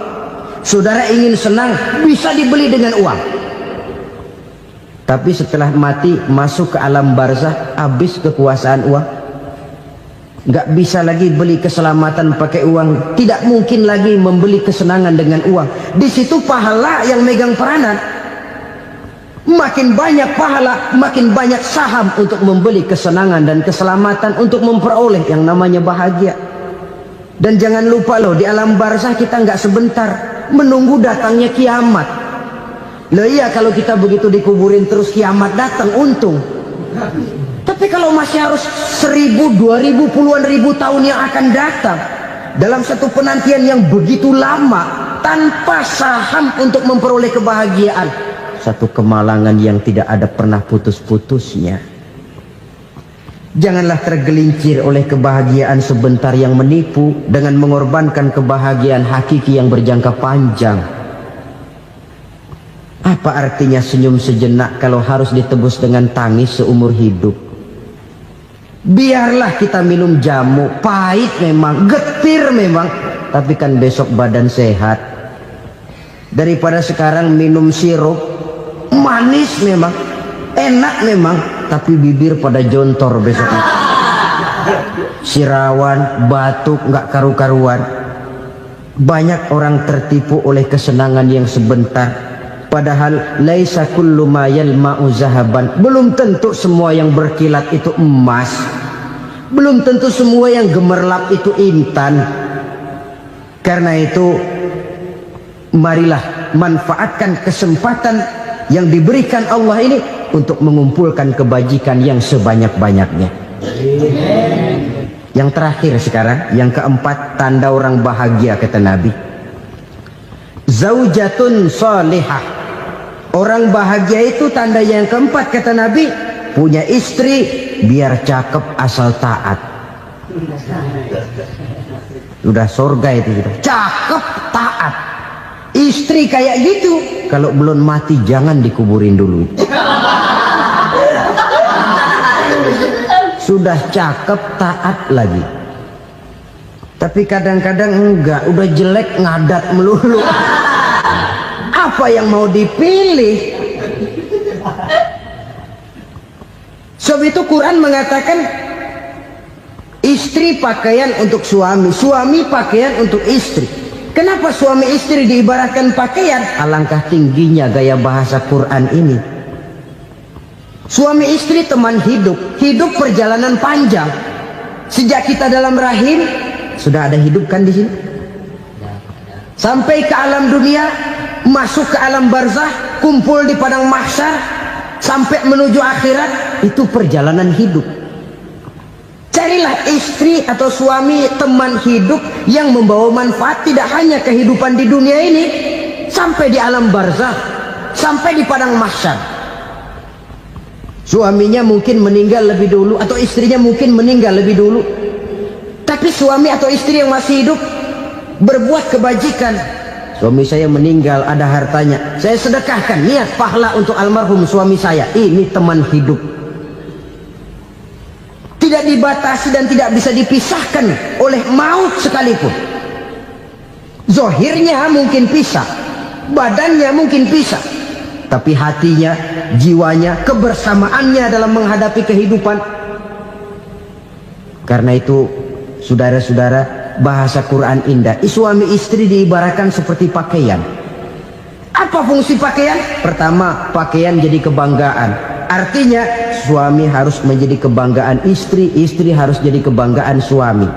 Speaker 2: Saudara ingin senang, bisa dibeli dengan uang. Tapi setelah mati, masuk ke alam barzah, habis kekuasaan uang. Nggak bisa lagi beli keselamatan pakai uang. Tidak mungkin lagi membeli kesenangan dengan uang. Di situ pahala yang megang peranan. Makin banyak pahala, makin banyak saham untuk membeli kesenangan dan keselamatan, untuk memperoleh yang namanya bahagia. Dan jangan lupa loh, di alam barzah kita nggak sebentar, menunggu datangnya kiamat. Loh iya, kalau kita begitu dikuburin terus kiamat datang, untung. Tapi kalau masih harus 1000, 2000, puluhan ribu tahun yang akan datang, dalam satu penantian yang begitu lama, tanpa saham untuk memperoleh kebahagiaan, satu kemalangan yang tidak ada pernah putus-putusnya. Janganlah tergelincir oleh kebahagiaan sebentar yang menipu dengan mengorbankan kebahagiaan hakiki yang berjangka panjang. Apa artinya senyum sejenak kalau harus ditebus dengan tangis seumur hidup? Biarlah kita minum jamu, pahit memang, getir memang, tapi kan besok badan sehat. Daripada sekarang minum sirup, manis memang, enak memang, tapi bibir pada jontor besoknya. Sirawan, batuk, nggak karu-karuan. Banyak orang tertipu oleh kesenangan yang sebentar, padahal laisa kullu ma yalma'u zahaban. Belum tentu semua yang berkilat itu emas. Belum tentu semua yang gemerlap itu intan. Karena itu, marilah manfaatkan kesempatan yang diberikan Allah ini untuk mengumpulkan kebajikan yang sebanyak-banyaknya. Yang terakhir sekarang, yang keempat, tanda orang bahagia kata Nabi. Zaujatun salihah. Orang bahagia itu tanda yang keempat kata Nabi, punya istri biar cakep asal taat. Udah surga itu gitu. Cakep taat. Istri kayak gitu, kalau belum mati jangan dikuburin dulu. Sudah cakep taat lagi. Tapi kadang-kadang enggak, udah jelek ngadat melulu. Apa yang mau dipilih? Sebab itu Quran mengatakan istri pakaian untuk suami, suami pakaian untuk istri. Kenapa suami istri diibaratkan pakaian? Alangkah tingginya gaya bahasa Quran ini. Suami istri teman hidup, hidup perjalanan panjang. Sejak kita dalam rahim sudah ada hidup kan di sini. Sampai ke alam dunia, masuk ke alam barzah, kumpul di padang mahsyar, sampai menuju akhirat, itu perjalanan hidup. Carilah istri atau suami teman hidup yang membawa manfaat tidak hanya kehidupan di dunia ini, sampai di alam barzah, sampai di padang mahsyar. Suaminya mungkin meninggal lebih dulu, atau istrinya mungkin meninggal lebih dulu, tapi suami atau istri yang masih hidup berbuat kebajikan. Suami saya meninggal, ada hartanya, saya sedekahkan, niat pahala untuk almarhum suami saya. Ini teman hidup. Tidak dibatasi dan tidak bisa dipisahkan oleh maut sekalipun. Zohirnya mungkin pisah, badannya mungkin pisah, tapi hatinya, jiwanya, kebersamaannya dalam menghadapi kehidupan. Karena itu, saudara-saudara, bahasa Quran indah. Suami istri diibaratkan seperti pakaian. Apa fungsi pakaian? Pertama, pakaian jadi kebanggaan. Artinya suami harus menjadi kebanggaan istri, istri harus jadi kebanggaan suami.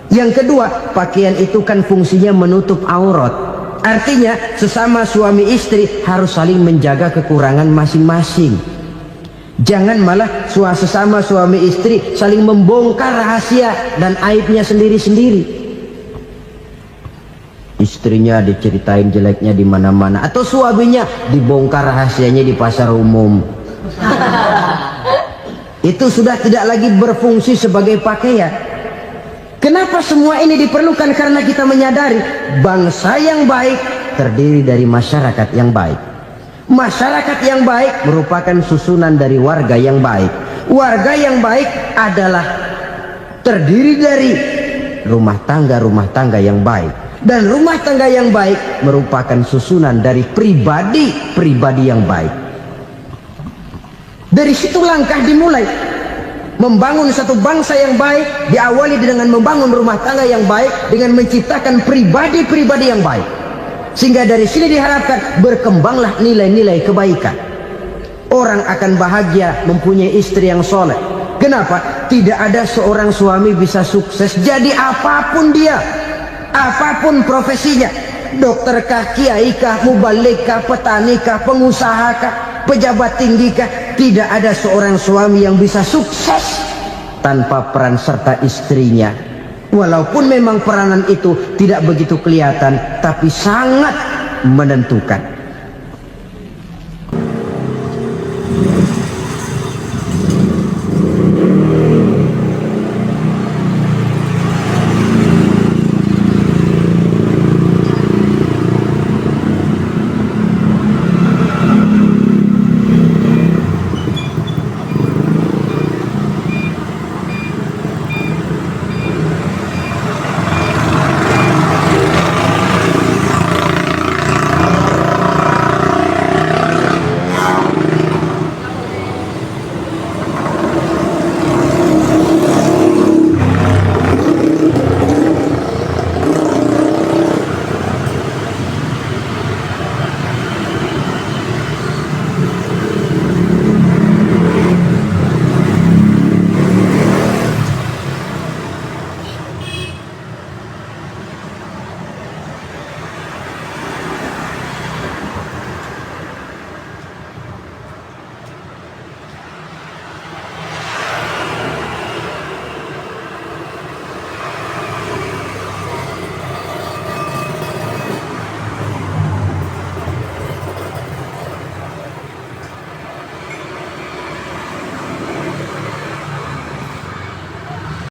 Speaker 2: Yang kedua, pakaian itu kan fungsinya menutup aurat. Artinya sesama suami istri harus saling menjaga kekurangan masing-masing. Jangan malah sesama suami istri saling membongkar rahasia dan aibnya sendiri-sendiri. Istrinya diceritain jeleknya di mana-mana, atau suaminya dibongkar rahasianya di pasar umum. Itu sudah tidak lagi berfungsi sebagai pakaian. Kenapa semua ini diperlukan? Karena kita menyadari bangsa yang baik terdiri dari masyarakat yang baik. Masyarakat yang baik merupakan susunan dari warga yang baik. Warga yang baik adalah terdiri dari rumah tangga yang baik. Dan rumah tangga yang baik merupakan susunan dari pribadi-pribadi yang baik. Dari situ langkah dimulai. Membangun satu bangsa yang baik diawali dengan membangun rumah tangga yang baik, dengan menciptakan pribadi-pribadi yang baik. Sehingga dari sini diharapkan berkembanglah nilai-nilai kebaikan. Orang akan bahagia mempunyai istri yang soleh. Kenapa? Tidak ada seorang suami bisa sukses jadi apapun dia, apapun profesinya, dokter kah, kiai kah, mubalik kah, petani kah, pengusaha kah, pejabat tinggi kah. Tidak ada seorang suami yang bisa sukses tanpa peran serta istrinya. Walaupun memang peranan itu tidak begitu kelihatan, tapi sangat menentukan.